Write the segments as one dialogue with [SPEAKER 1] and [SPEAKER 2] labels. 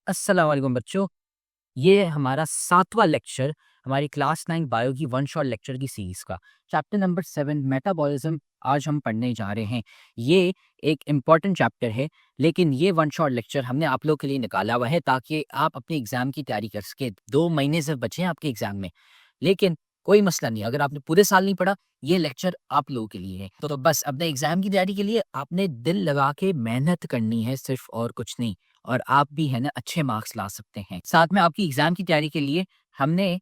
[SPEAKER 1] अस्सलाम वालेकुम बच्चों। ये हमारा 7वां लेक्चर हमारी क्लास 9 बायो की वन शॉट लेक्चर की सीरीज़ का चैप्टर नंबर 7 मेटाबॉलिज्म आज हम पढ़ने जा रहे हैं। ये एक इम्पॉर्टेंट चैप्टर है, लेकिन ये वन शॉट लेक्चर हमने आप लोग के लिए निकाला हुआ है ताकि आप अपने एग्ज़ाम की तैयारी कर सकें। 2 महीने सिर्फ बचे हैं आपके एग्ज़ाम में, लेकिन कोई मसला नहीं, अगर आपने पूरे साल नहीं पढ़ा, ये लेक्चर आप लोगों के लिए है। तो बस अपने एग्ज़ाम की तैयारी के लिए आपने दिल लगा के मेहनत करनी है सिर्फ़, और कुछ नहीं। और आप भी है ना अच्छे मार्क्स ला सकते हैं। साथ में आपकी एग्ज़ाम की तैयारी के लिए हमने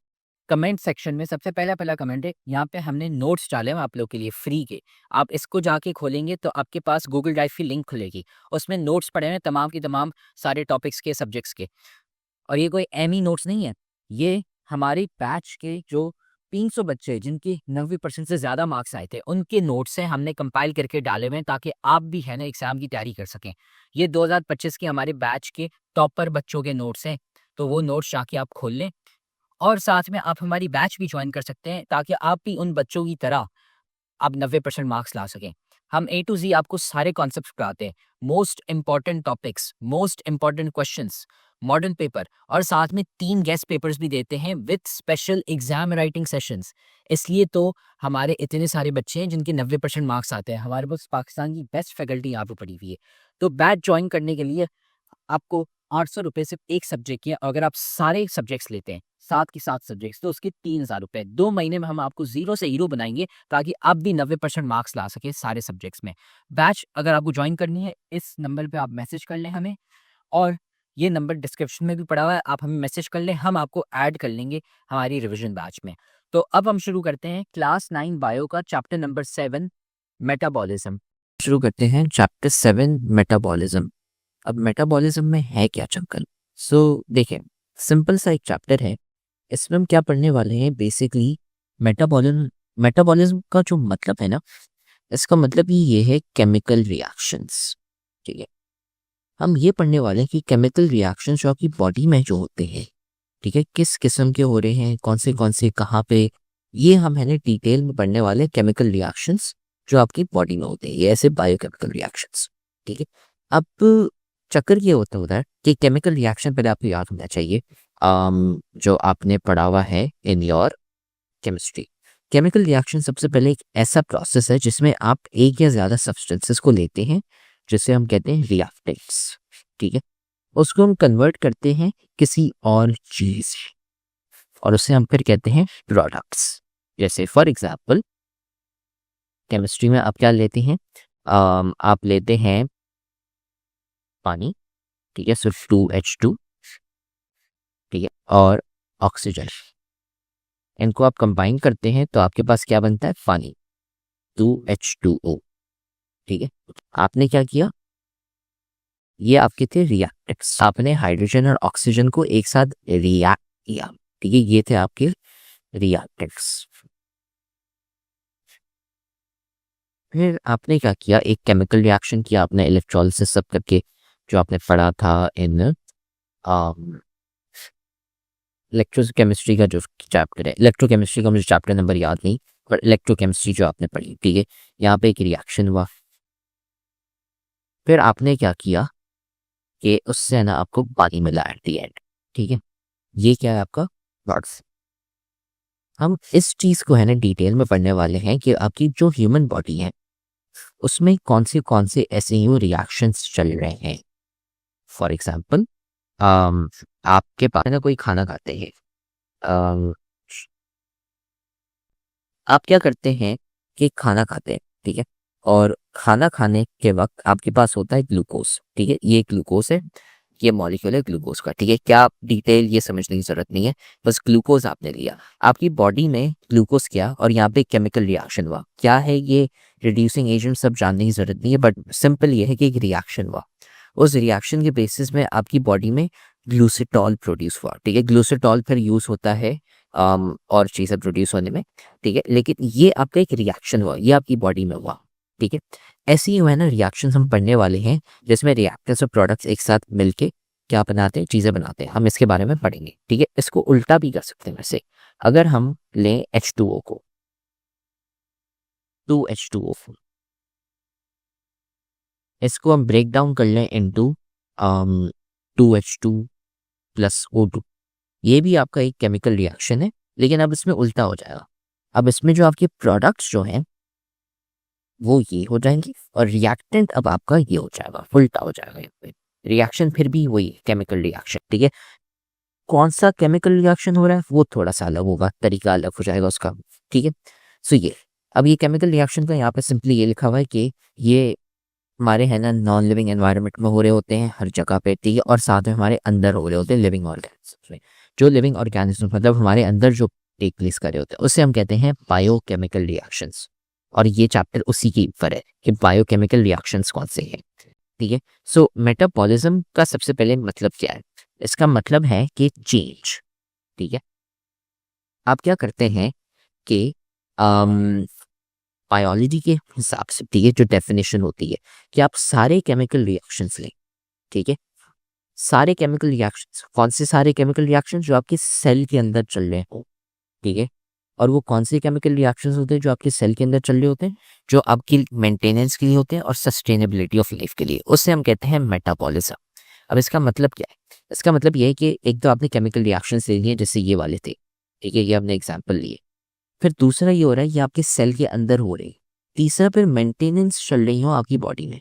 [SPEAKER 1] कमेंट सेक्शन में सबसे पहला कमेंट है, यहाँ पे हमने नोट्स डाले हैं आप लोग के लिए फ्री के। आप इसको जाके खोलेंगे तो आपके पास गूगल ड्राइव की लिंक खुलेगी। उसमें नोट्स पड़े हुए हैं तमाम की तमाम सारे टॉपिक्स के, सब्जेक्ट्स के। और ये कोई एमी नोट्स नहीं है, ये हमारे बैच के जो 300 बच्चे जिनकी 90% से ज़्यादा मार्क्स आए थे, उनके नोट्स हैं, हमने कंपाइल करके डाले हुए हैं ताकि आप भी है ना एग्ज़ाम की तैयारी कर सकें। ये 2025 के हमारे बैच के टॉपर बच्चों के नोट्स हैं, तो वो नोट्स जाके आप खोल लें। और साथ में आप हमारी बैच भी ज्वाइन कर सकते हैं ताकि आप भी उन बच्चों की तरह आप 90% मार्क्स ला सकें। हम ए टू ज़ी आपको सारे कॉन्सेप्ट्स पढ़ाते हैं, most important topics, most important questions, modern paper, और साथ में 3 गेस्ट पेपर्स भी देते हैं with special exam writing sessions. इसलिए तो हमारे इतने सारे बच्चे हैं जिनके 90% मार्क्स आते हैं। हमारे पास पाकिस्तान की बेस्ट फैकल्टी यहाँ पे पड़ी हुई है। तो बैच ज्वाइन करने के लिए आपको 800 रुपये सिर्फ एक सब्जेक्ट के, अगर आप सारे सब्जेक्ट्स लेते हैं, 7 के 7 सब्जेक्ट्स, तो उसके 3000 रुपये। 2 महीने में हम आपको ज़ीरो से हीरो बनाएंगे ताकि आप भी 90% मार्क्स ला सके सारे सब्जेक्ट्स में। बैच अगर आपको ज्वाइन करनी है, इस नंबर पे आप मैसेज कर लें हमें, और ये नंबर डिस्क्रिप्शन में भी पड़ा हुआ है, आप हमें मैसेज कर लें, हम आपको ऐड कर लेंगे हमारी रिविजन बैच में। तो अब हम शुरू करते हैं क्लास 9 बायो का चैप्टर नंबर 7 मेटाबॉलिज्म। शुरू करते हैं चैप्टर 7 मेटाबॉलिज्म। अब मेटाबॉलिज्म में है क्या चंकल? देखिए, सिंपल सा एक चैप्टर है। इसमें हम क्या पढ़ने वाले हैं, बेसिकली मेटाबॉलिज्म। मेटाबॉलिज्म का जो मतलब है ना, इसका मतलब ही ये है केमिकल रिएक्शंस। ठीक है, हम ये पढ़ने वाले हैं कि केमिकल रिएक्शंस जो आपकी बॉडी में जो होते हैं, ठीक है, किस किस्म के हो रहे हैं, कौन से कहाँ पे, ये हम है ना डिटेल में पढ़ने वाले हैं। केमिकल रिएक्शंस जो आपकी बॉडी में होते हैं, ये ऐसे बायोकेमिकल रिएक्शंस। ठीक है, अब चक्कर ये होता है कि केमिकल रिएक्शन पहले आपको याद होना चाहिए, जो आपने पढ़ा हुआ है in your chemistry. Chemical reaction सबसे पहले एक ऐसा प्रोसेस है जिसमें आप एक या ज़्यादा सब्सटेंसेस को लेते हैं, जिसे हम कहते हैं रिएक्टेंट्स। ठीक है, उसको हम कन्वर्ट करते हैं किसी और चीज़, और उसे हम फिर कहते हैं प्रोडक्ट्स। जैसे फॉर एग्जाम्पल, केमिस्ट्री में आप क्या लेते हैं, आप लेते हैं पानी, ठीक है, सिर्फ 2H2, ठीक है, और ऑक्सीजन। इनको आप कंबाइन करते हैं तो आपके पास क्या बनता है, पानी, 2H2O। ठीक है, आपने क्या किया, ये आपके थे रिएक्टेंट्स, आपने हाइड्रोजन और ऑक्सीजन को एक साथ रिएक्ट किया। ठीक है, ये थे आपके रिएक्टेंट्स। फिर आपने क्या किया, एक केमिकल रिएक्शन किया आपने, इलेक्ट्रोलिसिस सब करके, जो आपने पढ़ा था इन इलेक्ट्रोकेमिस्ट्री का जो चैप्टर है। इलेक्ट्रोकेमिस्ट्री का मुझे चैप्टर नंबर याद नहीं, पर इलेक्ट्रोकेमिस्ट्री जो आपने पढ़ी, ठीक है, यहाँ पे एक रिएक्शन हुआ। फिर आपने क्या किया कि उससे ना आपको पानी मिला एट द एंड। ठीक है, ये क्या है आपका प्रोडक्ट्स। हम इस चीज़ को है ना डिटेल में पढ़ने वाले हैं कि आपकी जो ह्यूमन बॉडी है उसमें कौन से ऐसे ही रिएक्शंस चल रहे हैं। फॉर एग्जाम्पल, आपके पास ना कोई खाना खाते हैं, अम, आप क्या करते हैं कि खाना खाते हैं, ठीक है, और खाना खाने के वक्त आपके पास होता है ग्लूकोज। ठीक है, ये ग्लूकोज है, ये मॉलिक्यूल है ग्लूकोज का। ठीक है, क्या डिटेल ये समझने की जरूरत नहीं है, बस ग्लूकोज आपने लिया, आपकी बॉडी में ग्लूकोज किया, और यहाँ पे केमिकल रिएक्शन हुआ। क्या है ये, रिड्यूसिंग एजेंट सब जानने की जरूरत नहीं है, बट सिंपल ये है कि एक रिएक्शन हुआ। उस रिएक्शन के बेसिस में आपकी बॉडी में ग्लूसिटॉल प्रोड्यूस हुआ। ठीक है, ग्लूसिटॉल फिर यूज होता है और चीज़ें प्रोड्यूस होने में। ठीक है, लेकिन ये आपका एक रिएक्शन हुआ, ये आपकी बॉडी में हुआ। ठीक है, ऐसे ही है ना रिएक्शन हम पढ़ने वाले हैं जिसमें रिएक्टेंट्स और प्रोडक्ट्स एक साथ मिलके क्या बनाते हैं, चीज़ें बनाते हैं। हम इसके बारे में पढ़ेंगे। ठीक है, इसको उल्टा भी कर सकते हैं। वैसे अगर हम लें H2O को, 2H2O, इसको हम ब्रेक डाउन कर लें इनटू 2H2
[SPEAKER 2] प्लस O2। ये भी आपका एक केमिकल रिएक्शन है, लेकिन अब इसमें उल्टा हो जाएगा। अब इसमें जो आपके प्रोडक्ट्स जो हैं वो ये हो जाएंगे और रिएक्टेंट अब आपका ये हो जाएगा, उल्टा हो जाएगा। रिएक्शन फिर भी वही केमिकल रिएक्शन, ठीक है। कौन सा केमिकल रिएक्शन हो रहा है वो थोड़ा सा अलग होगा, तरीका अलग हो जाएगा उसका, ठीक है। सो ये अब ये केमिकल रिएक्शन का यहाँ पे सिंपली ये लिखा हुआ है कि ये हमारे है ना नॉन लिविंग एनवायरनमेंट में हो रहे होते हैं हर जगह पे, ठीक है, और साथ में हमारे अंदर हो रहे होते हैं लिविंग ऑर्गेनिज्म में। जो लिविंग ऑर्गेनिज्म मतलब हमारे अंदर जो टेक प्लेस कर रहे होते हैं उसे हम कहते हैं बायोकेमिकल रिएक्शंस। और ये चैप्टर उसी के ऊपर है कि बायोकेमिकल रिएक्शंस कौन से हैं, ठीक है। सो मेटाबॉलिज्म का सबसे पहले मतलब क्या है? इसका मतलब है कि चेंज, ठीक है। आप क्या करते हैं कि बायोलॉजी के हिसाब से, ठीक है, जो डेफिनेशन होती है कि आप सारे केमिकल रिएक्शंस लें, ठीक है। सारे केमिकल रिएक्शंस, कौन से सारे केमिकल रिएक्शंस? जो आपके सेल के अंदर चल रहे हो, ठीक है। और वो कौन से केमिकल रिएक्शंस होते हैं जो आपके सेल के अंदर चल रहे होते हैं? जो आपकी मेंटेनेंस के लिए होते हैं और सस्टेनेबिलिटी ऑफ लाइफ के लिए, उससे हम कहते हैं मेटाबॉलिज्म। अब इसका मतलब क्या है? इसका मतलब ये है कि एक तो आपने केमिकल रिएक्शंस ले लिए जैसे ये वाले थे, ठीक है, ये आपने एग्जाम्पल लिए। फिर दूसरा ये हो रहा है ये आपके सेल के अंदर हो रही। तीसरा फिर मेंटेनेंस चल रही हो आपकी बॉडी में।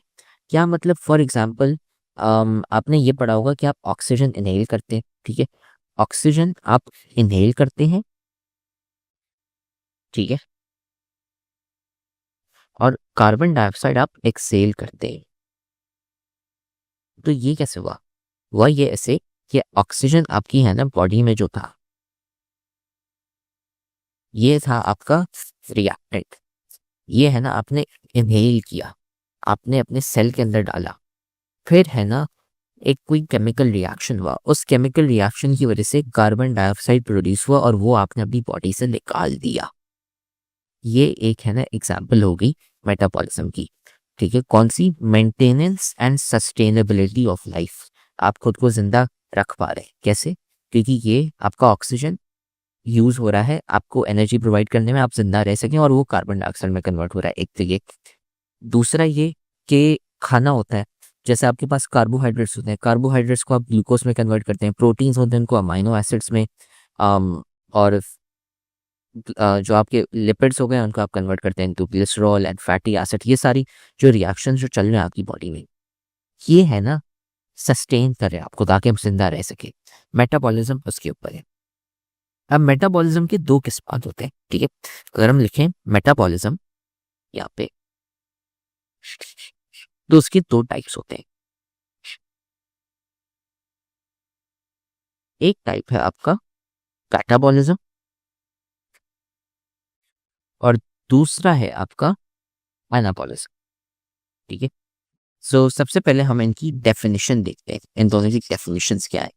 [SPEAKER 2] क्या मतलब? फॉर एग्जाम्पल आपने ये पढ़ा होगा कि आप ऑक्सीजन इनहेल करते हैं, ठीक है। ऑक्सीजन आप इनहेल करते हैं, ठीक है, और कार्बन डाइऑक्साइड आप एक्सेल करते हैं। तो ये कैसे हुआ? हुआ ये ऐसे कि ऑक्सीजन आपकी है ना बॉडी में जो था, ये था आपका रिएक्टेंट। ये है ना आपने इनहेल किया, आपने अपने सेल के अंदर डाला। फिर है ना एक कोई केमिकल रिएक्शन हुआ, उस केमिकल रिएक्शन की वजह से कार्बन डाइऑक्साइड प्रोड्यूस हुआ और वो आपने अपनी बॉडी से निकाल दिया। ये एक है ना एग्जाम्पल हो गई मेटाबॉलिज्म की, ठीक है। कौन सी? Maintenance and sustainability of life. आप खुद को जिंदा रख पा रहे हैं कैसे? क्योंकि ये आपका ऑक्सीजन यूज हो रहा है आपको एनर्जी प्रोवाइड करने में, आप जिंदा रह सकें, और वो कार्बन डाइऑक्साइड में कन्वर्ट हो रहा है, एक तो ये। दूसरा ये कि खाना होता है, जैसे आपके पास कार्बोहाइड्रेट्स होते हैं, कार्बोहाइड्रेट्स को आप ग्लूकोज में कन्वर्ट करते हैं, प्रोटीन्स होते हैं उनको अमाइनो एसिड्स में, और जो आपके लिपिड्स हो गए उनको आप कन्वर्ट करते हैं into glycerol and fatty acid. ये सारी जो रिएक्शंस जो चल रहे हैं आपकी बॉडी में, ये है ना सस्टेन कर रहे हैं आपको ताकि हम जिंदा रह सके। मेटाबॉलिज्म उसके ऊपर है। अब मेटाबॉलिज्म के दो किस्म होते हैं, ठीक है। अगर हम लिखें मेटाबॉलिज्म यहाँ पे, तो उसके दो टाइप्स होते हैं। एक टाइप है आपका कैटाबॉलिज्म और दूसरा है आपका एनाबॉलिज्म, ठीक है। सो सबसे पहले हम इनकी डेफिनेशन देखते हैं, इन दोनों की डेफिनेशंस क्या है।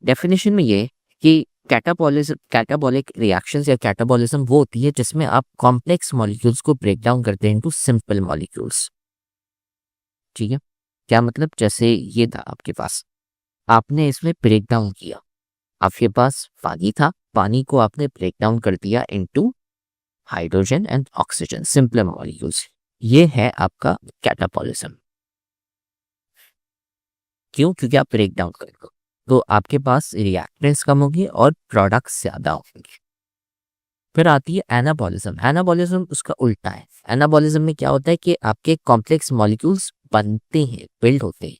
[SPEAKER 2] डेफिनेशन में ये है कि कैटाबॉलिक रिएक्शंस या कैटाबॉलिज्म वो होती है जिसमें आप कॉम्प्लेक्स मॉलिक्यूल्स को ब्रेक डाउन करते हैं इनटू सिंपल मॉलिक्यूल्स, ठीक है। क्या मतलब? जैसे ये था आपके पास, आपने इसमें ब्रेक डाउन किया, आपके पास पानी था, पानी को आपने ब्रेक डाउन कर दिया into hydrogen and oxygen, simple molecules. ये है आपका कैटाबॉलिज्म। क्यों? क्योंकि आप ब्रेक डाउन करेंगे तो आपके पास रिएक्टेंट्स कम होंगे और प्रोडक्ट्स ज्यादा होंगे। फिर आती है एनाबॉलिज्म। एनाबॉलिज्म उसका उल्टा है। एनाबॉलिज्म में क्या होता है कि आपके कॉम्प्लेक्स मॉलिक्यूल्स बनते हैं, बिल्ड होते हैं,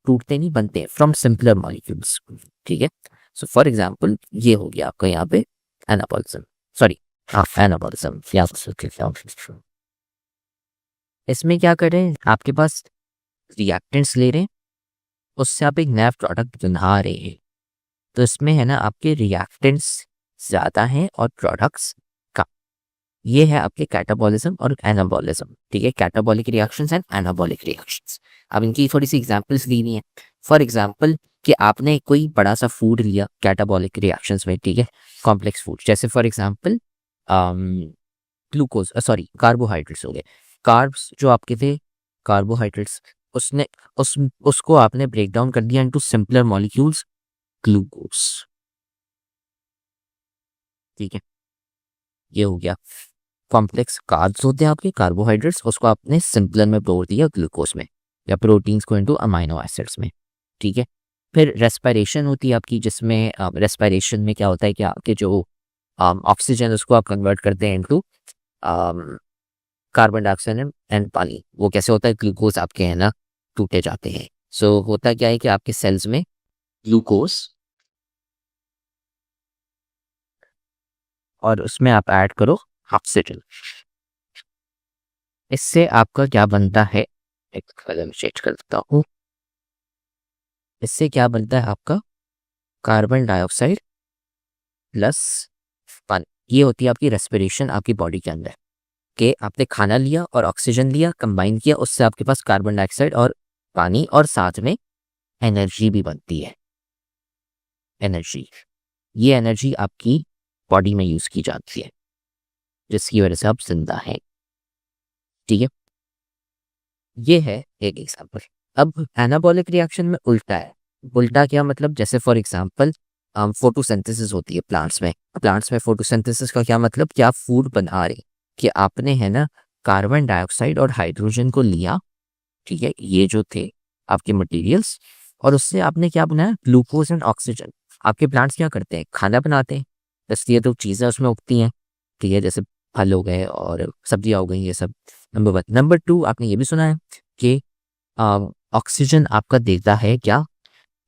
[SPEAKER 2] टूटते नहीं, बनते हैं फ्रॉम सिंपलर मॉलिक्यूल्स, ठीक है। सो फॉर एग्जांपल ये हो गया आपका यहाँ पे एनाबॉलिज्म, सॉरी हाँ एनाबॉलिज्म। इसमें क्या कर रहे हैं? आपके पास रिएक्टेंट्स ले रहे हैं, उससे आप एक नया प्रोडक्ट बना रहे हैं। तो इसमें है ना आपके रिएक्टेंट्स ज़्यादा हैं और प्रोडक्ट्स कम। ये है आपके कैटाबॉलिज्म और एनाबॉलिज्म, ठीक है। Catabolic reactions and anabolic reactions. अब इनकी थोड़ी सी एग्जांपल्स दी हुई हैं। फॉर एग्जांपल कि आपने कोई बड़ा सा फूड लिया कैटाबॉलिक रिएक्शंस में, ठीक है, कॉम्प्लेक्स फूड, जैसे for example glucose, sorry carbohydrates हो गए। कार्ब्स जो आपके थे कार्बोहाइड्रेट्स, उसने उसको आपने ब्रेक डाउन कर दिया इनटू सिंपलर मॉलिक्यूल्स ग्लूकोज, ठीक है। ये हो गया। कॉम्प्लेक्स कार्ब्स होते हैं आपके कार्बोहाइड्रेट्स, उसको आपने सिंपलर में तोड़ दिया ग्लूकोज में, या प्रोटीन्स को इनटू अमाइनो एसिड्स में, ठीक है। फिर रेस्पिरेशन होती है आपकी, जिसमें रेस्पिरेशन में क्या होता है कि आपके जो ऑक्सीजन उसको आप कन्वर्ट करते हैं इनटू कार्बन डाइऑक्साइड एंड पानी। वो कैसे होता है, ग्लूकोज आपके है ना टूटे जाते हैं। सो होता क्या है कि आपके सेल्स में ग्लूकोज और उसमें आप ऐड करो ऑक्सीजन, इससे आपका क्या बनता है, एक कलम चेंज करता हूँ, इससे क्या बनता है आपका कार्बन डाइऑक्साइड प्लस पानी। ये होती है आपकी रेस्पिरेशन आपकी बॉडी के अंदर, कि आपने खाना लिया और ऑक्सीजन लिया, कंबाइन किया, उससे आपके पास कार्बन डाइऑक्साइड और पानी और साथ में एनर्जी भी बनती है। एनर्जी, ये एनर्जी आपकी बॉडी में यूज की जाती है, जिसकी वजह से आप जिंदा हैं। ठीक है, ये है एक एग्जांपल। अब एनाबॉलिक रिएक्शन में उल्टा है। उल्टा क्या मतलब, जैसे फॉर एग्जांपल फोटोसिंथेसिस होती है प्लांट्स में। प्लांट्स में फोटोसिंथेसिस का क्या मतलब, कि आप फूड बना रहे, कि आपने है ना कार्बन डाइऑक्साइड और हाइड्रोजन को लिया, ठीक है, ये जो थे आपके मटेरियल्स, और उससे आपने क्या बनाया, ग्लूकोज एंड ऑक्सीजन। आपके प्लांट्स क्या करते हैं, खाना बनाते हैं, इसलिए तो चीज़ें उसमें उगती हैं, ठीक है, जैसे फल हो गए और सब्जियां हो गई, ये सब नंबर 1। नंबर 2, आपने ये भी सुना है कि ऑक्सीजन आपका देता है क्या,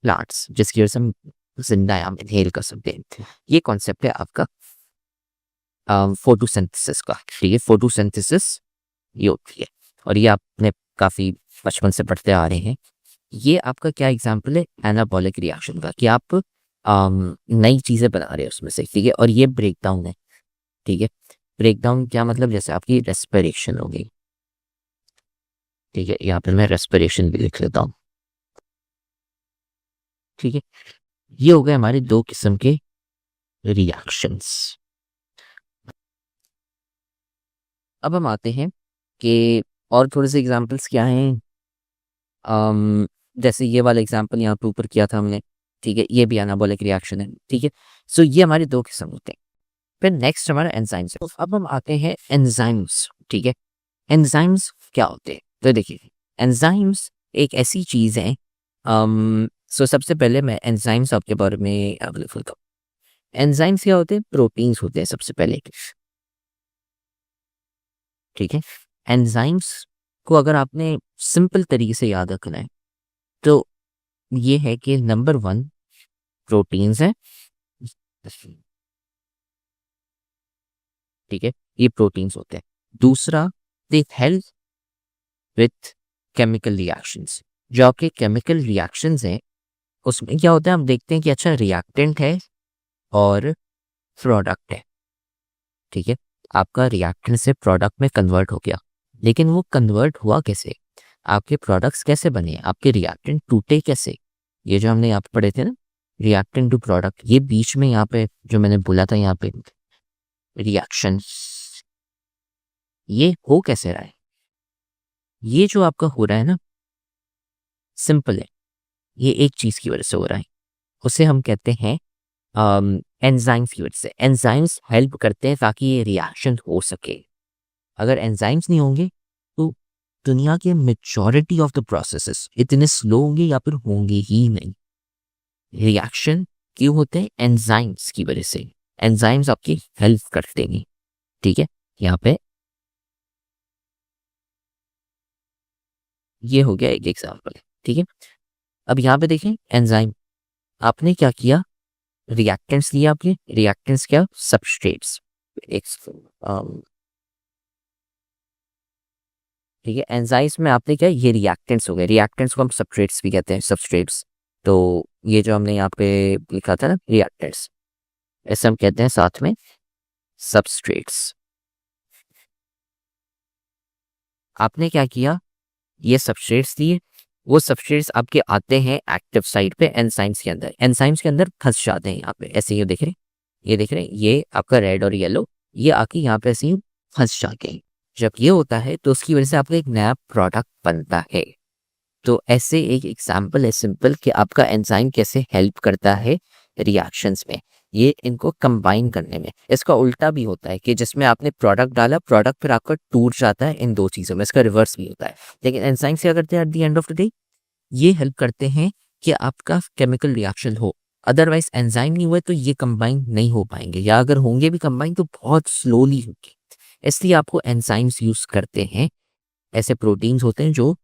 [SPEAKER 2] प्लांट्स, जिसकी वजह से हम जिंदा है, हम इनहेल कर सकते हैं। ये कॉन्सेप्ट है आपका फोटोसिंथेसिस का। ठीक है, फोटोसिंथेसिस ये होती है, और ये आपने काफ़ी बचपन से पढ़ते आ रहे हैं। ये आपका क्या एग्जाम्पल है एनाबॉलिक रिएक्शन का, कि आप नई चीज़ें बना रहे हैं उसमें से। ठीक है, और ये ब्रेक डाउन है। ठीक है, ब्रेक डाउन क्या मतलब, जैसे आपकी रेस्पिरेशन हो गई। ठीक है, यहाँ पे मैं रेस्पिरेशन भी लिख लेता हूँ। ठीक है, ये हो गए हमारे 2 किस्म के रिएक्शंस। अब हम आते हैं कि और थोड़े से एग्जांपल्स क्या हैं। जैसे ये वाला एग्जांपल यहाँ पे ऊपर किया था हमने, ठीक है, ये भी एनाबॉलिक रिएक्शन है। ठीक है, सो ये हमारे 2 किस्म होते हैं। फिर नेक्स्ट हमारा एंजाइम्स है। तो अब हम आते हैं एंजाइम्स। ठीक है, एंजाइम्स क्या होते हैं, तो देखिए एंजाइम्स एक ऐसी चीज़ है। सो सबसे पहले मैं एंजाइम्स आपके बारे में लिखता हूँ। एंजाइम्स क्या होते हैं, प्रोटीन्स होते हैं सबसे पहले। ठीक है, एंजाइम्स को अगर आपने सिंपल तरीके से याद रखना है, तो ये है कि नंबर 1 प्रोटीन्स है। ठीक है, ये प्रोटीन्स होते हैं। दूसरा, they help with chemical reactions. जो आपके केमिकल रिएक्शंस हैं उसमें क्या होता है, हम देखते हैं कि अच्छा रिएक्टेंट है और प्रोडक्ट है। ठीक है, आपका रिएक्टेंट से प्रोडक्ट में कन्वर्ट हो गया, लेकिन वो कन्वर्ट हुआ कैसे, आपके प्रोडक्ट्स कैसे बने, आपके रिएक्टेंट टूटे कैसे। ये जो हमने यहाँ पे पढ़े थे ना, रिएक्टेंट टू प्रोडक्ट, ये बीच में यहाँ पे जो मैंने बोला था यहाँ पे रिएक्शन, ये हो कैसे रहा है, ये जो आपका हो रहा है ना, सिंपल है, ये एक चीज की वजह से हो रहा है, उसे हम कहते हैं एंजाइम्स की वजह से। एंजाइम्स हेल्प करते हैं ताकि ये रिएक्शन हो सके। अगर एंजाइम्स नहीं होंगे तो दुनिया के मेजॉरिटी ऑफ द प्रोसेसेस इतने स्लो होंगे या फिर होंगे ही नहीं। रिएक्शन क्यों होते हैं, एंजाइम्स की वजह से। एंजाइम्स आपकी हेल्प करते हैं। ठीक है, यहाँ पे ये हो गया एक एग्जाम्पल। ठीक है, अब यहाँ पे देखें एंजाइम, आपने क्या किया, रिएक्टेंट्स लिया आपने, रिएक्टेंट्स क्या, सबस्ट्रेट्स। ठीक है, एंजाइम्स में आपने क्या, ये रिएक्टेंट्स हो गए, रिएक्टेंट्स को हम सबस्ट्रेट्स भी कहते हैं, सबस्ट्रेट्स। तो ये जो हमने यहाँ पे लिखा था ना रिएक्टेंट्स, ऐसे हम कहते हैं साथ में सबस्ट्रेट्स। आपने क्या किया, ये सबस्ट्रेट्स लिए, वो सबस्ट्रेट्स आपके आते हैं एक्टिव साइट पे एंजाइम्स के अंदर, एंजाइम्स के अंदर फंस जाते हैं यहाँ पे, ऐसे ये देख रहे हैं, ये देख रहे हैं, ये आपका रेड और येलो, ये आके यहाँ पे ऐसे ही फंस जाते हैं। जब ये होता है तो उसकी वजह से आपका एक नया प्रोडक्ट बनता है। तो ऐसे एक एग्जाम्पल है सिंपल कि आपका एंजाइम कैसे हेल्प करता है रिएक्शंस में, ये इनको कंबाइन करने में। इसका उल्टा भी होता है कि जिसमें आपने प्रोडक्ट डाला, प्रोडक्ट फिर आपका टूट जाता है इन 2 चीज़ों में, इसका रिवर्स भी होता है। लेकिन एंजाइम्स क्या करते हैं at the end of the day, ये हेल्प करते हैं कि आपका केमिकल रिएक्शन हो, अदरवाइज एंजाइम नहीं हुए तो ये कंबाइन नहीं हो पाएंगे, या अगर होंगे भी कंबाइन तो बहुत स्लोली होंगे। इसलिए आपको एंजाइम्स यूज करते हैं, ऐसे प्रोटीन्स होते हैं जो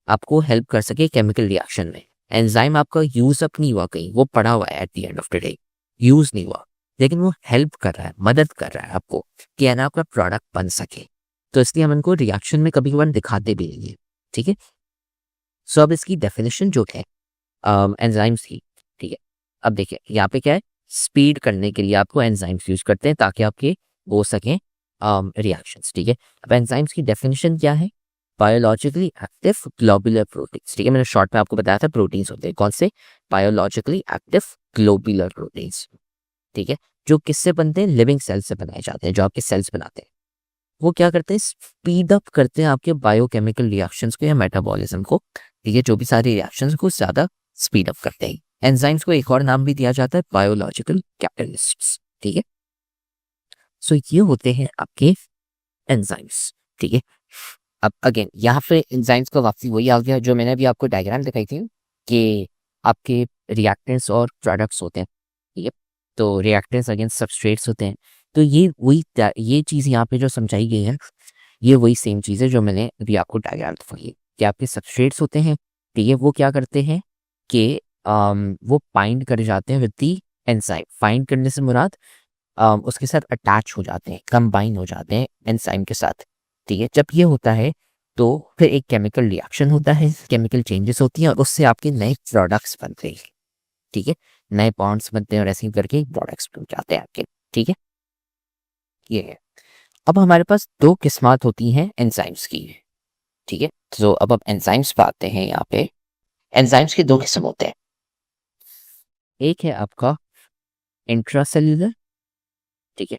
[SPEAKER 2] आपको हेल्प कर सके केमिकल रिएक्शन में। एंजाइम आपका यूज अप नहीं हुआ, कहीं वो पड़ा हुआ है at the end of the day, use नहीं हुआ, लेकिन वो हेल्प कर रहा है, मदद कर रहा है आपको कि है ना आपका प्रोडक्ट बन सके। तो इसलिए हम इनको रिएक्शन में कभी कभार दिखाते भी नहीं है, ठीक है। सो अब इसकी डेफिनेशन जो है एंजाइम्स की, ठीक है। अब देखिए यहाँ पे क्या है, स्पीड करने के लिए आपको एंजाइम्स यूज करते हैं ताकि आपके हो सकें रिएक्शंस, ठीक है। अब एंजाइम्स की डेफिनेशन क्या है, बायोलॉजिकली एक्टिव ग्लोबुलर प्रोटीन्स, ठीक है। मैंने शॉर्ट में आपको बताया था प्रोटीन्स होते हैं कौन से, बायोलॉजिकली एक्टिव ग्लोबुलर प्रोटीन्स, ठीक है। जो किससे बनते हैं, लिविंग सेल्स से बनाए जाते हैं, जो आपके सेल्स बनाते हैं। वो क्या करते हैं, स्पीड अप करते हैं आपके बायोकेमिकल रिएक्शंस को या मेटाबॉलिज्म को, ठीक है। जो भी सारे रिएक्शंस को ज्यादा स्पीड अप करते हैं। एंजाइम्स को एक और नाम भी दिया जाता है बायोलॉजिकल कैटलिस्ट्स, ठीक है। सो ये होते हैं आपके एंजाइम्स, ठीक है। अब अगेन यहाँ पे एंजाइम्स का वापसी वही आ गया जो मैंने अभी आपको डायग्राम दिखाई थी कि आपके रिएक्टेंट्स और प्रोडक्ट्स होते हैं, ठीक है। तो रिएक्टेंट्स अगेन सबस्ट्रेट्स होते हैं। तो ये चीज़ यहाँ पे जो समझाई गई है, ये वही सेम चीज़ है जो मैंने अभी आपको डायग्राम दिखाई कि आपके सबस्ट्रेट्स होते हैं, ठीक है। वो क्या करते हैं कि वो बाइंड कर जाते हैं विद दी एंजाइम। बाइंड करने से मुराद उसके साथ अटैच हो जाते हैं, कंबाइन हो जाते हैं एंजाइम के साथ, ठीक है। जब ये होता है तो फिर एक केमिकल रिएक्शन होता है, केमिकल चेंजेस होती हैं और उससे आपके नए प्रोडक्ट्स बनते हैं, ठीक है। नए बॉन्ड्स बनते हैं और ऐसे ही करके प्रोडक्ट्स बन जाते हैं आपके, ठीक है। ये है। अब हमारे पास दो किस्मात होती हैं एंजाइम्स की, ठीक है। तो अब एंजाइम्स पे आते हैं। यहाँ पे एंजाइम्स के दो किस्म होते हैं। एक है आपका इंट्रासेल्यूलर, ठीक है।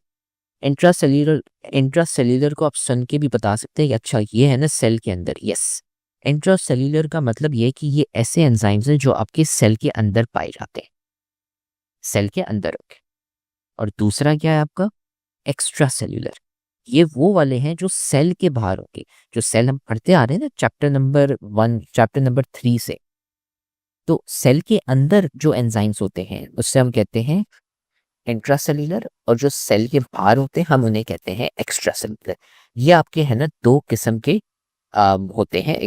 [SPEAKER 2] इंट्रासेल्यूलर, इंट्रासेल्यूलर को आप सुन के भी बता सकते हैं कि अच्छा ये है ना सेल के अंदर, यस। इंट्रासेल्यूलर का मतलब ये है कि ये ऐसे एंजाइम्स हैं जो आपके सेल के अंदर पाए जाते हैं, सेल के अंदर। और दूसरा क्या है आपका एक्स्ट्रा सेल्यूलर, ये वो वाले हैं जो सेल के बाहर होंगे, जो सेल हम पढ़ते आ रहे हैं ना चैप्टर नंबर 1 चैप्टर नंबर 3 से। तो सेल के अंदर जो एंजाइम्स होते हैं उससे हम कहते हैं इंट्रासेल्यूलर, और जो सेल के बाहर होते हैं हम उन्हें कहते हैं एक्स्ट्रा सेल्यूलर। ये आपके है ना दो किस्म के होते हैं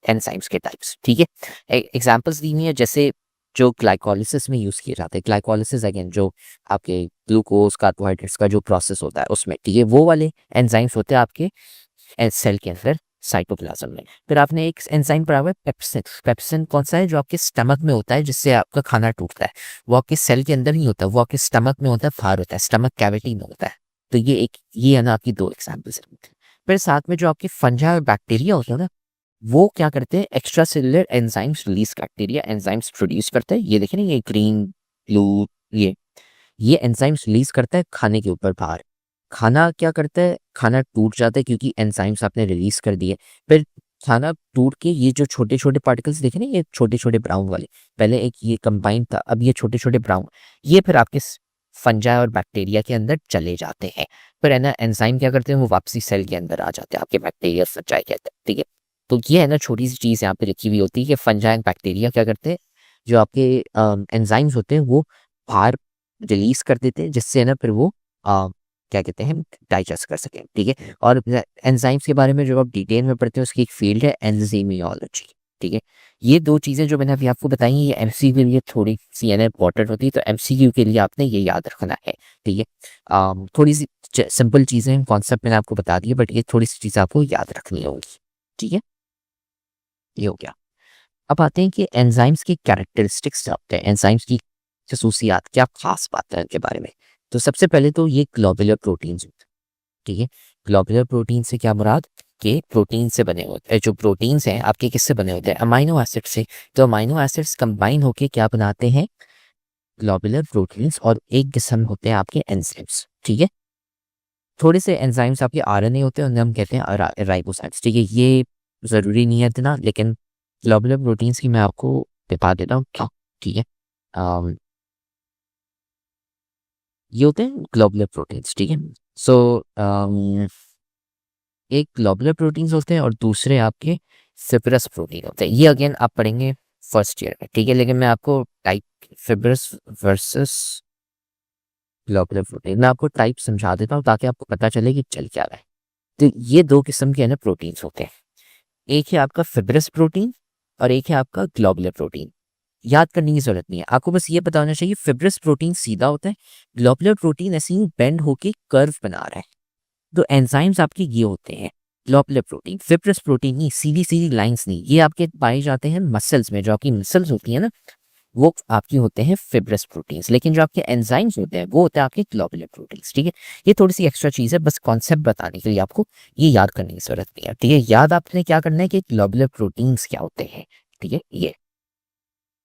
[SPEAKER 2] एंजाइम्स के टाइप्स, ठीक है। एग्जांपल्स दी हुई है, जैसे जो ग्लाइकोलिसिस में यूज किए जाते हैं। ग्लाइकोलिसिस अगेन जो आपके ग्लूकोज कार्बोहाइड्रेट्स का जो प्रोसेस होता है उसमें, ठीक है, वो वाले एंजाइम्स होते हैं आपके सेल के अंदर साइटोप्लाज्म में। फिर आपने एक एंजाइम पढ़ा हुआ है पेप्सिन। पेप्सिन कौन सा है, जो आपके स्टमक में होता है जिससे आपका खाना टूटता है। वो आपके सेल के अंदर नहीं होता, वो आपके स्टमक में होता है, बाहर होता है, स्टमक कैविटी में होता है। तो ये एक, ये है ना आपकी दो एग्जाम्पल्स। फिर साथ में जो आपके फंजा और बैक्टीरिया होते हैं ना, वो क्या करते हैं, extra cellular enzymes release bacteria enzymes produce करता है। ये देखें ना, ये ग्रीन ब्लू, ये एंजाइम्स रिलीज करता है खाने के ऊपर बाहर। खाना क्या करता है, खाना टूट जाता है क्योंकि एंजाइम्स आपने रिलीज कर दिए। फिर खाना टूट के ये जो छोटे छोटे पार्टिकल्स देखे ना, ये छोटे छोटे ब्राउन वाले, पहले एक ये कंबाइंड था, अब ये छोटे छोटे ब्राउन, ये फिर आपके फंजा और बैक्टीरिया के अंदर चले जाते हैं। फिर है ना एंजाइम क्या करते हैं, वो वापसी सेल के अंदर आ जाते हैं, आपके बैक्टीरिया फंजा के अंदर, ठीक है। तो ये है ना छोटी सी चीज़ यहाँ पे लिखी हुई होती है कि फंजा एंड बैक्टीरिया क्या करते हैं, जो आपके एंजाइम्स होते हैं वो बाहर रिलीज कर देते हैं, जिससे है ना फिर वो क्या कहते हैं, डाइजेस्ट कर सकें, ठीक है। और एंजाइम्स के बारे में जो आप डिटेल में पढ़ते हैं उसकी एक फील्ड है एंजाइमियोलॉजी, ठीक है। ये दो चीज़ें जो मैंने अभी आपको बताई ये एमसीक्यू के लिए थोड़ी सी है ना इंपॉर्टेंट होती है, तो एमसीक्यू के लिए आपने ये याद रखना है, ठीक है। थोड़ी सी सिंपल चीज़ें कॉन्सेप्ट मैंने आपको बता दिए, बट ये थोड़ी सी चीज़ें आपको याद रखनी होगी, ठीक है। ये हो गया। अब आते हैं कि एंजाइम्स की कैरेक्टरिस्टिक्स क्या होते हैं, एंजाइम्स की खसूसियात, क्या खास बात है इनके बारे में। तो सबसे पहले तो ये ग्लोबुलर प्रोटीन्स होते हैं, ठीक है। ग्लोबुलर प्रोटीन से क्या मुराद, के प्रोटीन से बने होते हैं। जो प्रोटीन्स हैं आपके किससे बने होते हैं, अमाइनो एसिड से। तो अमाइनो एसिड्स कंबाइन होके क्या बनाते हैं, ग्लोबुलर प्रोटीन्स, और एक किस्म होते हैं आपके एंजाइम्स, ठीक है। थोड़े से एंजाइम्स आपके आरएनए होते हैं, उन्हें हम कहते हैं राइबोसाइट्स, ठीक है। ये ज़रूरी नहीं है इतना, लेकिन ग्लोबुलर प्रोटीन्स की मैं आपको बता देता हूँ क्या, ठीक है। ये होते हैं ग्लोबुलर प्रोटीन्स, ठीक है। सो एक ग्लोबुलर प्रोटीन्स होते हैं और दूसरे आपके सिपरस प्रोटीन होते हैं। ये अगेन आप पढ़ेंगे फर्स्ट ईयर में, ठीक है। लेकिन मैं आपको type fibrous versus globular protein, मैं आपको टाइप समझा देता हूँ ताकि आपको पता चले कि चल क्या रहा है। तो ये दो किस्म के है ना प्रोटीन्स होते हैं, एक है आपका फिब्रस प्रोटीन और एक है आपका ग्लोबुलर प्रोटीन। याद करने की जरूरत नहीं है, आपको बस ये पता होना चाहिए फिब्रस प्रोटीन सीधा होता है, ग्लोबुलर प्रोटीन ऐसे ही बेंड होके कर्व बना रहा है। तो एंजाइम्स आपके ये होते हैं ग्लोबुलर प्रोटीन, फिब्रस प्रोटीन नहीं, सीधी सीधी लाइंस नहीं, ये आपके पाए जाते हैं मसल्स में, जो आपकी मसल्स होती है ना वो आपकी होते हैं फिब्रस प्रोटीन्स। लेकिन जो आपके एंजाइम्स होते हैं वो होते हैं आपके ग्लोबुलर प्रोटीन्स, ठीक है। ये थोड़ी सी एक्स्ट्रा चीज़ है, बस कॉन्सेप्ट बताने के लिए आपको ये याद करने की जरूरत नहीं है, ठीक है। याद आपने क्या करना है कि ग्लोबुलर प्रोटीन्स क्या होते हैं, ठीक है। ये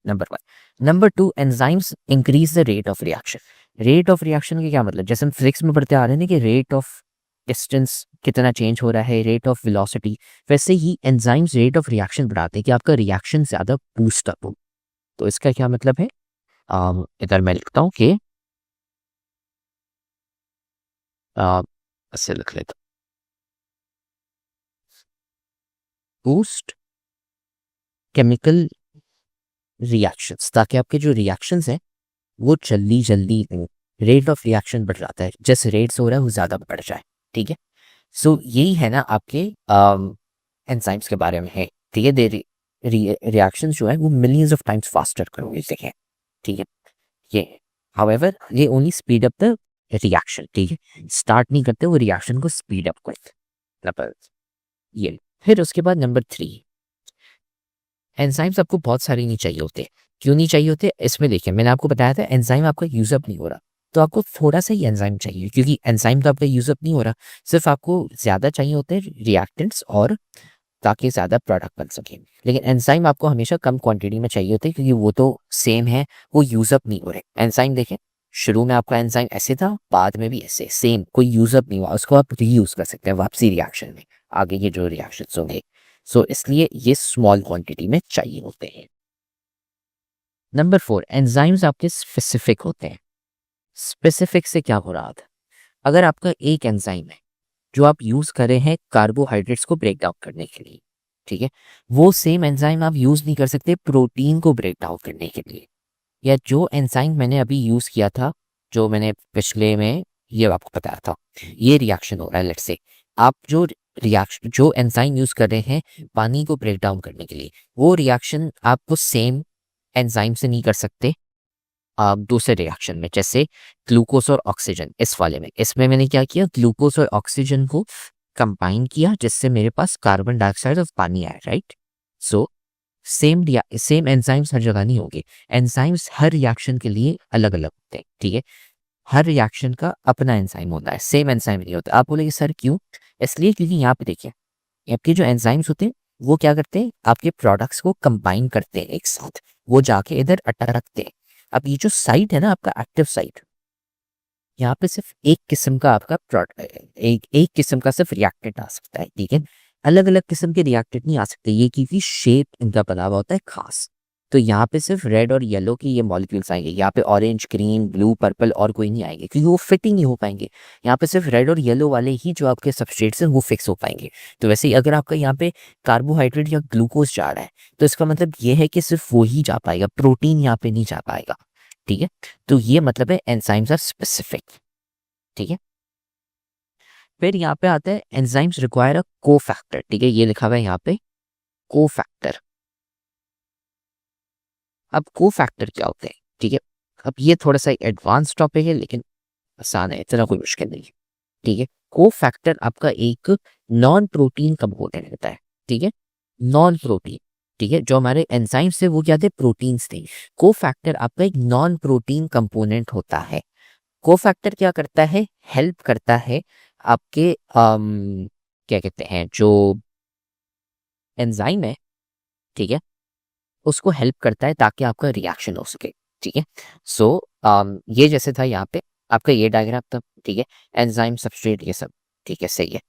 [SPEAKER 2] number 1। Number 2, enzymes increase the rate of reaction. Rate of reaction का क्या मतलब, जैसे हम फिजिक्स में पढ़ते आ रहे हैं ना कि रेट ऑफ डिस्टेंस कितना चेंज हो रहा है, रेट ऑफ वेलोसिटी, वैसे ही एंजाइम्स रेट ऑफ रिएक्शन बढ़ाते हैं कि आपका रिएक्शन ज़्यादा बूस्ट अप हो। तो इसका क्या मतलब है, इधर मैं लिखता हूँ कि ऐसे लिख लेता हूँ, बूस्ट केमिकल रिएक्शंस, ताकि आपके जो रिएक्शंस हैं वो जल्दी जल्दी हो, रेट ऑफ रिएक्शन बढ़ जाता है, जैसे रेट्स हो रहा है वो ज़्यादा बढ़ जाए, ठीक है। सो यही है ना आपके एंजाइम्स के बारे में है, ठीक है। दे रिएक्शन जो है वो मिलियंस ऑफ टाइम्स फास्टर करोगे देखें, ठीक है। ये हाउएवर ये only speed up the reaction, ठीक है, स्टार्ट नहीं करते वो रिएक्शन को स्पीड अप करते, मतलब ये। फिर उसके बाद नंबर 3, एंजाइम्स आपको बहुत सारे नहीं चाहिए होते। क्यों नहीं चाहिए होते, इसमें देखिए मैंने आपको बताया था एंजाइम आपका यूजअप नहीं हो रहा, तो आपको थोड़ा सा ही एंजाइम चाहिए, क्योंकि एंजाइम तो आपका यूजअप नहीं हो रहा, सिर्फ आपको ज़्यादा चाहिए होते हैं रिएक्टेंट्स और ताकि ज़्यादा प्रोडक्ट बन सके। लेकिन एंजाइम आपको हमेशा कम क्वांटिटी में चाहिए होते हैं, क्योंकि वो तो सेम है, वो यूजअप नहीं हो रहे। एंजाइम देखें, शुरू में आपका एंजाइम ऐसे था, बाद में भी ऐसे सेम, कोई यूजअप नहीं हुआ, उसको आप रीयूज कर सकते हैं वापसी रिएक्शन में, आगे के जो रिएक्शंस होंगे। सो इसलिए ये स्मॉल क्वांटिटी में चाहिए होते हैं। नंबर 4, एंजाइम्स आपके स्पेसिफिक होते हैं। स्पेसिफिक से क्या हो रहा था, अगर आपका एक एंजाइम है जो आप यूज कर रहे हैं कार्बोहाइड्रेट्स को ब्रेक डाउन करने के लिए, ठीक है, वो सेम एंजाइम आप यूज नहीं कर सकते प्रोटीन को ब्रेक डाउन करने के लिए। या जो एंजाइम मैंने अभी यूज किया था, जो मैंने पिछले में ये आपको बताया था, ये रिएक्शन हो रहा है, लेट्स से आप जो रिएक्शन जो एंजाइम यूज कर रहे हैं पानी को ब्रेक डाउन करने के लिए, वो रिएक्शन आपको सेम एंजाइम से नहीं कर सकते आप दूसरे रिएक्शन में, जैसे ग्लूकोज और ऑक्सीजन। इस वाले में, इसमें मैंने क्या किया, ग्लूकोज और ऑक्सीजन को कंबाइन किया, जिससे मेरे पास कार्बन डाइऑक्साइड और पानी आया, राइट। सो सेम एंजाइम्स हर जगह नहीं होंगे, एंजाइम्स हर रिएक्शन के लिए अलग अलग होते हैं, ठीक है। हर रिएक्शन का अपना एंजाइम होता है, सेम एंजाइम नहीं होता। आप बोलेंगे सर क्यों, इसलिए क्योंकि यहाँ पे देखिए आपके जो एंजाइम्स होते हैं वो क्या करते हैं, आपके प्रोडक्ट्स को कंबाइन करते हैं एक साथ, वो जाके इधर अटकते हैं। अब ये जो साइट है ना आपका एक्टिव साइट, यहाँ पे सिर्फ एक किस्म का आपका एक किस्म का सिर्फ रिएक्टेंट आ सकता है, ठीक है। अलग अलग किस्म के रिएक्टेंट नहीं आ सकते, ये क्योंकि शेप इनका बना हुआ होता है खास। तो यहाँ पे सिर्फ रेड और येलो की ये मॉलिक्यूल्स आएंगे, यहाँ पे ऑरेंज ग्रीन ब्लू पर्पल और कोई नहीं आएंगे, क्योंकि वो फिट ही नहीं हो पाएंगे। यहाँ पे सिर्फ रेड और येलो वाले ही जो आपके सबस्ट्रेट्स हैं वो फिक्स हो पाएंगे। तो वैसे ही अगर आपका यहाँ पे कार्बोहाइड्रेट या ग्लूकोज जा रहा है, तो इसका मतलब ये है कि सिर्फ वो ही जा पाएगा, प्रोटीन यहाँ पे नहीं जा पाएगा, ठीक है। तो ये मतलब है एंजाइम्स आर स्पेसिफिक, ठीक है। फिर यहाँ पे आता है एंजाइम्स रिक्वायर अ कोफैक्टर, ठीक है, ये लिखा हुआ है यहाँ पे कोफैक्टर। अब कोफैक्टर क्या होते हैं, ठीक है। अब ये थोड़ा सा एडवांस टॉपिक है, लेकिन आसान है, इतना कोई मुश्किल नहीं है, ठीक है। कोफैक्टर आपका एक नॉन प्रोटीन कंपोनेंट होता है, ठीक है, नॉन प्रोटीन, ठीक है। जो हमारे एंजाइम से वो क्या थे, प्रोटीन्स थे। कोफैक्टर आपका एक नॉन प्रोटीन कंपोनेंट होता है। कोफैक्टर क्या करता है, हेल्प करता है आपके क्या कहते हैं जो एंजाइम है, ठीक है, उसको हेल्प करता है ताकि आपका रिएक्शन हो सके, ठीक है। सो ये जैसे था यहाँ पे आपका ये डायग्राम था, ठीक है, एंजाइम सबस्ट्रेट ये सब, ठीक है, सही है।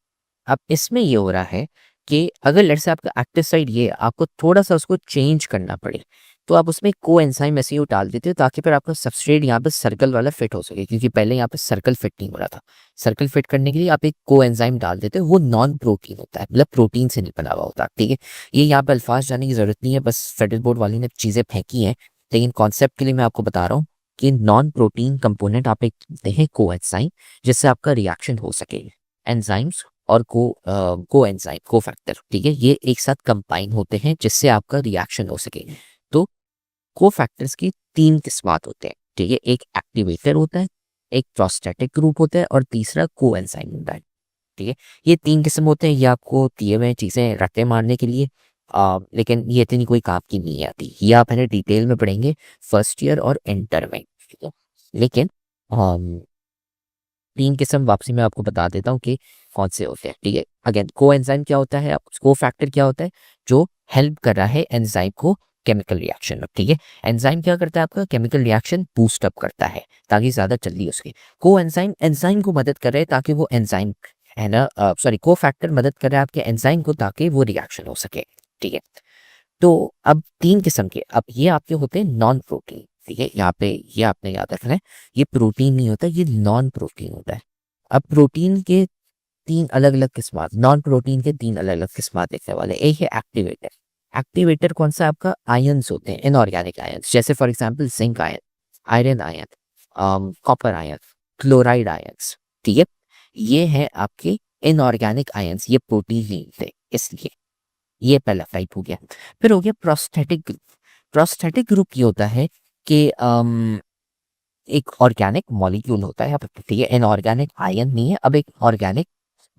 [SPEAKER 2] अब इसमें ये हो रहा है कि अगर लेट्स से आपका एक्टिव साइड ये आपको थोड़ा सा उसको चेंज करना पड़े, तो आप उसमें को एंजाइम ऐसे ही डाल देते हो ताकि फिर आपका सबस्ट्रेट यहाँ पे सर्कल वाला फिट हो सके, क्योंकि पहले यहाँ पे सर्कल फिट नहीं हो रहा था। सर्कल फिट करने के लिए आप एक को एंजाइम डाल देते हो, वो नॉन प्रोटीन होता है, मतलब प्रोटीन से नहीं बना हुआ होता। ठीक है, ये यहाँ पे अल्फाज जाने की जरूरत नहीं है, बस फेडरल बोर्ड वाली ने चीज़ें फेंकी हैं, लेकिन कॉन्सेप्ट के लिए मैं आपको बता रहा हूँ कि नॉन प्रोटीन कंपोनेंट आप एक हैं को एंजाइम, जिससे आपका रिएक्शन हो सके। एंजाइम्स और को एंजाइम को फैक्टर, ठीक है, ये एक साथ कंबाइन होते हैं जिससे आपका रिएक्शन हो सके। तो को फैक्टर्स की 3 किस्मात होते हैं। ठीक है, एक एक्टिवेटर होता है, एक प्रोस्टैटिक ग्रुप होता है और तीसरा को एंजाइम होता है। ठीक है, ये 3 किस्म होते हैं, ये आपको दिए हुए चीज़ें रट्टे मारने के लिए, लेकिन ये इतनी कोई काम की नहीं आती। ये आप है ना डिटेल में पढ़ेंगे फर्स्ट ईयर और इंटर में। ठीक है, लेकिन 3 किस्म वापसी में आपको बता देता हूँ कि कौन से होते हैं। ठीक है, अगेन को एंजाइम क्या होता है, को फैक्टर क्या होता है, जो हेल्प कर रहा है एंजाइम को केमिकल रिएक्शन में। ठीक है, एंजाइम क्या करता है, आपका केमिकल रिएक्शन बूस्ट अप करता है ताकि ज्यादा जल्दी हो सके। को एंजाइम एंजाइम को मदद कर रहे हैं ताकि वो एंजाइम है ना, सॉरी, को फैक्टर मदद कर रहा है आपके एंजाइम को ताकि वो रिएक्शन हो सके। ठीक है, तो अब 3 किस्म के, अब ये आपके होते हैं नॉन प्रोटीन। ठीक है, यहाँ पे ये आपने याद रखना है, ये प्रोटीन नहीं होता, ये नॉन प्रोटीन होता है। अब प्रोटीन के 3 अलग अलग किस्मात, नॉन प्रोटीन के 3 अलग अलग किस्मात देखने वाले। एक है एक्टिवेटर। एक्टिवेटर कौन सा, आपका आयंस होते हैं, इनऑर्गेनिक आयंस, जैसे for example zinc ion, iron ion, copper ion, chloride ions. ठीक है, ये है आपके इनऑर्गेनिक आयंस, ये प्रोटीन नहीं होते, इसलिए ये पहला टाइप हो गया। फिर हो गया प्रोस्थेटिक ग्रुप। प्रोस्थेटिक ग्रुप ये होता है कि एक ऑर्गेनिक मॉलिक्यूल होता है, ठीक है, इनऑर्गेनिक आयन नहीं है, अब एक ऑर्गेनिक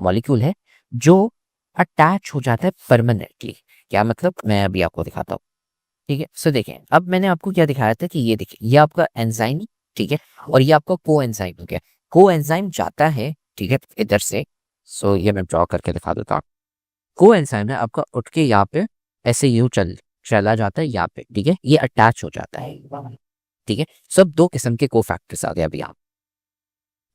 [SPEAKER 2] मॉलिक्यूल है जो अटैच हो जाता है परमानेंटली। क्या मतलब, मैं अभी आपको दिखाता हूँ। ठीक है, सो देखें, अब मैंने आपको क्या दिखाया था कि ये देखिए, ये आपका एंजाइम, ठीक है, और ये आपका को एंजाइम हो गया। को एंजाइम जाता है, ठीक है, इधर से, सो ये मैं ड्रॉ करके दिखा देता हूँ। को एंजाइम है आपका, उठ के यहाँ पे ऐसे यूं चला जाता है यहाँ पे। ठीक है, ये अटैच हो जाता है। ठीक है, सब 2 किस्म के को फैक्टर्स आ गए अभी यहाँ।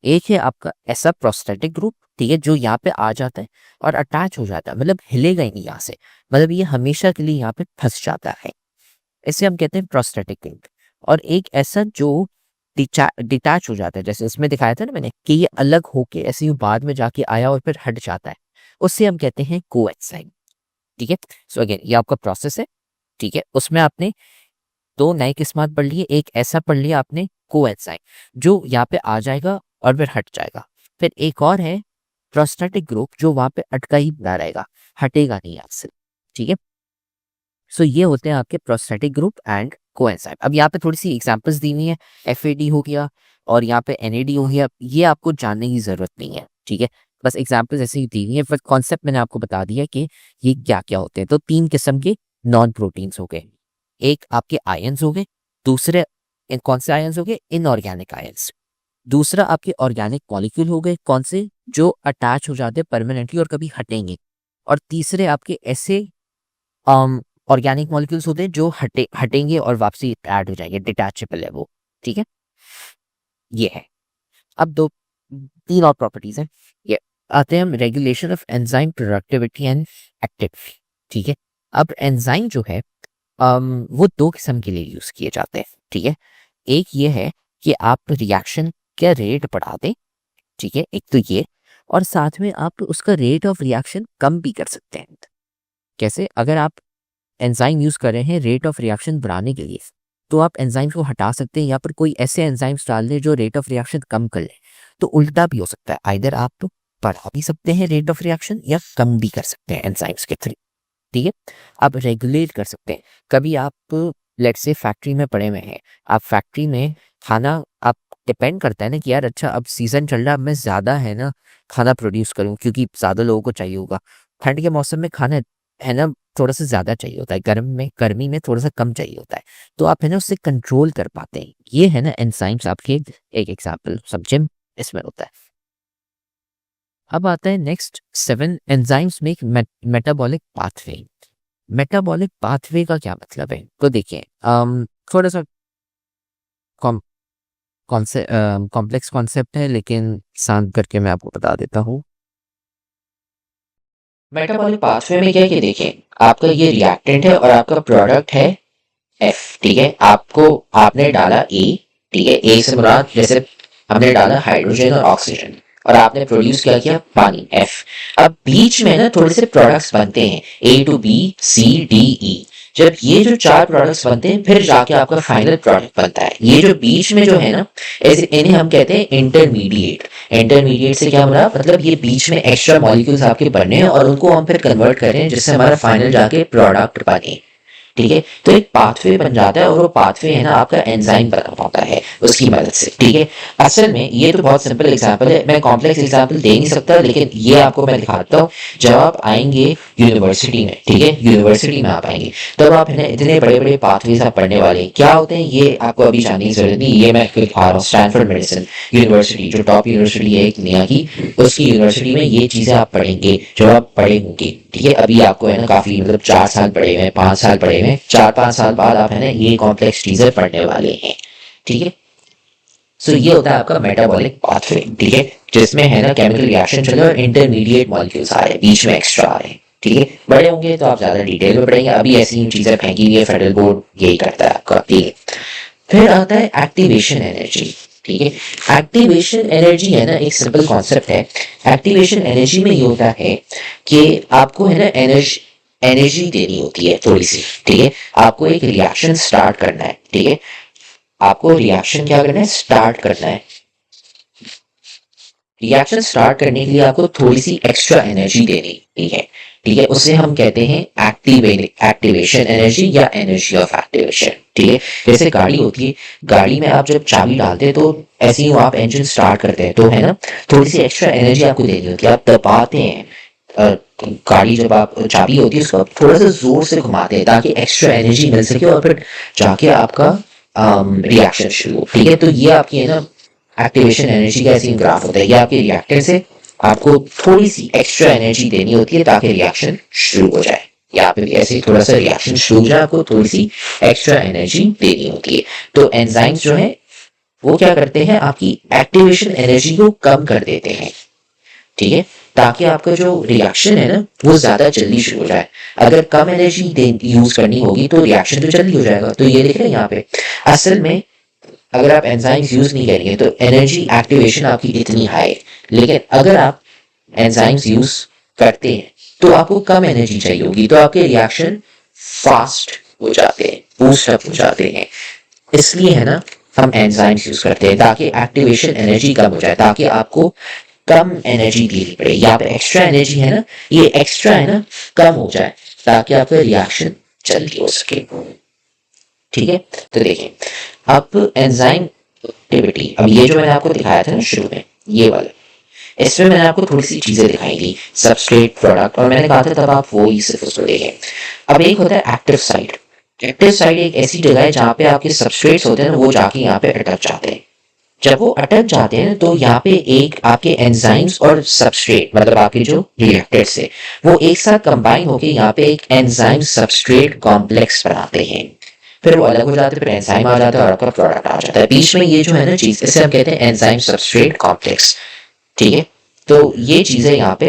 [SPEAKER 2] एक है आपका ऐसा प्रोस्थेटिक ग्रुप, ठीक है, जो यहाँ पे आ जाता है और अटैच हो जाता है, मतलब हिलेगा ही नहीं यहाँ से, मतलब ये हमेशा के लिए यहाँ पे फंस जाता है, इसे हम कहते हैं प्रोस्थेटिक ग्रुप। और एक ऐसा जो डिटैच हो जाता है, जैसे इसमें दिखाया था ना मैंने कि ये अलग होके ऐसे ही बाद में जाके आया और फिर हट जाता है, उससे हम कहते हैं को एंजाइम। ठीक है, सो अगेन ये आपका प्रोसेस है। ठीक है, उसमें आपने 2 नए किस्मात पढ़ लिए, एक ऐसा पढ़ लिया आपने को एंजाइम जो यहाँ पे आ जाएगा और फिर हट जाएगा। फिर एक और है प्रोस्थेटिक ग्रुप जो वहां पे अटका ही बना रहेगा, हटेगा नहीं आपसे। ठीक है, सो ये होते हैं आपके प्रोस्थेटिक ग्रुप एंड को एंजाइम। अब यहाँ पे थोड़ी सी एग्जांपल्स दी हुई है, FAD हो गया और यहाँ पे NAD हो गया, ये आपको जानने की जरूरत नहीं है। ठीक है, बस एग्जाम्पल्स ऐसे ही दी हुई है, फिर कॉन्सेप्ट मैंने आपको बता दिया कि ये क्या क्या होते हैं। तो 3 किस्म के नॉन प्रोटीन्स हो गए, एक आपके आयंस हो गए, दूसरे कौन से आयंस हो गए, इनऑर्गेनिक आयंस। दूसरा आपके ऑर्गेनिक मॉलिक्यूल हो गए, कौन से, जो अटैच हो जाते हैं परमानेंटली और कभी हटेंगे। और तीसरे आपके ऐसे ऑर्गेनिक मॉलिक्यूल्स होते हैं जो हटेंगे और वापसी ऐड हो जाएंगे, डिटैचेबल है वो। ठीक है, ये है। अब 3 और प्रॉपर्टीज हैं, ये आते हैं हम regulation of enzyme productivity and activity. ठीक है, अब एंजाइम जो है वो 2 किस्म के लिए यूज किए जाते हैं। ठीक है, एक ये है कि आप रिएक्शन का रेट बढ़ा दें, ठीक है, एक तो ये, और साथ में आप उसका रेट ऑफ रिएक्शन कम भी कर सकते हैं। कैसे, अगर आप एंजाइम यूज कर रहे हैं रेट ऑफ रिएक्शन बढ़ाने के लिए, तो आप एंजाइम को हटा सकते हैं, यहाँ पर कोई ऐसे एंजाइम्स डाल दें जो रेट ऑफ रिएक्शन कम कर ले। तो उल्टा भी हो सकता है, आइदर आप तो बढ़ा भी सकते हैं रेट ऑफ रिएक्शन या कम भी कर सकते हैं एंजाइम्स के थ्रू। ठीक है, आप रेगुलेट कर सकते हैं। कभी आप लेट्स से फैक्ट्री में पड़े हुए हैं, आप फैक्ट्री में खाना, आप डिपेंड करता है ना कि यार अच्छा अब सीजन चल रहा है, अब मैं ज़्यादा है ना खाना प्रोड्यूस करूँ क्योंकि ज़्यादा लोगों को चाहिए होगा। ठंड के मौसम में खाना है ना थोड़ा सा ज़्यादा चाहिए होता है, गर्मी में थोड़ा सा कम चाहिए होता है, तो आप है ना उससे कंट्रोल कर पाते हैं। ये है ना एंजाइम्स, आपके एक एग्जाम्पल समझे इसमें होता है। अब आता है next 7 enzymes make metabolic pathway. Metabolic pathway का क्या मतलब है, तो देखिए थोड़ा सा कॉम्प्लेक्स कॉन्सेप्ट है, लेकिन शांत करके मैं आपको बता देता हूँ। मेटाबॉलिक पाथवे में क्या है कि देखिए, आपका ये रिएक्टेंट है और आपका प्रोडक्ट है एफ, ठीक है। आपने डाला ए, ठीक है। ए से मुराद जैसे हमने डाला हाइड्रोजन और ऑक्सीजन, और आपने प्रोड्यूस क्या किया, पानी, एफ। अब बीच में ना थोड़े से प्रोडक्ट्स बनते हैं, ए टू बी, सी, डी, ई। जब ये जो 4 प्रोडक्ट्स बनते हैं फिर जाके आपका फाइनल प्रोडक्ट बनता है। ये जो बीच में जो है ना, ऐसे इन्हें हम कहते हैं इंटरमीडिएट। इंटरमीडिएट से क्या हो मतलब ये बीच में एक्स्ट्रा मॉलिक्यूल्स आपके बनने हैं और उनको हम फिर कन्वर्ट करें जिससे हमारा फाइनल जाके प्रोडक्ट बने, ठीक है। तो एक पाथवे बन जाता है और वो पाथवे है ना आपका एंजाइम बना पाता है उसकी मदद से, ठीक है। असल में ये तो बहुत सिंपल एग्जांपल है, मैं कॉम्प्लेक्स एग्जांपल दे नहीं सकता, लेकिन ये आपको मैं दिखाता हूँ। जब आप आएंगे यूनिवर्सिटी में, ठीक है, यूनिवर्सिटी में आप आएंगे तब आप है ना इतने बड़े बड़े पाथवेज आप पढ़ने वाले हैं। क्या होते हैं ये आपको अभी जानने की जरूरत नहीं, ये मैं दिखा रहा हूँ। स्टैनफोर्ड मेडिसिन यूनिवर्सिटी जो टॉप यूनिवर्सिटी है एक दुनिया की, उसकी यूनिवर्सिटी में ये चीजें आप पढ़ेंगे जो आप पढ़े होंगे, ठीक है। अभी आपको है ना काफी मतलब 4 साल पढ़े हुए हैं, 5 साल पढ़े हुए हैं, 4-5 साल बाद आप है ना ये कॉम्प्लेक्स चीजें पढ़ने वाले हैं, ठीक है। सो ये होता है आपका मेटाबॉलिक पाथवे, ठीक है, जिसमें है ना केमिकल रिएक्शन चल रहा है, इंटरमीडिएट मॉलिक्यूल्स आ रहे हैं, बीच में एक्स्ट्रा आ रहे हैं, ठीक है। बड़े होंगे तो आप ज्यादा डिटेल में पढ़ेंगे, अभी ऐसी चीजें फेंकी हुई है, फेडरल बोर्ड यही करता है आपका, ठीक है। फिर आता है एक्टिवेशन एनर्जी, ठीक है। एक्टिवेशन एनर्जी है ना एक सिंपल कॉन्सेप्ट है। एक्टिवेशन एनर्जी में ये होता है कि आपको है ना एनर्जी देनी होती है थोड़ी सी, ठीक है। आपको एक रिएक्शन स्टार्ट करना है, ठीक है। आपको रिएक्शन क्या करना है, स्टार्ट करना है। रिएक्शन स्टार्ट करने के लिए आपको थोड़ी सी एक्स्ट्रा एनर्जी देनी है, ठीक है। उसे हम कहते हैं एक्टिवेशन एनर्जी या एनर्जी ऑफ एक्टिवेशन, ठीक है। जैसे गाड़ी होती है, गाड़ी में आप जब चाबी डालते हैं तो ऐसे ही आप इंजन स्टार्ट करते हैं तो है ना थोड़ी सी एक्स्ट्रा एनर्जी आपको देनी होती है। आप दबाते हैं गाड़ी, जब आप चाबी होती है उसको आप थोड़ा सा जोर से घुमाते हैं ताकि एक्स्ट्रा एनर्जी मिल सके और फिर जाके आपका रिएक्शन शुरू हो, ठीक है। तो ये आपकी है ना एक्टिवेशन एनर्जी का ऐसी ग्राफ होता है। ये आपके रिएक्टर से आपको थोड़ी सी एक्स्ट्रा एनर्जी देनी होती है ताकि रिएक्शन शुरू हो जाए। यहाँ पे भी ऐसे थोड़ा सा रिएक्शन शुरू हो जाए, आपको थोड़ी सी एक्स्ट्रा एनर्जी देनी होती है। तो एंजाइम्स जो है वो क्या करते हैं, आपकी एक्टिवेशन एनर्जी को कम कर देते हैं, ठीक है, ताकि आपका जो रिएक्शन है ना वो ज्यादा जल्दी शुरू हो जाए। अगर कम एनर्जी यूज करनी होगी तो रिएक्शन तो जल्दी हो जाएगा। तो ये देख रहे हैं यहाँ पे, असल में अगर आप एंजाइम्स यूज नहीं करेंगे तो एनर्जी एक्टिवेशन आपकी इतनी हाई है, लेकिन अगर आप एंजाइम्स यूज करते हैं तो आपको कम एनर्जी चाहिए होगी, तो आपके रिएक्शन फास्ट हो जाते हैं, बूस्ट अप हो जाते हैं। इसलिए है ना हम एंजाइम्स यूज करते हैं ताकि एक्टिवेशन एनर्जी कम हो जाए, ताकि आपको कम एनर्जी देनी पड़े। यहाँ पे एक्स्ट्रा एनर्जी है ना, ये एक्स्ट्रा है ना कम हो जाए ताकि आपका रिएक्शन जल्दी हो सके, ठीक है। तो देखिए अब एंजाइम एक्टिविटी, अब ये जो मैंने आपको दिखाया था ना शुरू में, ये वाला, इसमें मैंने आपको थोड़ी सी चीजें दिखाई थी, सबस्ट्रेट, प्रोडक्ट, और मैंने कहा था तब आप वो ही सिर्फ उसको देखें। अब एक होता है एक्टिव साइट। एक्टिव साइट एक ऐसी जगह है जहाँ पे आपके सबस्ट्रेट्स होते हैं ना वो जाके यहाँ पे अटक जाते हैं। जब वो अटक जाते हैं तो यहाँ पे एक आपके एंजाइम्स और सबस्ट्रेट मतलब आपके जो रिएक्टर्स है वो एक साथ कंबाइन होके यहाँ पे एक एंजाइम सबस्ट्रेट कॉम्प्लेक्स बनाते हैं। फिर वो अलग हो जाते हैं, फिर एंजाइम आ जाता है और आपका प्रोडक्ट आ जाता है। बीच में ये जो है ना चीज, इसे हम कहते हैं एंजाइम सबस्ट्रेट कॉम्प्लेक्स, ठीक है। तो ये चीजें यहाँ पे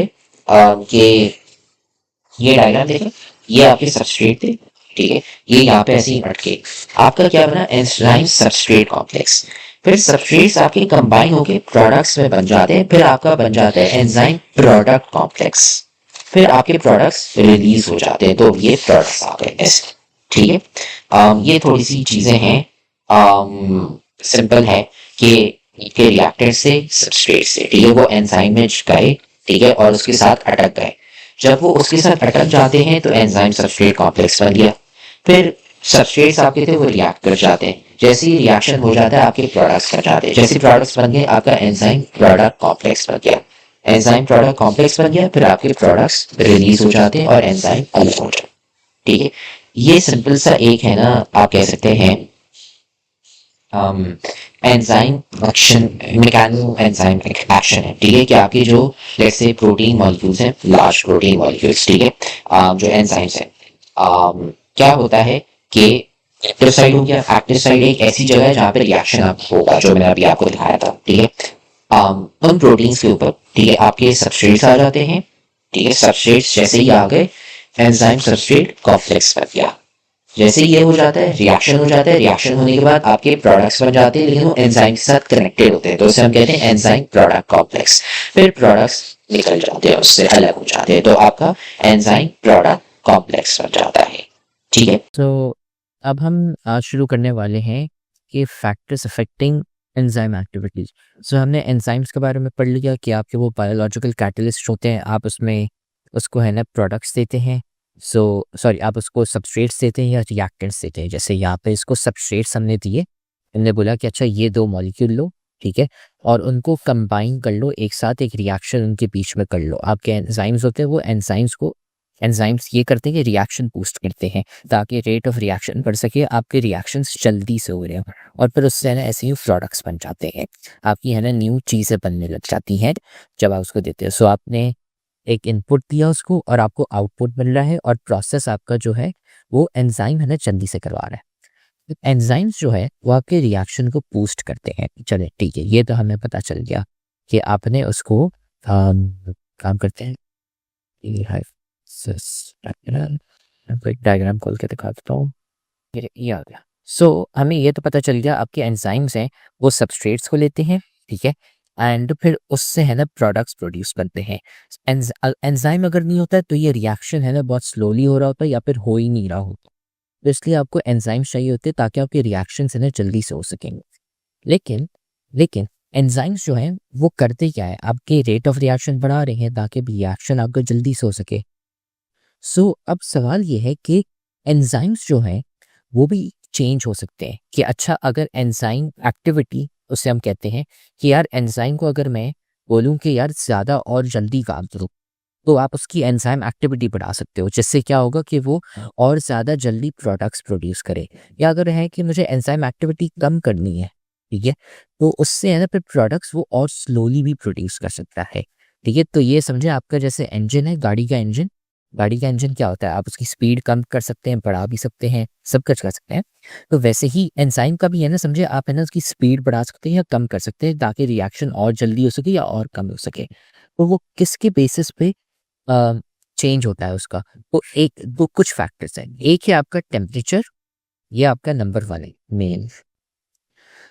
[SPEAKER 2] ये डायग्राम देखें, ये आपके सबस्ट्रेट थे, ठीक है। ये यहाँ पे ऐसे ही अटके, आपका क्या बना, एंजाइम सबस्ट्रेट कॉम्प्लेक्स। फिर सबस्ट्रेट्स आपके कंबाइन होके प्रोडक्ट्स में बन जाते हैं, फिर आपका बन जाता है एंजाइम प्रोडक्ट कॉम्प्लेक्स। फिर आपके प्रोडक्ट्स रिलीज हो जाते हैं, तो ये प्रोडक्ट्स आ गए ऐसे, ठीक है। ये थोड़ी सी चीजें हैं, सिंपल है कि के रिएक्टर से सबस्ट्रेट से, ठीक है, वो एंजाइम में गए, ठीक है, और उसके साथ अटक गए। जब वो उसके साथ अटक जाते हैं तो एंजाइम सबस्ट्रेट कॉम्प्लेक्स बन गया। फिर सबस्ट्रेट्स आपके थे वो रिएक्ट कर जाते हैं, जैसे ही रिएक्शन हो जाता है आपके प्रोडक्ट्स बन जाते हैं। जैसे प्रोडक्ट्स बन गए आपका एंजाइम प्रोडक्ट कॉम्प्लेक्स बन गया, एंजाइम प्रोडक्ट कॉम्प्लेक्स बन गया, फिर आपके प्रोडक्ट्स रिलीज हो जाते हैं और एंजाइम अलग हो जाते हैं, ठीक है। ये सिंपल सा एक है ना आप कह सकते हैं enzyme action, mechano enzyme action है, ठीक है, कि आपके जो लेट्स से प्रोटीन मॉलिक्यूल्स हैं, लार्ज प्रोटीन मॉलिक्यूल्स, ठीक है, जो एंजाइम्स हैं, क्या होता है कि एक्टिव साइड हो गया। एक्टिव साइड एक ऐसी जगह है जहाँ पे रिएक्शन आप होगा जो मैंने अभी आपको दिखाया था, ठीक है। उन प्रोटीन्स के ऊपर, ठीक है, आपके सबस्ट्रेट्स आ जाते हैं, ठीक है। सबस्ट्रेट्स जैसे ही आ गए एंजाइम सबस्ट्रेट कॉम्प्लेक्स बन गया, जैसे ये हो जाता है रिएक्शन हो जाता है, रिएक्शन होने के बाद आपके प्रोडक्ट्स बन जाते हैं, लेकिन वो एंजाइम के साथ कनेक्टेड होते हैं, तो उसे हम कहते हैं एंजाइम प्रोडक्ट कॉम्प्लेक्स। फिर प्रोडक्ट्स निकल जाते हैं, उससे अलग हो जाते हैं, तो आपका एंजाइम प्रोडक्ट कॉम्प्लेक्स बन जाता है। ठीक है, तो अब हम आज शुरू करने वाले हैं कि फैक्टर्स अफेक्टिंग एंजाइम एक्टिविटीज। सो हमने एंजाइम्स के बारे में पढ़ लिया कि आपके वो बायोलॉजिकल कैटलिस्ट होते हैं, आप उसमें उसको है ना प्रोडक्ट्स देते हैं, सॉरी आप उसको सबस्ट्रेट्स देते हैं या रिएक्टेंट्स देते हैं। जैसे यहाँ पे इसको सबस्ट्रेट्स हमने दिए, हमने बोला कि अच्छा ये 2 मॉलिक्यूल लो, ठीक है, और उनको कंबाइन कर लो एक साथ, एक रिएक्शन उनके बीच में कर लो। आपके एंजाइम्स होते हैं, वो एंजाइम्स ये करते हैं कि रिएक्शन बूस्ट करते हैं ताकि रेट ऑफ रिएक्शन बढ़ सके, आपके रिएक्शंस जल्दी से हो रहे हो, और फिर उससे है ना ऐसे ही प्रोडक्ट्स बन जाते हैं, आपकी है ना न्यू चीज़ें बनने लग जाती हैं जब आप उसको देते हो। सो आपने एक इनपुट दिया उसको और आपको आउटपुट मिल रहा है, और प्रोसेस आपका जो है वो एंजाइम है ना जल्दी से करवा रहा है। एंजाइम्स जो है वो आपके रिएक्शन को बूस्ट करते हैं। चले ठीक है, ये तो हमें पता चल गया कि आपने उसको काम करते हैं। आपको एक डायग्राम खोल के दिखा देता हूँ, ये आ गया। सो हमें ये तो पता चल गया आपके एंजाइम्स हैं वो सबस्ट्रेट्स को लेते हैं, ठीक है, एंड फिर उससे है ना प्रोडक्ट्स प्रोड्यूस बनते हैं। एंजाइम अगर नहीं होता है तो ये रिएक्शन है ना बहुत स्लोली हो रहा होता है या फिर हो ही नहीं रहा होता, तो इसलिए आपको एंजाइम्स चाहिए होते हैं ताकि आपके रिएक्शन है ना जल्दी से हो सकेंगे। लेकिन लेकिन एंजाइम्स जो हैं वो करते क्या है, आपके रेट ऑफ रिएक्शन बढ़ा रहे हैं ताकि रिएक्शन आपका जल्दी से हो सके। सो अब सवाल ये है कि एंजाइम्स जो हैं वो भी चेंज हो सकते हैं कि अच्छा अगर एंजाइम एक्टिविटी, उसे हम कहते हैं कि यार एंजाइम को अगर मैं बोलूं कि यार ज़्यादा और जल्दी काम करो, तो आप उसकी एंजाइम एक्टिविटी बढ़ा सकते हो, जिससे क्या होगा कि वो और ज़्यादा जल्दी प्रोडक्ट्स प्रोड्यूस करे। या अगर है कि मुझे एंजाइम एक्टिविटी कम करनी है, ठीक है, तो उससे है ना फिर प्रोडक्ट्स वो और स्लोली भी प्रोड्यूस कर सकता है। ठीक है, तो ये समझे आपका जैसे इंजन है, गाड़ी का इंजन क्या होता है, आप उसकी स्पीड कम कर सकते हैं, बढ़ा भी सकते हैं, सब कुछ कर सकते हैं। तो वैसे ही एंजाइम का भी है ना, समझे आप है ना उसकी स्पीड बढ़ा सकते हैं या कम कर सकते हैं ताकि रिएक्शन और जल्दी हो सके या और कम हो सके। तो वो किसके बेसिस पे चेंज होता है उसका, तो वो कुछ फैक्टर्स हैं। एक है आपका टेम्परेचर, ये आपका नंबर 1 है मेन।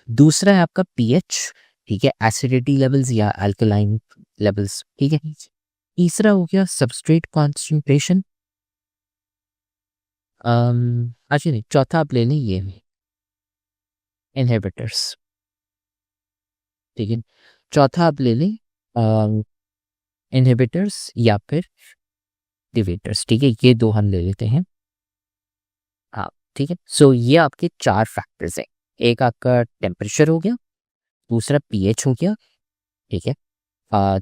[SPEAKER 2] दूसरा है आपका पीएच, ठीक है, एसिडिटी लेवल्स या अल्कलाइन लेवल्स, ठीक है। तीसरा हो गया सबस्ट्रेट कॉन्सेंट्रेशन। अच्छा नहीं, चौथा आप ले लें ये इनहिबिटर्स, ठीक है, चौथा आप ले लें इनहिबिटर्स या फिर एक्टिवेटर्स, ठीक है, ये 2 हम ले लेते हैं। हाँ ठीक है, सो ये आपके 4 फैक्टर्स हैं। एक आपका टेम्परेचर हो गया, दूसरा पीएच हो गया, ठीक है,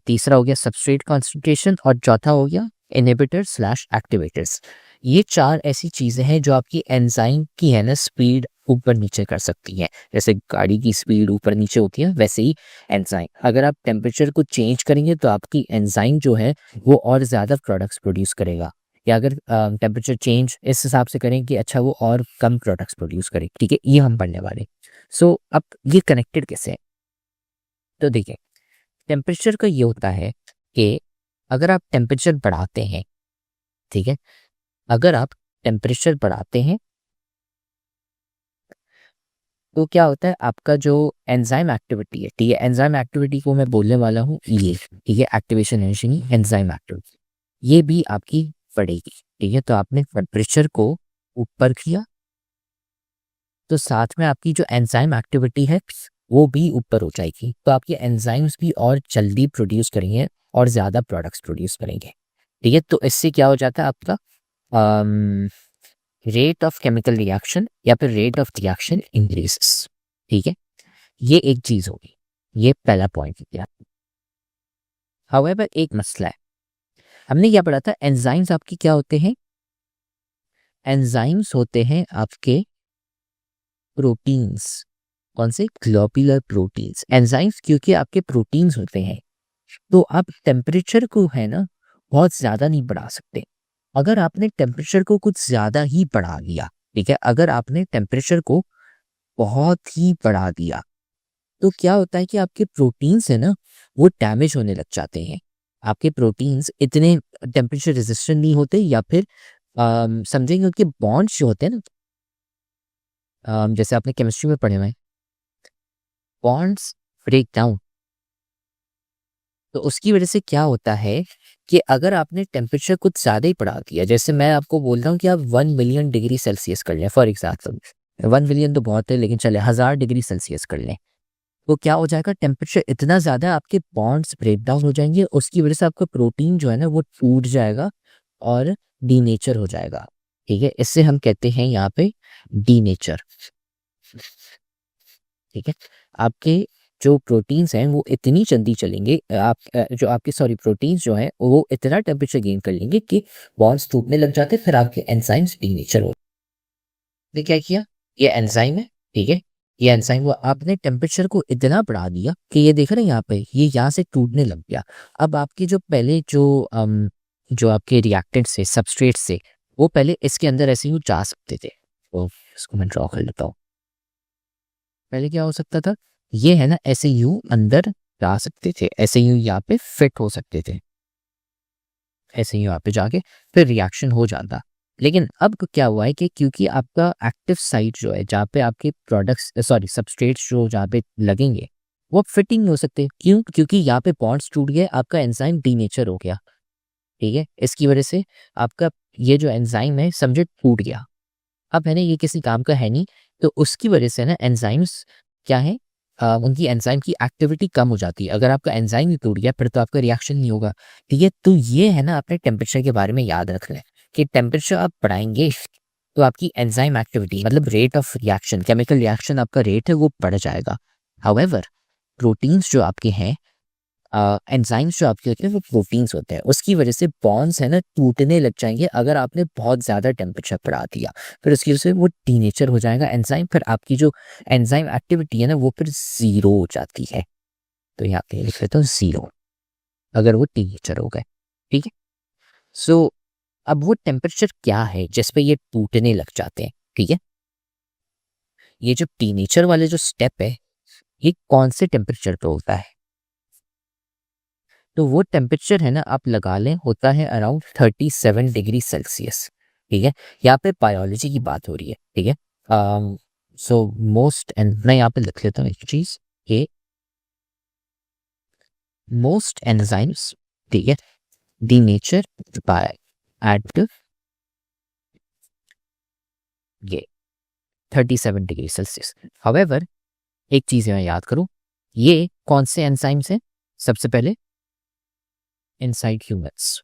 [SPEAKER 2] तीसरा हो गया सबस्ट्रेट कॉन्सेंट्रेशन, और चौथा हो गया इनहिबिटर स्लैश एक्टिवेटर्स। ये 4 ऐसी चीज़ें हैं जो आपकी एंजाइम की है ना स्पीड ऊपर नीचे कर सकती हैं। जैसे गाड़ी की स्पीड ऊपर नीचे होती है, वैसे ही एंजाइम, अगर आप टेम्परेचर को चेंज करेंगे तो आपकी एंजाइम जो है वो और ज़्यादा प्रोडक्ट्स प्रोड्यूस करेगा, या अगर टेम्परेचर चेंज इस हिसाब से करें कि अच्छा वो और कम प्रोडक्ट्स प्रोड्यूस करे, ठीक है, ये हम पढ़ने वाले। सो अब ये कनेक्टेड कैसे है, तो देखिए टेम्परेचर का ये होता है कि अगर आप टेम्परेचर बढ़ाते हैं, ठीक है, अगर आप टेम्परेचर बढ़ाते हैं तो क्या होता है, आपका जो एंजाइम एक्टिविटी है, ठीक है, एंजाइम एक्टिविटी को मैं बोलने वाला हूँ ये, ठीक है, एक्टिवेशन एंजाइम एक्टिविटी, ये भी आपकी बढ़ेगी, ठीक है। तो आपने टेम्परेचर को ऊपर किया तो साथ में आपकी जो एंजाइम एक्टिविटी है वो भी ऊपर हो जाएगी, तो आपके एंजाइम्स भी और जल्दी प्रोड्यूस करेंगे और ज़्यादा प्रोडक्ट्स प्रोड्यूस करेंगे, ठीक है। तो इससे क्या हो जाता है आपका रेट ऑफ केमिकल रिएक्शन या फिर रेट ऑफ रिएक्शन इंक्रीजेस, ठीक है, ये एक चीज़ होगी, ये पहला पॉइंट किया। हाउएवर एक मसला है, हमने क्या पढ़ा था, एंजाइम्स आपकी क्या होते हैं, एंजाइम्स होते हैं आपके प्रोटीन्स। कौन से, ग्लोबुलर प्रोटीन्स। एंजाइम्स क्योंकि आपके प्रोटीन्स होते हैं, तो आप टेम्परेचर को है ना बहुत ज़्यादा नहीं बढ़ा सकते। अगर आपने टेम्परेचर को कुछ ज़्यादा ही बढ़ा दिया, ठीक है, अगर आपने टेम्परेचर को बहुत ही बढ़ा दिया तो क्या होता है कि आपके प्रोटीन्स है ना वो डैमेज होने लग जाते हैं। आपके प्रोटीन्स इतने टेम्परेचर रेजिस्टेंट नहीं होते, या फिर समझेंगे उनके बॉन्ड्स जो होते हैं ना जैसे आपने केमिस्ट्री में पढ़े हुए हैं, बॉन्ड्स ब्रेक डाउन। तो उसकी वजह से क्या होता है कि अगर आपने टेम्परेचर कुछ ज़्यादा ही बढ़ा दिया, जैसे मैं आपको बोल रहा हूँ कि आप 1 मिलियन डिग्री सेल्सियस कर लें फॉर एग्जाम्पल, 1 मिलियन तो बहुत है लेकिन चले 1000 डिग्री सेल्सियस कर लें, तो क्या हो जाएगा, टेम्परेचर इतना ज़्यादा आपके बॉन्ड्स ब्रेक डाउन हो जाएंगे, उसकी वजह से आपका प्रोटीन जो है ना वो टूट जाएगा और डीनेचर हो जाएगा। ठीक है, इससे हम कहते हैं यहाँ पे डीनेचर। ठीक है, आपके जो प्रोटीन्स हैं वो इतनी जल्दी चलेंगे, जो आपके सॉरी प्रोटीन्स जो हैं वो इतना टेम्परेचर गेन कर लेंगे कि बॉन्ड्स टूटने लग जाते हैं, फिर आपके एंजाइम्स डीनेचर हो। ने क्या किया, ये एंजाइम है, ठीक है, ये एंजाइम हुआ, आपने टेम्परेचर को इतना बढ़ा दिया कि ये देख रहे हैं यहाँ पे, ये यहाँ से टूटने लग गया। अब आपके जो पहले जो आपके रिएक्टेंट्स से सबस्ट्रेट से, वो पहले इसके अंदर ऐसे ही जा सकते थे। तो इसको मैं ड्रॉ कर लेता हूँ। पहले क्या हो सकता था, ये है ना ऐसे यूं अंदर जा सकते थे, ऐसे यूं यहाँ पे फिट हो सकते थे, ऐसे ही यहाँ पे जाके फिर रिएक्शन हो जाता। लेकिन अब क्या हुआ है कि क्योंकि आपका एक्टिव साइट जो है जहाँ पे आपके प्रोडक्ट्स सॉरी सबस्ट्रेट्स जो जहाँ पे लगेंगे वो फिटिंग नहीं हो सकते, क्यों, क्योंकि यहाँ पे बॉन्ड्स टूट गए, आपका एंजाइम डीनेचर हो गया। ठीक है, इसकी वजह से आपका ये जो एंजाइम है समझे टूट गया। अब है ना ये किसी काम का है नहीं, तो उसकी वजह से ना एंजाइम्स क्या है, उनकी एंजाइम की एक्टिविटी कम हो जाती है। अगर आपका एंजाइम ही टूट गया फिर तो आपका रिएक्शन नहीं होगा। ठीक है, तो ये है ना अपने टेम्परेचर के बारे में याद रख लें कि टेम्परेचर आप बढ़ाएंगे तो आपकी एंजाइम एक्टिविटी मतलब rate of reaction, chemical reaction आपका रेट है वो बढ़ जाएगा। हाउएवर प्रोटीन्स जो आपके हैं, एंजाइम्स जो आपके होते हैं वो प्रोटीन्स होते हैं, उसकी वजह से बॉन्ड्स है ना टूटने लग जाएंगे अगर आपने बहुत ज़्यादा टेम्परेचर बढ़ा दिया। फिर उसकी वजह से वो डीनेचर हो जाएगा एंजाइम, फिर आपकी जो एंजाइम एक्टिविटी है ना वो फिर ज़ीरो हो जाती है। तो यहाँ पे लिख लेता हूँ ज़ीरो, अगर वो डीनेचर हो गए। ठीक है, सो अब वो टेम्परेचर क्या है जिस पे ये टूटने लग जाते हैं। ठीक है, ये जो डीनेचर वाले जो स्टेप है ये कौन से टेम्परेचर पे होता है, तो वो टेम्परेचर है ना आप लगा लें होता है अराउंड 37 डिग्री सेल्सियस। ठीक है, यहाँ पे बायोलॉजी की बात हो रही है। ठीक है, सो मोस्ट एंड मैं यहाँ पे लिख लेता हूँ एक चीज कि मोस्ट एंजाइम्स, ठीक है, डीनेचर बाय एट ये 37 डिग्री सेल्सियस। हाउएवर एक चीज मैं याद करूँ, ये कौन से एंजाइम्स हैं, सबसे पहले इनसाइड ह्यूमंस।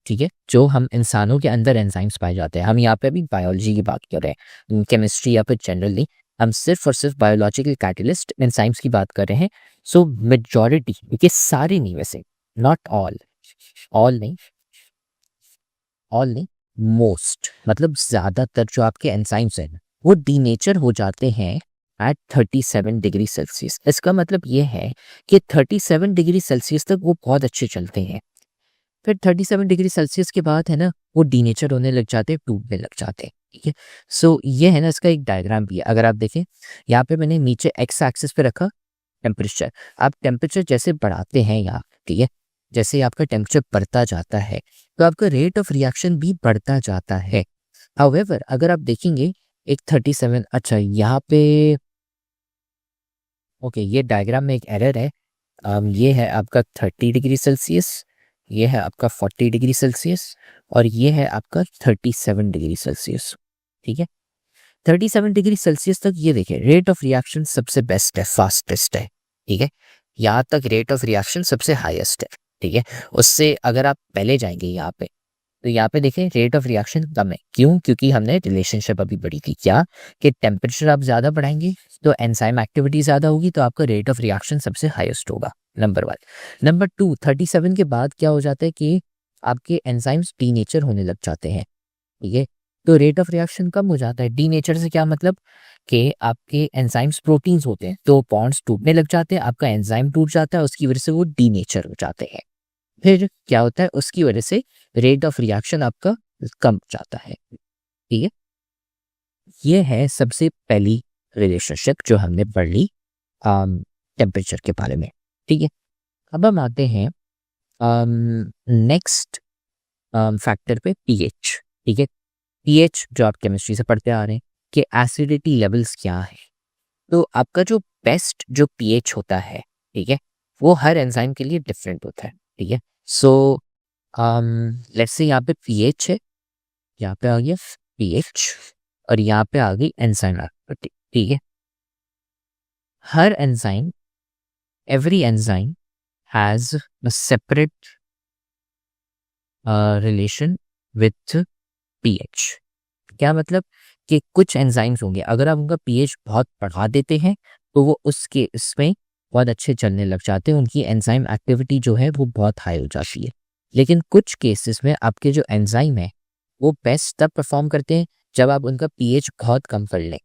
[SPEAKER 2] ठीक है, जो हम इंसानों के अंदर एंजाइम्स पाए जाते हैं। हम यहाँ पे अभी बायोलॉजी की बात कर रहे हैं, केमिस्ट्री या फिर जनरली हम सिर्फ और सिर्फ बायोलॉजिकल कैटलिस्ट एंजाइम्स की बात कर रहे हैं। सो मेजॉरिटी, क्योंकि सारे नहीं, वैसे नॉट ऑल, ऑल नहीं, ऑल नहीं, मोस्ट मतलब ज़्यादातर जो आपके एंजाइम्स हैं वो डीनेचर हो जाते हैं एट 37 डिग्री सेल्सियस। इसका मतलब ये है कि 37 डिग्री सेल्सियस तक वो बहुत अच्छे चलते हैं, फिर 37 डिग्री सेल्सियस के बाद है ना वो डीनेचर होने लग जाते हैं, टूटने लग जाते हैं। ठीक है, सो ये है ना इसका एक डायग्राम भी है, अगर आप देखें यहाँ पे मैंने नीचे एक्स एक्सिस पे रखा टेम्परेचर। आप टेम्परेचर जैसे बढ़ाते हैं यहाँ, ठीक है, जैसे आपका टेम्परेचर बढ़ता जाता है तो आपका रेट ऑफ रिएक्शन भी बढ़ता जाता है। हाउएवर अगर आप देखेंगे एक 37, अच्छा यहाँ पे ओके ये डायग्राम में एक एरर है। ये है आपका 30 डिग्री सेल्सियस, ये है आपका 40 डिग्री सेल्सियस और ये है आपका 37 डिग्री सेल्सियस। ठीक है, 37 डिग्री सेल्सियस तक ये देखिए रेट ऑफ रिएक्शन सबसे बेस्ट है, फास्टेस्ट है। ठीक है, यहाँ तक रेट ऑफ रिएक्शन सबसे हाईएस्ट है। ठीक है, उससे अगर आप पहले जाएंगे यहाँ पे तो यहाँ पे देखें रेट ऑफ रिएक्शन कम है, क्यों, क्योंकि हमने रिलेशनशिप अभी बढ़ी थी क्या, कि टेम्परेचर आप ज़्यादा बढ़ाएंगे तो एंजाइम एक्टिविटी ज़्यादा होगी तो आपका रेट ऑफ रिएक्शन सबसे हाईएस्ट होगा, नंबर 1। नंबर 2, 37 के बाद क्या हो जाता है कि आपके एंजाइम्स डीनेचर होने लग जाते हैं। ठीक है, तो रेट ऑफ रिएक्शन कम हो जाता है। डीनेचर से क्या मतलब कि आपके एंजाइम्स प्रोटीन्स होते हैं तो बॉन्ड्स टूटने लग जाते हैं, आपका एंजाइम टूट जाता है, उसकी वजह से वो डीनेचर हो जाते हैं। फिर क्या होता है, उसकी वजह से रेट ऑफ रिएक्शन आपका कम हो जाता है। ठीक है, ये है सबसे पहली रिलेशनशिप जो हमने पढ़ ली टेम्परेचर के बारे में। ठीक है, अब हम आते हैं नेक्स्ट फैक्टर पे, पीएच। ठीक है, पीएच जो आप केमिस्ट्री से पढ़ते आ रहे हैं, कि एसिडिटी लेवल्स क्या है। तो आपका जो बेस्ट जो पीएच होता है, ठीक है, वो हर एंजाइम के लिए डिफरेंट होता है, ठीक है। सो लेट्स से यहाँ पे पीएच है, यहाँ पे आ गया पीएच, और यहाँ पे आ गई एंजाइम एक्टिविटी, ठीक है। हर enzyme, every enzyme has a separate relation with pH। क्या मतलब कि कुछ एंजाइम्स होंगे, अगर आप उनका पीएच बहुत बढ़ा देते हैं तो वो उसके इसमें बहुत अच्छे चलने लग जाते हैं, उनकी एंजाइम एक्टिविटी जो है वो बहुत हाई हो जाती है। लेकिन कुछ केसेस में आपके जो एंजाइम है वो बेस्ट तब परफॉर्म करते हैं जब आप उनका पीएच बहुत कम कर लें।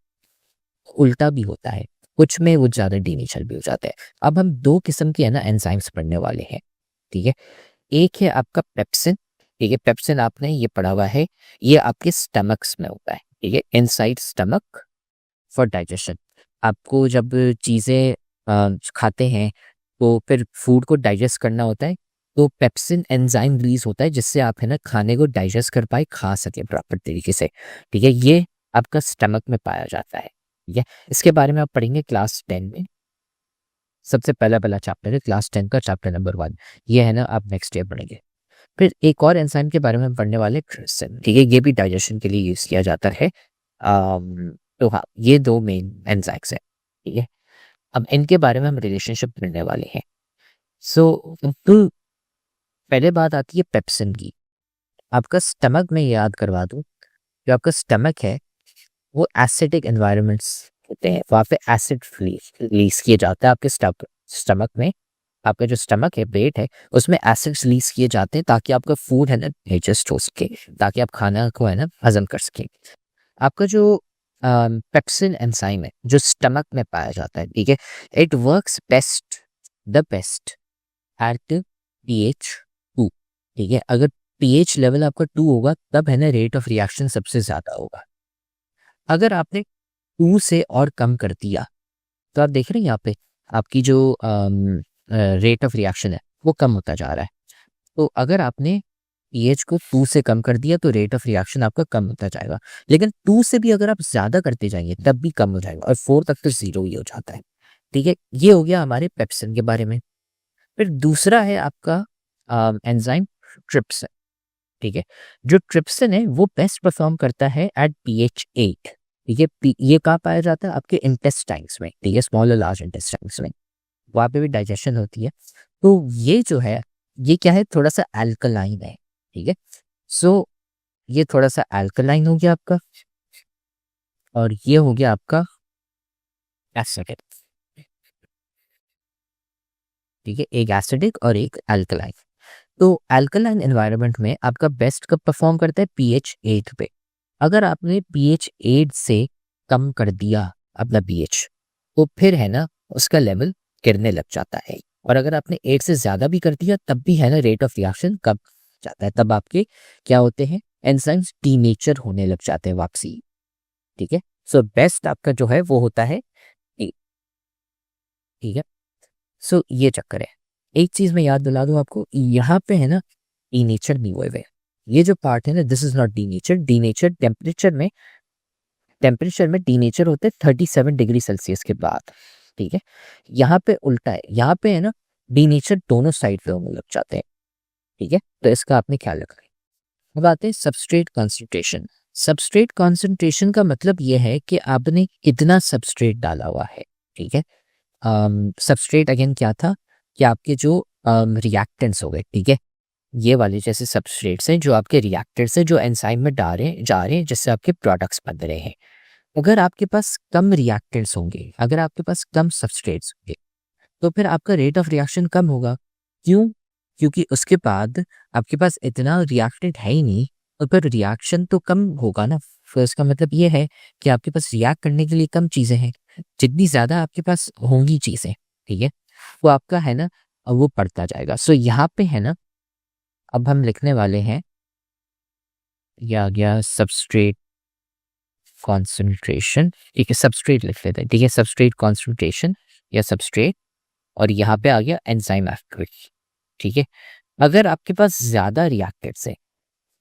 [SPEAKER 2] उल्टा भी होता है, कुछ में वो ज़्यादा डीनेचर भी हो जाता है। अब हम दो किस्म के है ना एंजाइम्स पढ़ने वाले हैं, ठीक है। एक है आपका पेप्सिन, ठीक है। पेप्सिन आपने ये पढ़ा हुआ है, ये आपके स्टमक्स में होता है, ठीक है, इनसाइड स्टमक फॉर डाइजेशन। आपको जब चीज़ें खाते हैं तो फिर फूड को डाइजेस्ट करना होता है, तो पेप्सिन एंजाइम रिलीज होता है जिससे आप है ना खाने को डाइजेस्ट कर पाए, खा सके प्रॉपर तरीके से, ठीक है। ये आपका स्टमक में पाया जाता है, ठीक है। इसके बारे में आप पढ़ेंगे क्लास 10 में। सबसे पहला चैप्टर है क्लास 10 का, चैप्टर नंबर 1। ये है ना आप नेक्स्ट ईयर पढ़ेंगे। फिर एक और एंजाइम के बारे में हम पढ़ने वाले ट्रिप्सिन, ठीक है। ये भी डाइजेशन के लिए यूज किया जाता है। तो हाँ, ये दो मेन एंजाइम्स हैं, ठीक है। अब इनके बारे में हम रिलेशनशिप पढ़ने वाले हैं। सो तो पहले बात आती है पेप्सिन की। आपका स्टमक में याद करवा दूं, जो आपका स्टमक है वो एसिडिक एनवायरनमेंट्स होते हैं, वहाँ पे एसिड रिलीज किया जाता है आपके स्टमक में। आपका जो स्टमक है, पेट है, उसमें एसिड्स रिलीज किए जाते हैं ताकि आपका फूड है ना डाइजेस्ट हो सके, ताकि आप खाना को है ना हजम कर सके। आपका जो पेप्सिन एंजाइम है जो स्टमक में पाया जाता है, ठीक है, it works best the best at pH 2, ठीक है। अगर पीएच लेवल आपका 2 होगा तब है ना रेट ऑफ रिएक्शन सबसे ज्यादा होगा। अगर आपने 2 से और कम कर दिया तो आप देख रहे हैं यहाँ पे आपकी जो रेट ऑफ रिएक्शन है वो कम होता जा रहा है। तो अगर आपने पीएच को 2 से कम कर दिया तो रेट ऑफ रिएक्शन आपका कम होता जाएगा। लेकिन 2 से भी अगर आप ज्यादा करते जाएंगे तब भी कम हो जाएगा, और 4 तक तो 0 ही हो जाता है, ठीक है। ये हो गया हमारे पेप्सिन के बारे में। फिर दूसरा है आपका एंजाइम ट्रिप्सिन, ठीक है। जो ट्रिप्सिन है वो बेस्ट परफॉर्म करता है एट पीएच 8, ठीक है। ये कहाँ पाया जाता है? आपके इंटेस्टाइन्स में, ठीक है, स्मॉल और लार्ज इंटेस्टाइन्स में, वहाँ पे भी डाइजेशन होती है। तो ये जो है ये क्या है, थोड़ा सा अल्कलाइन है, ठीक है। सो ये थोड़ा सा अल्कलाइन हो गया आपका, और ये हो गया आपका एसिडिक, ठीक है, एक एसिडिक और एक अल्कलाइन। तो अल्कलाइन एनवायरनमेंट में आपका बेस्ट कब परफॉर्म करता है? पीएच 8 पे। अगर आपने पीएच 8 से कम कर दिया अपना पीएच तो फिर है ना उसका लेवल गिरने लग जाता है, और अगर आपने 8 से ज़्यादा भी कर दिया तब भी है ना रेट ऑफ रिएक्शन कम जाता है, तब आपके क्या होते हैं, एंजाइम्स डीनेचर होने लग जाते हैं वापसी, ठीक है। सो बेस्ट आपका जो है वो होता है 8, ठीक है। सो ये चक्कर है। एक चीज मैं याद दिला दूं आपको, यहाँ पे है ना डीनेचर नहीं हुए हुए। ये जो पार्ट है ना, this is not denature. Denature temperature में डीनेचर होते हैं 37 डिग्री सेल्सियस के बाद, ठीक है। यहाँ पे उल्टा है, यहाँ पे है ना डीनेचर दोनों साइड पे होने लग जाते हैं, ठीक है। तो इसका आपने ख्याल रखना है। अब आते हैं सबस्ट्रेट कॉन्सेंट्रेशन। सबस्ट्रेट कॉन्सेंट्रेशन का मतलब ये है कि आपने कितना सबस्ट्रेट डाला हुआ है, ठीक है। सबस्ट्रेट अगेन क्या था कि आपके जो रिएक्टेंट्स हो गए, ठीक है, ये वाले जैसे सबस्ट्रेट्स हैं जो आपके रिएक्टर्स हैं जो एंजाइम में जा रहे हैं जिससे आपके प्रोडक्ट्स बन रहे हैं। अगर आपके पास कम रिएक्टेंट्स होंगे, अगर आपके पास कम सबस्ट्रेट्स होंगे, तो फिर आपका रेट ऑफ रिएक्शन कम होगा। क्यों? क्योंकि उसके बाद आपके पास इतना रिएक्टेंट है ही नहीं, तो फिर रिएक्शन तो कम होगा ना। फिर इसका मतलब ये है कि आपके पास रिएक्ट करने के लिए कम चीज़ें हैं। जितनी ज़्यादा आपके पास होंगी चीज़ें, ठीक है, वो आपका है ना वो बढ़ता जाएगा। सो यहाँ पे है ना अब हम लिखने वाले हैं, ये आ गया सबस्ट्रेट कॉन्सेंट्रेशन, ठीक है, सबस्ट्रेट लिख लेते हैं, ठीक है, सबस्ट्रेट कॉन्सेंट्रेशन या सबस्ट्रेट, और यहाँ पे आ गया एंजाइम एक्टिविटी, ठीक है। अगर आपके पास ज़्यादा रिएक्टेंट्स है,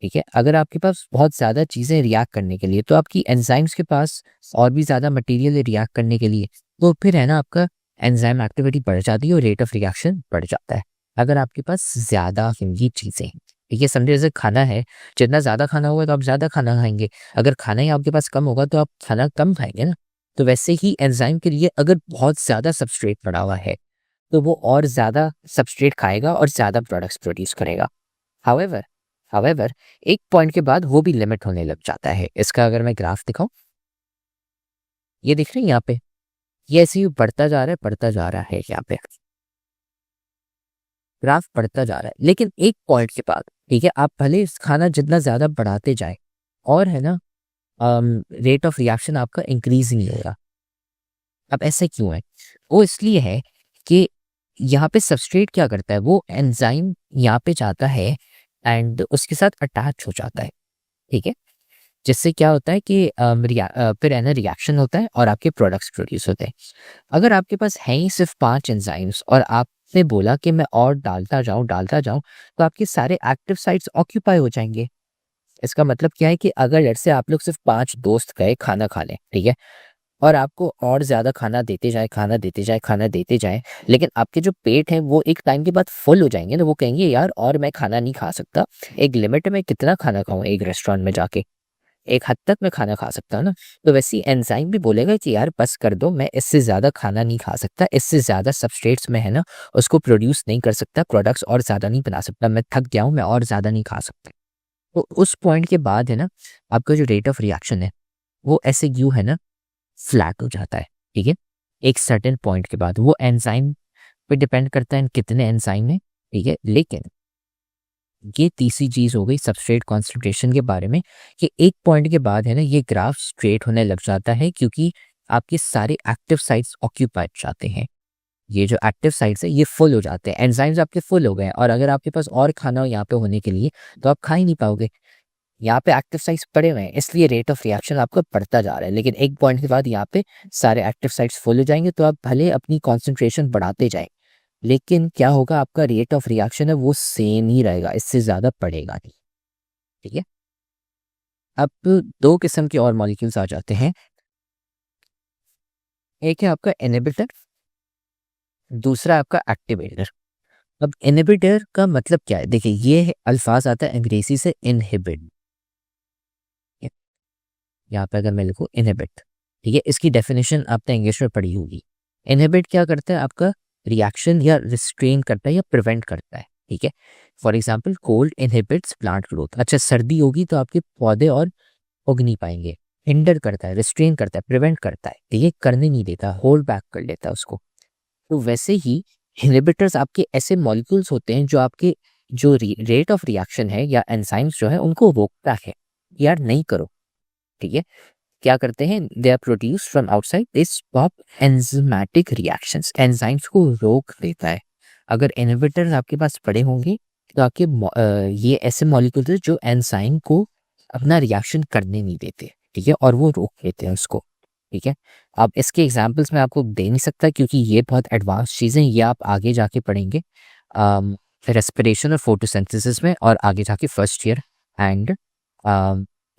[SPEAKER 2] ठीक है। अगर आपके पास बहुत ज़्यादा चीज़ें रिएक्ट करने के लिए, तो आपकी एंजाइम्स के पास और भी ज़्यादा मटेरियल रिएक्ट करने के लिए, तो फिर है ना आपका एंजाइम एक्टिविटी बढ़ जाती है और रेट ऑफ रिएक्शन बढ़ जाता है। अगर आपके पास ज़्यादा ये चीज़ें, ठीक है, समझे जैसे खाना है, जितना ज़्यादा खाना होगा तो आप ज़्यादा खाना खाएंगे, अगर खाना ही आपके पास कम होगा तो आप खाना कम खाएंगे ना। तो वैसे ही एंजाइम के लिए अगर बहुत ज़्यादा सबस्ट्रेट पड़ा हुआ है, तो वो और ज़्यादा सबस्ट्रेट खाएगा और ज़्यादा प्रोडक्ट्स प्रोड्यूस करेगा। हाउएवर हाउएवर एक पॉइंट के बाद वो भी लिमिट होने लग जाता है। इसका अगर मैं ग्राफ दिखाऊं, ये दिख रही है यहाँ पे, ये ऐसे ही बढ़ता जा रहा है, बढ़ता जा रहा है, यहाँ पे ग्राफ बढ़ता जा रहा है। लेकिन एक पॉइंट के बाद, ठीक है, आप भले इस खाना जितना ज़्यादा बढ़ाते जाए और है ना रेट ऑफ रिएक्शन आपका इंक्रीज नहीं होगा। अब ऐसे क्यों है? वो इसलिए है कि यहाँ पे सबस्ट्रेट क्या करता है, वो एंजाइम यहाँ पे जाता है एंड उसके साथ अटैच हो जाता है, ठीक है, जिससे क्या होता है कि फिर है ना रिएक्शन होता है और आपके प्रोडक्ट्स प्रोड्यूस होते हैं। अगर आपके पास है ही सिर्फ 5 एंजाइम्स और आपने बोला कि मैं और डालता जाऊं, तो आपके सारे एक्टिव साइट्स ऑक्यूपाई हो जाएंगे। इसका मतलब क्या है कि अगर लेट्स से आप लोग सिर्फ 5 दोस्त गए खाना खाने, ठीक है, और आपको और ज़्यादा खाना देते जाए, खाना देते जाए, लेकिन आपके जो पेट हैं वो एक टाइम के बाद फुल हो जाएँगे ना, वो कहेंगे यार और मैं खाना नहीं खा सकता। एक लिमिट में कितना खाना खाऊँ एक रेस्टोरेंट में जाके, एक हद तक मैं खाना खा सकता हूँ ना। तो वैसे ही एंजाइम भी बोलेगा कि यार बस कर दो, मैं इससे ज़्यादा खाना नहीं खा सकता, इससे ज़्यादा सबस्ट्रेट्स में है ना उसको प्रोड्यूस नहीं कर सकता, प्रोडक्ट्स और ज़्यादा नहीं बना सकता, मैं थक गया हूँ, मैं और ज़्यादा नहीं खा सकता। तो उस पॉइंट के बाद है ना आपका जो रेट ऑफ रिएक्शन है, वो ऐसे यूँ है ना फ्लैट हो जाता है, ठीक है। एक सर्टेन पॉइंट के बाद वो एंजाइम पे डिपेंड करता है कितने एंजाइम है, ठीक है। लेकिन ये तीसरी चीज हो गई सबस्ट्रेट कॉन्सेंट्रेशन के बारे में, कि एक पॉइंट के बाद है ना ये ग्राफ स्ट्रेट होने लग जाता है, क्योंकि आपके सारे एक्टिव साइट्स ऑक्यूपाइड जाते हैं। ये जो एक्टिव साइट्स है ये फुल हो जाते हैं, एंजाइम्स आपके फुल हो गए हैं, और अगर आपके पास और खाना हो यहाँ पे होने के लिए, तो आप खा ही नहीं पाओगे। यहाँ पे एक्टिव साइट्स पड़े हुए हैं, इसलिए रेट ऑफ रिएक्शन आपका बढ़ता जा रहा है। लेकिन एक पॉइंट के बाद यहाँ पे सारे एक्टिव साइट्स फुल हो जाएंगे, तो आप भले अपनी कॉन्सेंट्रेशन बढ़ाते जाएं, लेकिन क्या होगा, आपका रेट ऑफ रिएक्शन है वो सेम ही रहेगा, इससे ज़्यादा बढ़ेगा नहीं, ठीक है। अब दो किस्म के और मॉलिक्यूल्स आ जाते हैं। एक है आपका इनहिबिटर, दूसरा है आपका एक्टिवेटर। अब इनहिबिटर का मतलब क्या है, देखिए ये अल्फाज आता है अंग्रेजी से इनहिबिट। यहाँ पे अगर मैं लिखूँ इनहिबिट, ठीक है, इसकी डेफिनेशन आपने इंग्लिश में पढ़ी होगी। इनहिबिट क्या करता है, आपका रिएक्शन या रिस्ट्रेन करता है या प्रिवेंट करता है, ठीक है। For example cold inhibits plant growth, अच्छा सर्दी होगी तो आपके पौधे और उग नहीं पाएंगे। हिंडर करता है, रिस्ट्रेन करता है, प्रिवेंट करता है, ठीक है, करने नहीं देता, होल्ड बैक कर लेता है उसको। तो वैसे ही इनहिबिटर्स आपके ऐसे मॉलिक्यूल्स होते हैं जो आपके जो रेट ऑफ रिएक्शन है या एंजाइम्स जो है उनको रोकता है, यार नहीं करो, ठीक है। क्या करते हैं, they are produce from outside, they stop enzymatic reactions, enzymes को रोक देता है। अगर इनहिबिटर्स आपके पास पड़े होंगे तो आपके ये ऐसे मॉलिक्यूल्स हैं जो एंजाइम को अपना रिएक्शन करने नहीं देते, ठीक है, और वो रोक लेते हैं उसको, ठीक है। अब इसके एग्जांपल्स मैं आपको दे नहीं सकता क्योंकि ये बहुत एडवांस चीज़ें, ये आप आगे जाके पढ़ेंगे रेस्पिरेशन और फोटोसिंथेसिस में, और आगे जाके first year and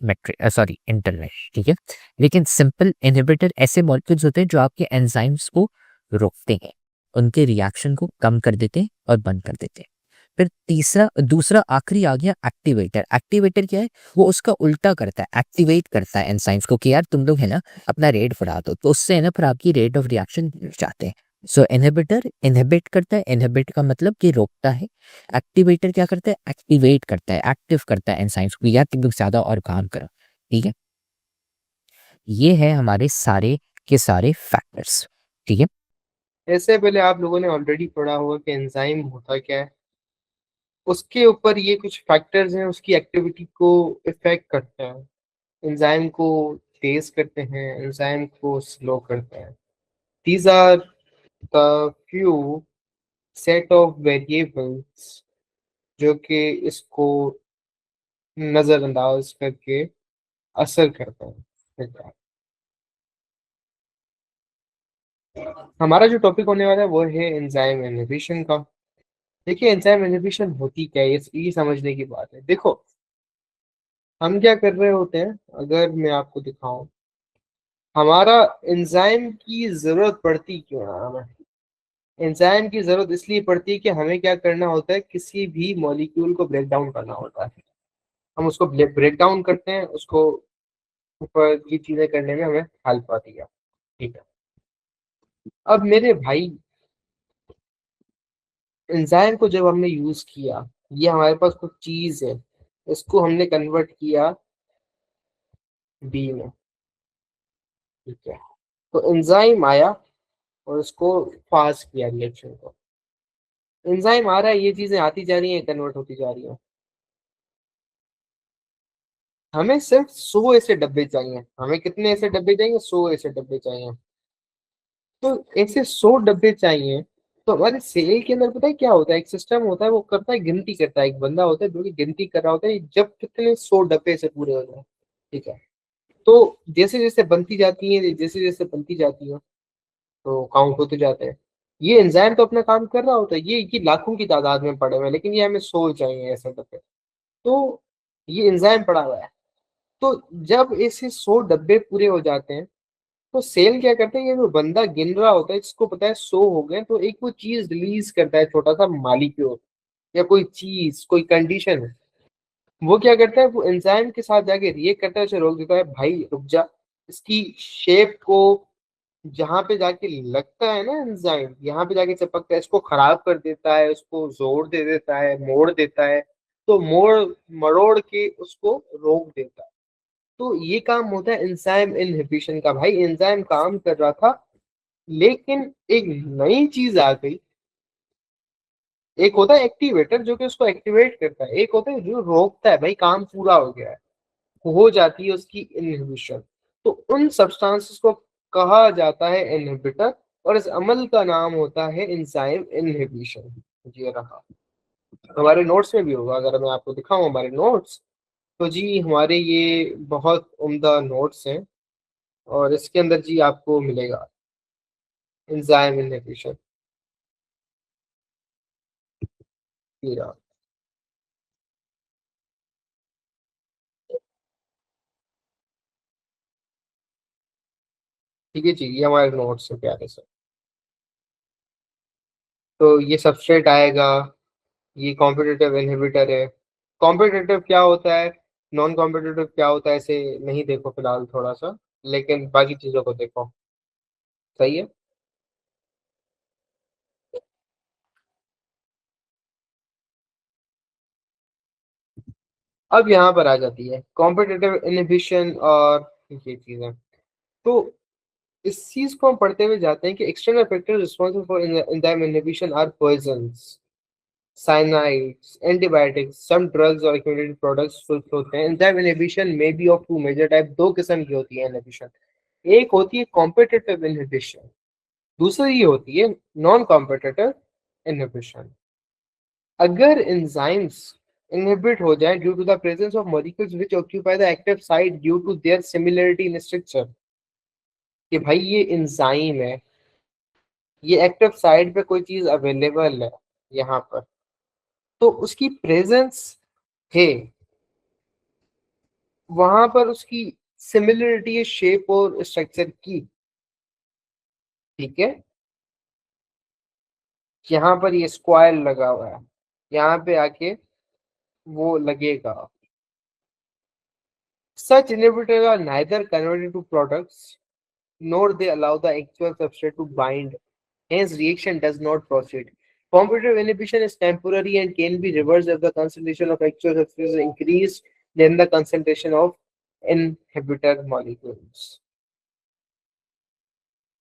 [SPEAKER 2] matric sorry internet, ठीक है। लेकिन सिंपल इनहिबिटर ऐसे मॉलिक्यूल्स होते हैं जो आपके एंजाइम्स को रोकते हैं, उनके रिएक्शन को कम कर देते हैं और बंद कर देते हैं। फिर दूसरा आखिरी आ गया एक्टिवेटर। एक्टिवेटर क्या है, वो उसका उल्टा करता है, एक्टिवेट करता है एंजाइम्स को कि यार तुम लोग है ना अपना रेट बढ़ा दो, तो उससे है ना फिर आपकी रेट ऑफ रिएक्शन चाहते हैं। सो इनहिबिटर इनहिबिट करता है, इनहिबिट का मतलब कि रोकता है। एक्टिवेटर क्या करता है, एक्टिवेट करता है, एक्टिव करता है एंजाइम्स को, यार तुम लोग ज्यादा और काम करो, ठीक है। ये है हमारे सारे के सारे फैक्टर्स, ठीक है।
[SPEAKER 3] इससे पहले आप लोगों ने ऑलरेडी पढ़ा होगा कि एंजाइम होता क्या है। उसके ऊपर ये कुछ फैक्टर्स हैं उसकी एक्टिविटी को इफेक्ट करते हैं। एंजाइम को तेज करते हैं, एंजाइम को स्लो करते हैं। These are the few set of variables जो कि इसको नजरअंदाज करके असर करते हैं। हमारा जो टॉपिक होने वाला है वो है एंजाइम इनहिबिशन का। देखिए एंजाइम इनहिबिशन होती क्या है, ये समझने की बात है। देखो हम क्या कर रहे होते हैं, अगर मैं आपको दिखाऊं, हमारा एंजाइम की जरूरत पड़ती क्यों है हमें? एंजाइम की जरूरत इसलिए पड़ती है कि हमें क्या करना होता है, किसी भी मॉलिक्यूल को ब्रेक डाउन करना होता है। हम उसको ब्रेक डाउन करते हैं, उसको ऊपर की चीजें करने में हमें हेल्प आती है। ठीक है, अब मेरे भाई एंजाइम को जब हमने यूज किया, ये हमारे पास कुछ चीज है, इसको हमने कन्वर्ट किया बी में। ठीक है, तो एंजाइम आया और उसको फास्ट किया रिएक्शन को। एंजाइम आ रहा है, ये चीजें आती जा रही हैं, कन्वर्ट होती जा रही हैं। हमें सिर्फ 100 ऐसे डब्बे चाहिए। हमें कितने ऐसे डब्बे चाहिए? 100 ऐसे डब्बे चाहिए। तो ऐसे 100 डब्बे चाहिए। तो हमारे सेल के अंदर पता है क्या होता है, एक सिस्टम होता है, वो करता है, गिनती करता है। एक बंदा होता है जो कि गिनती कर रहा होता है जब कितने 100 डब्बे से पूरे हो जाए। ठीक है, तो जैसे जैसे बनती जाती है, जैसे जैसे बनती जाती है, तो काउंट होते जाते हैं। ये एंजाइम तो अपना काम कर रहा होता है, ये लाखों की तादाद में पड़े हुए हैं, लेकिन ये हमें 100 चाहिए ऐसे डब्बे। तो ये एंजाइम पड़ा हुआ है। तो जब ऐसे 100 डब्बे पूरे हो जाते हैं, तो सेल क्या करते हैं, ये जो बंदा गिन रहा होता है, जिसको पता है 100 हो गए, तो एक वो चीज रिलीज करता है, छोटा सा मालिक्यूल या कोई चीज, कोई कंडीशन है। वो क्या करता है, वो एंजाइम के साथ जाके रिएक्ट करता है, उसे रोक देता है, भाई रुक जा। इसकी शेप को जहां पे जाके लगता है ना एंजाइम, यहाँ पे जाके चिपकता है, इसको खराब कर देता है, उसको जोड़ दे देता है, मोड़ देता है। तो मोड़ मरोड़ के उसको रोक देता है। तो ये काम होता है एंजाइम इनहिबिशन का। भाई एंजाइम काम कर रहा था, लेकिन एक नई चीज आ गई। एक होता है एक्टिवेटर जो कि उसको एक्टिवेट करता है, एक होता है जो रोकता है, भाई काम पूरा हो गया है, हो जाती है उसकी इनहिबिशन। तो उन सब्सटेंसेस को कहा जाता है इनहिबिटर, और इस अमल का नाम होता है एंजाइम इनहिबिशन। ये रहा, हमारे नोट्स में भी होगा, अगर मैं आपको दिखाऊं हमारे नोट्स, तो जी हमारे ये बहुत उम्दा नोट्स हैं। और इसके अंदर जी आपको मिलेगा एंजाइम इनहिबिशन। ये रहा। ठीक है जी, ये हमारे नोट्स है प्यारे से। तो ये सबस्ट्रेट आएगा, ये कॉम्पिटिटिव इनहिबिटर है। कॉम्पिटिटिव क्या होता है, नॉन कॉम्पिटिटिव क्या होता है, इसे नहीं देखो फिलहाल थोड़ा सा, लेकिन बाकी चीजों को देखो। सही है। अब यहाँ पर आ जाती है कॉम्पिटिटिव इनहिबिशन और ये चीजें। तो इस चीज को हम पढ़ते हुए जाते हैं कि external factors responsible for enzyme inhibition are poisons, cyanides, antibiotics, some drugs और एक्यूमुलेटेड प्रोडक्ट्स होते हैं। एंजाइम इनहिबिशन में be of two major type, दो किस्म की होती है इनहिबिशन। एक होती है कॉम्पिटिटिव इनहिबिशन, दूसरी होती है नॉन कॉम्पिटिटिव इनहिबिशन। अगर एंजाइम्स इनहिबिट हो जाए due to the presence of molecules which occupy the active site due to their similarity in structure, कि भाई ये एंजाइम है, ये एक्टिव साइट पे कोई चीज अवेलेबल है यहाँ पर, तो उसकी प्रेजेंस है वहां पर, उसकी सिमिलरिटी है शेप और स्ट्रक्चर की। ठीक है, यहाँ पर ये स्क्वायर लगा हुआ है, यहाँ पे आके वो लगेगा। Such inhibitors are neither converted to products nor they allow the actual substrate to bind. Hence, reaction does not proceed. Competitive inhibition is temporary and can be reversed if the concentration of actual substrate is increased than the concentration of inhibitor molecules.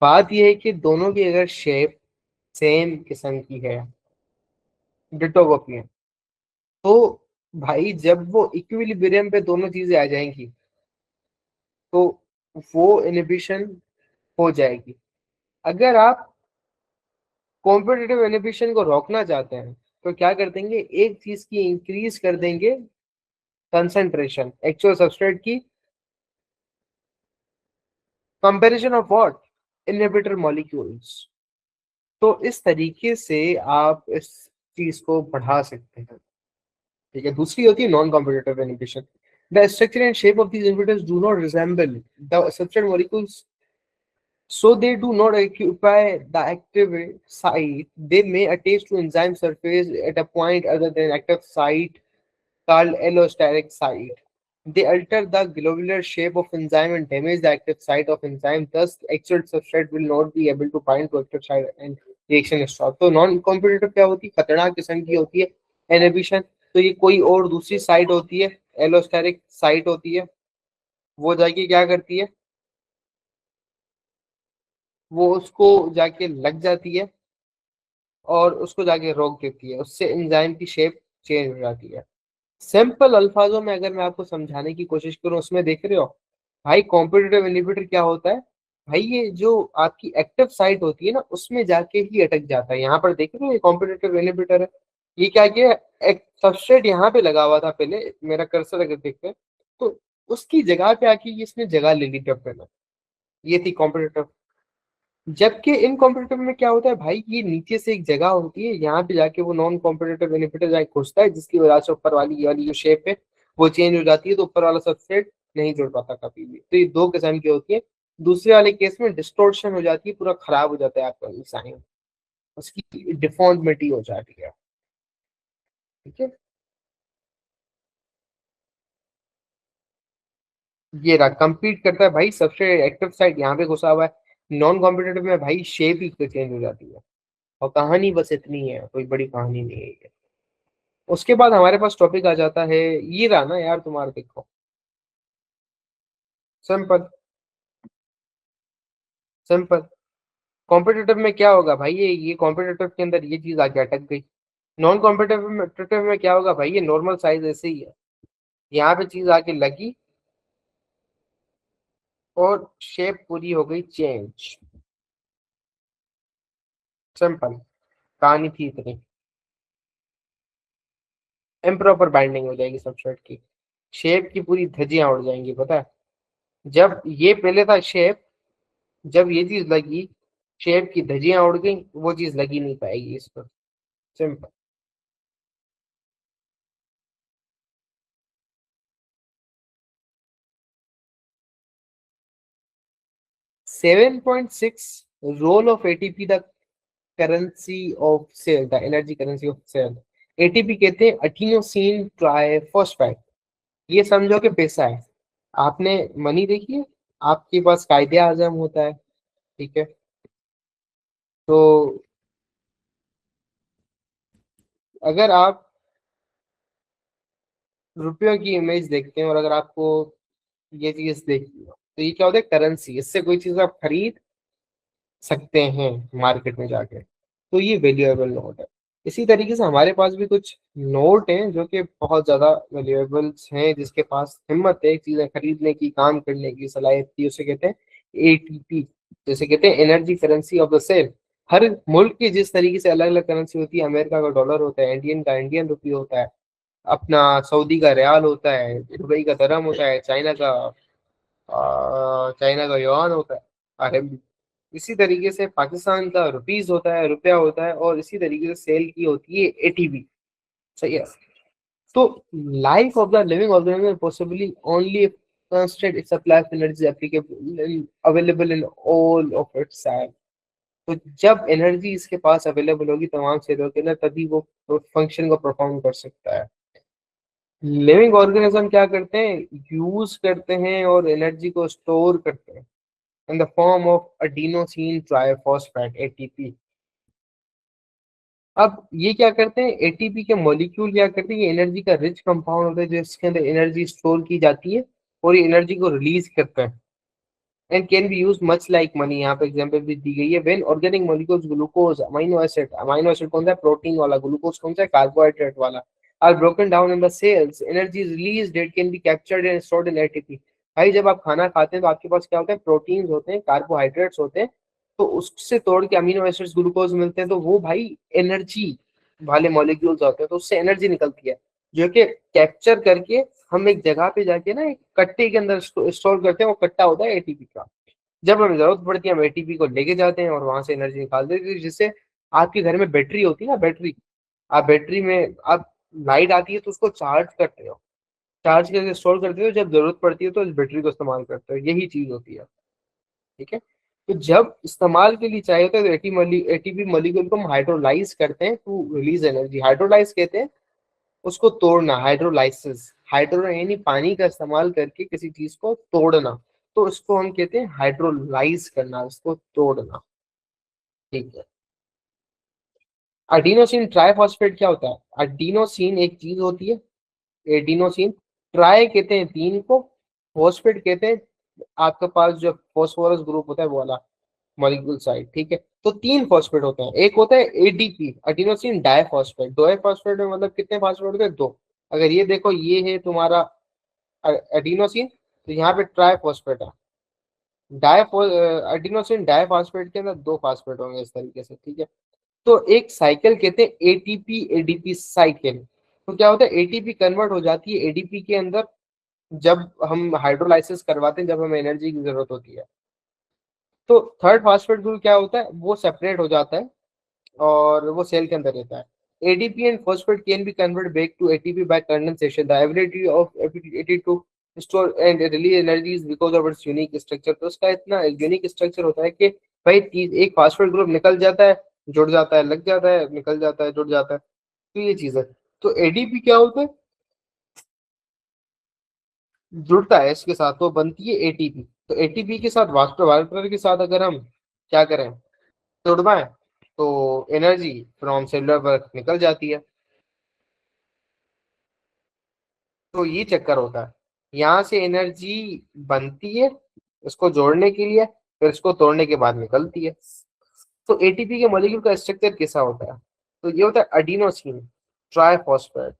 [SPEAKER 3] बात यह है कि दोनों की अगर shape same किस्म की है, डिटो कॉपी है, तो भाई जब वो इक्विलिब्रियम पे दोनों चीजें आ जाएंगी, तो वो इनहिबिशन हो जाएगी। अगर आप कॉम्पिटिटिव इनहिबिशन को रोकना चाहते हैं, तो क्या कर देंगे, एक चीज की इंक्रीज कर देंगे कंसंट्रेशन एक्चुअल सब्सट्रेट की, comparison of what, inhibitor molecules. तो इस तरीके से आप इस चीज को बढ़ा सकते हैं। ठीक है, दूसरी होती है non competitive inhibition. The structure and shape of these inhibitors do not resemble the substrate molecules, so they do not occupy the active site. They may attach to enzyme surface at a point other than active site called allosteric site. They alter the globular shape of enzyme and damage the active site of enzyme. Thus, actual substrate will not be able to bind to active site and reaction stop. तो non competitive क्या होती है, खतरनाक किस्म की होती है inhibition. तो ये कोई और दूसरी साइट होती है, एलोस्टेरिक साइट होती है, वो जाके क्या करती है, वो उसको जाके लग जाती है और उसको जाके रोक देती है, उससे एंजाइम की शेप चेंज हो जाती है। सिंपल अल्फाजों में अगर मैं आपको समझाने की कोशिश करूं, उसमें देख रहे हो भाई कॉम्पिटिटिव इनहिबिटर क्या होता है। भाई ये जो आपकी एक्टिव साइट होती है ना, उसमें जाके ही अटक जाता है। यहाँ पर देख रहे हो ये कॉम्पिटिटिव इनहिबिटर है। ये क्या किया, एक सबस्ट्रेट यहाँ पे लगा हुआ था पहले, मेरा कर्सर अगर देखते हैं तो उसकी जगह पे आके इसने जगह ले ली डब्बे में। ये थी कॉम्पिटिटिव। जबकि इन कॉम्पिटिटिव में क्या होता है भाई, ये नीचे से एक जगह होती है, यहाँ पे जाके वो नॉन कॉम्पिटिटिव इनहिबिटर जाके घुसता है, जिसकी वजह से ऊपर वाली ये वाली जो शेप है वो चेंज हो जाती है, तो ऊपर वाला सबसेट नहीं जुड़ पाता कभी भी। तो ये दो किस्म की होती है। दूसरे वाले केस में डिस्टोर्शन हो जाती है, पूरा खराब हो जाता है आपका साइन, उसकी डिफॉर्मिटी हो जाती है। ठीक है, ये रहा कंप्लीट करता है भाई, सबसे एक्टिव साइड यहाँ पे घुसा हुआ है। नॉन कॉम्पिटिटिव में भाई शेप ही चेंज हो जाती है। और कहानी बस इतनी है, कोई बड़ी कहानी नहीं है ये। उसके बाद हमारे पास टॉपिक आ जाता है, ये रहा ना यार तुम्हारा, देखो सिंपल सिंपल। कॉम्पिटिटिव में क्या होगा भाई, ये कॉम्पिटिटिव के अंदर ये चीज आके अटक गई। नॉन कॉम्पिटिटिव में क्या होगा भाई, ये नॉर्मल साइज ऐसे ही है, यहाँ पे चीज आके लगी और शेप पूरी हो गई चेंज। सिंपल कहानी थी इतनी। इम्प्रॉपर बाइंडिंग हो जाएगी सबसेट की, शेप की पूरी धज्जियां उड़ जाएंगी, पता है। जब ये पहले था शेप, जब ये चीज लगी, शेप की धज्जियां उड़ गई, वो चीज लगी नहीं पाएगी इस पर। Simple. 7.6 role of ATP, the currency of cell, the energy currency of cell। ATP कहते हैं एटिनोसिन ट्राइफॉस्फेट। ये समझो कि पैसा है। आपने मनी देखी है, आपके पास कायदे आजम होता है, ठीक है। तो अगर आप रुपयों की इमेज देखते हैं और अगर आपको ये चीज देखी हो, तो ये क्या होता है, करेंसी। इससे कोई चीज आप खरीद सकते हैं मार्केट में जाके, तो ये वैल्यूएबल नोट है। इसी तरीके से हमारे पास भी कुछ नोट हैं जो कि बहुत ज्यादा वैल्यूएबल्स हैं, जिसके पास हिम्मत है चीजें खरीदने की, काम करने की सलाहियत की, उसे कहते हैं एटीपी। जैसे कहते हैं energy currency of the cell. हर मुल्क की जिस तरीके से अलग अलग करेंसी होती है, अमेरिका का डॉलर होता है, इंडियन का इंडियन रुपी होता है, अपना सऊदी का रियाल होता है, दुबई का दरम होता है, चाइना का युआन होता है, RMB। इसी तरीके से पाकिस्तान का रुपीस होता है, रुपया होता है, और इसी तरीके से सेल की होती है एटीपी। सही है। तो life of the living organism possibly only constant supply of energy applicable available in all of its cells। तो जब एनर्जी इसके पास अवेलेबल होगी तमाम सेलों के अंदर, तभी वो फंक्शन को परफॉर्म कर सकता है। लिविंग ऑर्गेनिज्म क्या करते हैं, यूज करते हैं और एनर्जी को स्टोर करते हैं in the form of adenosine triphosphate ATP. अब ये क्या करते हैं, एटीपी के मॉलिक्यूल क्या करते हैं, ये एनर्जी का रिच कंपाउंड होता है, जिसके अंदर एनर्जी स्टोर की जाती है और ये एनर्जी को रिलीज करता है and can be use much like money. यहाँ पे एग्जांपल भी दी गई है। When organic molecules glucose amino acid कौन सा है, प्रोटीन वाला, ग्लूकोज कौन सा है, कार्बोहाइड्रेट वाला, are broken down in the cells, energy is released, it can be captured and stored in ATP. भाई जब आप खाना खाते हैं तो आपके पास क्या होता है, प्रोटीन्स होते हैं, कार्बोहाइड्रेट्स होते हैं, तो उससे तोड़ के अमीनो एसिड्स ग्लूकोज मिलते हैं, तो वो भाई एनर्जी वाले मॉलिक्यूल्स होते हैं, तो उससे एनर्जी निकलती है, जो कि कैप्चर करके हम एक जगह पे जाके ना एक कट्टे के अंदर स्टोर करते हैं। वो कट्टा होता है एटीपी का। जब हमें जरूरत पड़ती है हम एटीपी को लेके जाते हैं और वहां से एनर्जी निकाल देते हैं। जिससे आपके घर में बैटरी होती है ना, बैटरी, आप बैटरी में आप लाइट आती है तो उसको चार्ज करते हो, चार्ज करके स्टोर करते हो, जब जरूरत पड़ती है तो इस बैटरी को इस्तेमाल करते हो, यही चीज होती है। ठीक है, तो जब इस्तेमाल के लिए चाहिए होता है तो एटीपी मॉलिक्यूल को हम हाइड्रोलाइज करते हैं टू रिलीज एनर्जी। हाइड्रोलाइज कहते हैं उसको तोड़ना, हाइड्रोलाइसिस, हाइड्रो यानी पानी का इस्तेमाल करके किसी चीज को तोड़ना, तो इसको हम कहते हैं हाइड्रोलाइज करना, इसको तोड़ना। ठीक है, एडिनोसिन ट्राइफॉस्फेट क्या होता है? एडिनोसिन एक चीज होती है, एडिनोसिन, ट्राई कहते हैं तीन को, फॉस्फेट कहते हैं आपके पास जो फॉस्फोरस ग्रुप होता है वो वाला मॉलिक्यूल साइड। ठीक है, तो तीन फॉस्फेट होते हैं, एक होता है एडीपी, एडिनोसिन डाइफॉस्फेट। डाइफॉस्फेट में मतलब कितने फॉस्फेट होते हैं? दो। अगर ये देखो ये है तुम्हारा एडिनोसिन, तो यहाँ पे ट्राइफॉस्फेट है। एडिनोसिन डाइफॉस्फेट के अंदर दो फॉस्फेट होंगे इस तरीके से। ठीक है, तो एक साइकिल कहते हैं एटीपी एडीपी साइकिल। तो क्या होता है, एटीपी कन्वर्ट हो जाती है एडीपी के अंदर जब हम हाइड्रोलाइसिस करवाते हैं, जब हमें एनर्जी की जरूरत होती है। तो थर्ड फास्फेट ग्रुप क्या होता है, वो सेपरेट हो जाता है और वो सेल के अंदर रहता है। ADP and phosphate can be converted back to ATP by condensation. The ability of ATP to store and release energy is because of its unique structure. तो उसका इतना यूनिक स्ट्रक्चर होता है कि भाई एक फास्फेट ग्रुप निकल जाता है, जुड़ जाता है, लग जाता है, निकल जाता है, जुड़ जाता है, तो ये चीज है। तो एडीपी क्या होता है, जुड़ता है इसके साथ तो बनती है एटीपी। तो एटीपी के साथ वाटर के साथ अगर हम क्या करें, जुड़वाएं, तो एनर्जी फ्रॉम सेलुलर वर्क निकल जाती है। तो ये चक्कर होता है, यहाँ से एनर्जी बनती है इसको जोड़ने के लिए, फिर इसको तोड़ने के बाद निकलती है। तो एटीपी के मॉलिक्यूल का स्ट्रक्चर कैसा होता है, तो ये होता है एडिनोसिन ट्राइफॉस्फेट।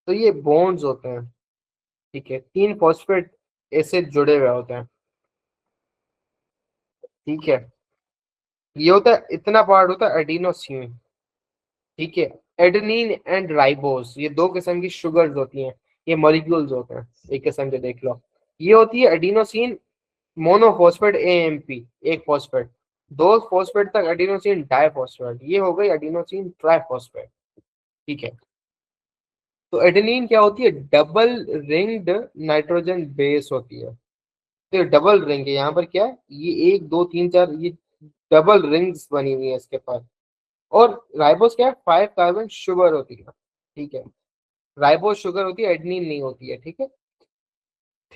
[SPEAKER 3] तो ये बॉन्ड्स होते हैं। ठीक है, तीन फॉस्फेट ऐसे जुड़े हुए होते हैं। ठीक है, ये होता है, इतना पार्ट होता है एडिनोसिन। ठीक है, एडेनिन एंड राइबोस, ये दो किस्म की शुगर्स होती हैं, ये मॉलिक्यूल्स होते हैं एक किस्म के, देख लो। ये होती है एडिनोसिन मोनोफॉस्फेट एएमपी, एक फॉस्फेट, दो फॉस्फेट तक एडिनोसिन डाइफॉस्फेट, ये हो गई एडिनोसिन ट्राइफॉस्फेट। ठीक है, तो एडेनिन क्या होती है, डबल रिंग्ड नाइट्रोजन बेस होती है। तो डबल रिंग है, यहाँ पर क्या है, ये एक दो तीन चार, ये डबल रिंग्स बनी हुई है इसके पास। और राइबोस क्या है, 5 कार्बन शुगर होती है। ठीक है, राइबोस शुगर होती है, एडेनिन नहीं होती है। ठीक है,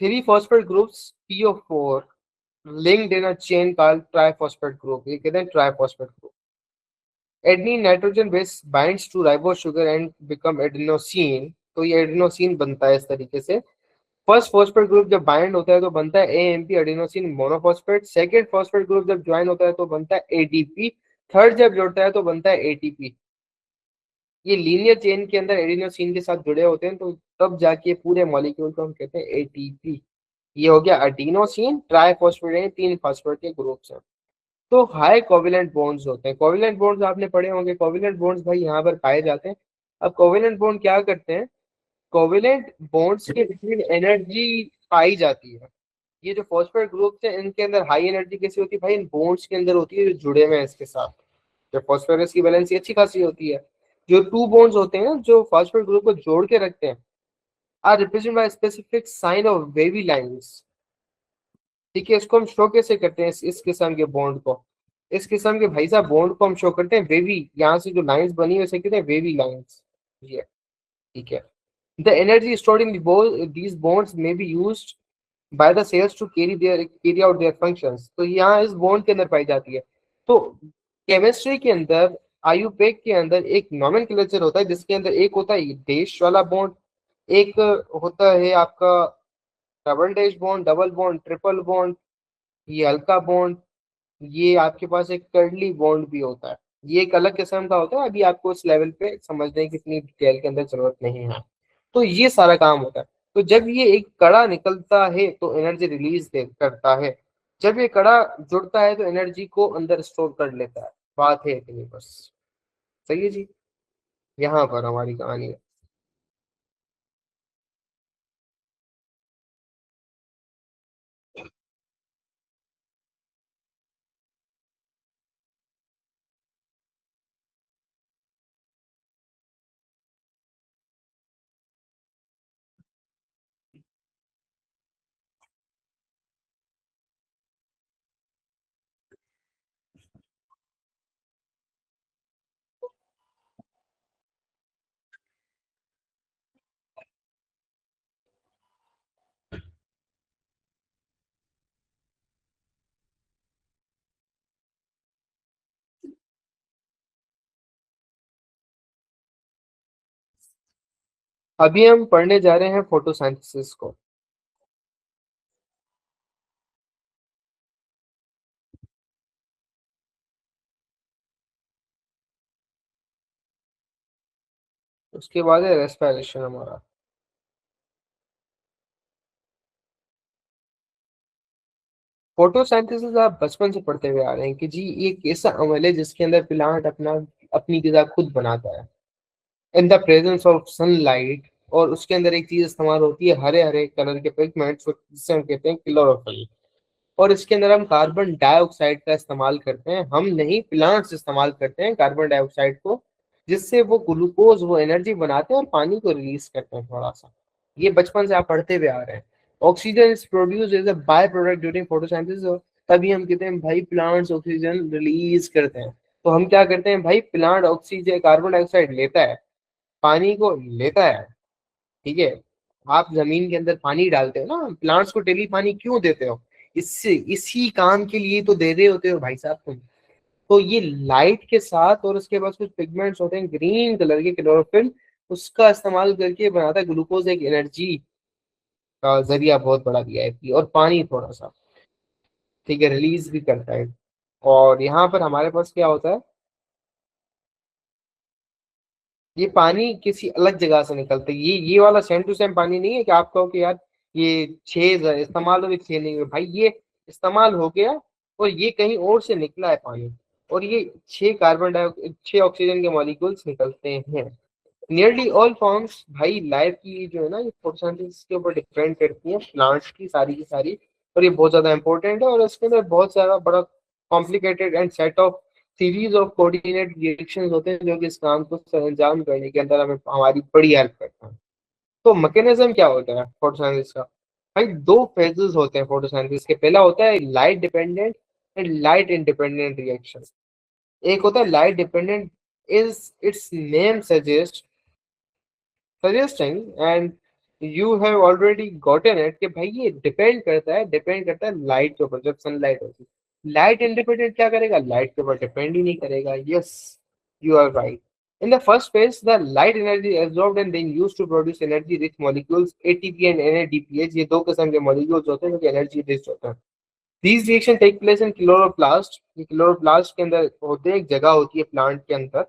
[SPEAKER 3] three phosphate groups PO4 linked in a chain called triphosphate group, ये कहते हैं triphosphate group. Adenine nitrogen base binds to ribose sugar and become adenosine, तो ये एडेनोसिन बनता है इस तरीके से। फर्स्ट फॉस्फेट ग्रुप जब बाइंड होता है तो बनता है AMP adenosine monophosphate. Second phosphate group जब ज्वाइन होता है तो बनता है ADP। थर्ड जब जुड़ता है तो बनता है ATP। ये लीनियर चेन के अंदर एडेनोसिन के साथ जुड़े होते हैं, तो तब जाके पूरे मॉलिक्यूल को हम कहते हैं ATP। ये हो गया एडिनोसिन ट्राइफॉस्फेट, तीन फॉस्फेट के ग्रुप्स हैं। तो हाई कोवेलेंट बॉन्ड्स होते हैं, कोवेलेंट बॉन्ड्स आपने पढ़े होंगे, कोवेलेंट बॉन्ड्स भाई यहाँ पर पाए जाते हैं। अब कोवेलेंट बॉन्ड क्या करते हैं, कोवेलेंट बॉन्ड्स के बिटवीन एनर्जी पाई जाती है। ये जो फॉस्फेट ग्रुप्स हैं इनके अंदर हाई एनर्जी कैसी होती है भाई, इन बॉन्ड्स के अंदर होती है जो जुड़े हुए हैं इसके साथ। जो फॉस्फोरस की वैलेंसी अच्छी खासी होती है, जो टू बॉन्ड्स होते हैं जो फॉस्फेट ग्रुप को जोड़ के रखते हैं, are represent by specific sign of wavy lines. ठीक है, इसको हम शो कैसे करते हैं, इस किस्म के बॉन्ड को, इस किस्म के भाई साहब बॉन्ड को हम शो करते हैं वेवी, यहाँ से जो लाइंस बनी है उसे कहते हैं वेवी लाइंस। ये ठीक है, the energy stored in these bonds may be used by the cells to carry out their functions, तो यहाँ इस बॉन्ड के अंदर पाई जाती है। तो केमिस्ट्री के अंदर आयुपेक के अंदर एक नॉमेनक्लेचर होता है जिसके अंदर एक होता है डैश वाला बॉन्ड, एक होता है आपका double dash bond, double bond, triple bond, ये हल्का बॉन्ड, ये आपके पास एक कर्ली बॉन्ड भी होता है। ये एक अलग किस्म का होता है, अभी आपको उस लेवल पे समझने की इतनी डिटेल के अंदर जरूरत नहीं है। तो ये सारा काम होता है। तो जब ये एक कड़ा निकलता है तो एनर्जी रिलीज करता है, जब ये कड़ा जुड़ता है तो एनर्जी को अंदर स्टोर कर लेता है। बात है इतनी बस। सही है जी, यहाँ पर हमारी कहानी है। अभी हम पढ़ने जा रहे हैं फोटोसिंथेसिस को। उसके बाद है रेस्पिरेशन हमारा। फोटोसिंथेसिस आप बचपन से पढ़ते हुए आ रहे हैं कि जी ये एक ऐसा अमल है जिसके अंदर प्लांट अपनी ग़िज़ा खुद बनाता है in the presence of sunlight. और उसके अंदर एक चीज इस्तेमाल होती है हरे हरे कलर के पिगमेंट्स, जिसे हम कहते हैं क्लोरोफिल। और इसके अंदर हम कार्बन डाइऑक्साइड का इस्तेमाल करते हैं, हम नहीं प्लांट्स इस्तेमाल करते हैं कार्बन डाइऑक्साइड को, जिससे वो ग्लूकोज वो एनर्जी बनाते हैं और पानी को रिलीज करते हैं थोड़ा सा। ये बचपन से आप पढ़ते हुए आ रहे हैं। Oxygen is produce as a by product during photosynthesis. तभी हम कहते हैं भाई प्लांट्स ऑक्सीजन रिलीज करते हैं। तो हम क्या करते हैं भाई, प्लांट ऑक्सीजन कार्बन डाइऑक्साइड लेता है, पानी को लेता है। ठीक है, आप जमीन के अंदर पानी डालते हो ना, प्लांट्स को डेली पानी क्यों देते हो? इससे इसी काम के लिए तो दे रहे होते हो भाई साहब तुम। तो ये लाइट के साथ और उसके बाद कुछ पिगमेंट्स होते हैं ग्रीन कलर के क्लोरोफिल, उसका इस्तेमाल करके बनाता है ग्लूकोज, एक एनर्जी का जरिया बहुत बड़ा वीआईपी। और पानी थोड़ा सा, ठीक है, रिलीज भी करता है। और यहाँ पर हमारे पास क्या होता है, ये पानी किसी अलग जगह से निकलता है। ये वाला सेम टू सेम पानी नहीं है कि आप कहो कि यार ये छह इस्तेमाल हो गए, छह नहीं हुए। भाई ये इस्तेमाल हो गया और ये कहीं और से निकला है पानी। और ये छह कार्बन डाइऑक्साइड, छह ऑक्सीजन के मॉलिक्यूल्स निकलते हैं। नियरली ऑल फॉर्म्स भाई लाइफ की जो है ना, ये फोटोसिंथेसिस के ऊपर डिपेंड करती है, प्लांट्स की सारी। और ये बहुत ज्यादा इंपॉर्टेंट है और इसके अंदर बहुत सारा बड़ा complicated and set of series of coordinate reactions होते हैं जो कि इस काम को अंजाम करने के अंदर हमें हमारी बड़ी हेल्प करते हैं। तो मैकेनिज्म क्या होता है फोटोसिंथेसिस का? भाई दो फेजेस होते हैं फोटोसिंथेसिस के। पहला होता है light dependent and light independent reaction. एक होता है light dependent, is it's name suggesting and you have already gotten it कि भाई ये डिपेंड करता है लाइट के ऊपर, जब सनलाइट होती है। लाइट इंडिपेंडेंट क्या करेगा? लाइट के ऊपर डिपेंड ही नहीं करेगा। Yes, you are right. In the first phase, the light energy is absorbed and then used to produce energy-rich molecules, ATP and NADPH। ये दो किस्म के molecules होते हैं जो कि energy rich होते हैं। These reaction take place in chloroplast। ये chloroplast के अंदर होते हैं, एक जगह होती है प्लांट के अंदर।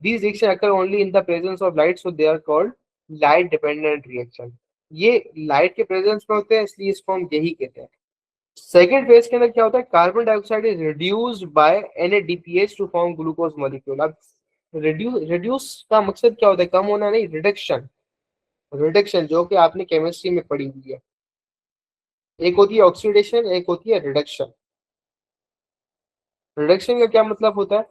[SPEAKER 3] These reaction occur only in the presence of light, so they are called light dependent reaction। ये लाइट के प्रेजेंस में होते हैं, इसलिए इसको हम यही कहते हैं। सेकेंड फेज के अंदर क्या होता है, carbon dioxide is reduced by NADPH to form glucose molecule. अब रिड्यूस का मकसद क्या होता है? कम होना नहीं, रिडक्शन। रिडक्शन जो कि आपने केमिस्ट्री में पढ़ी हुई है, एक होती है ऑक्सीडेशन, एक होती है रिडक्शन। रिडक्शन का क्या मतलब होता है?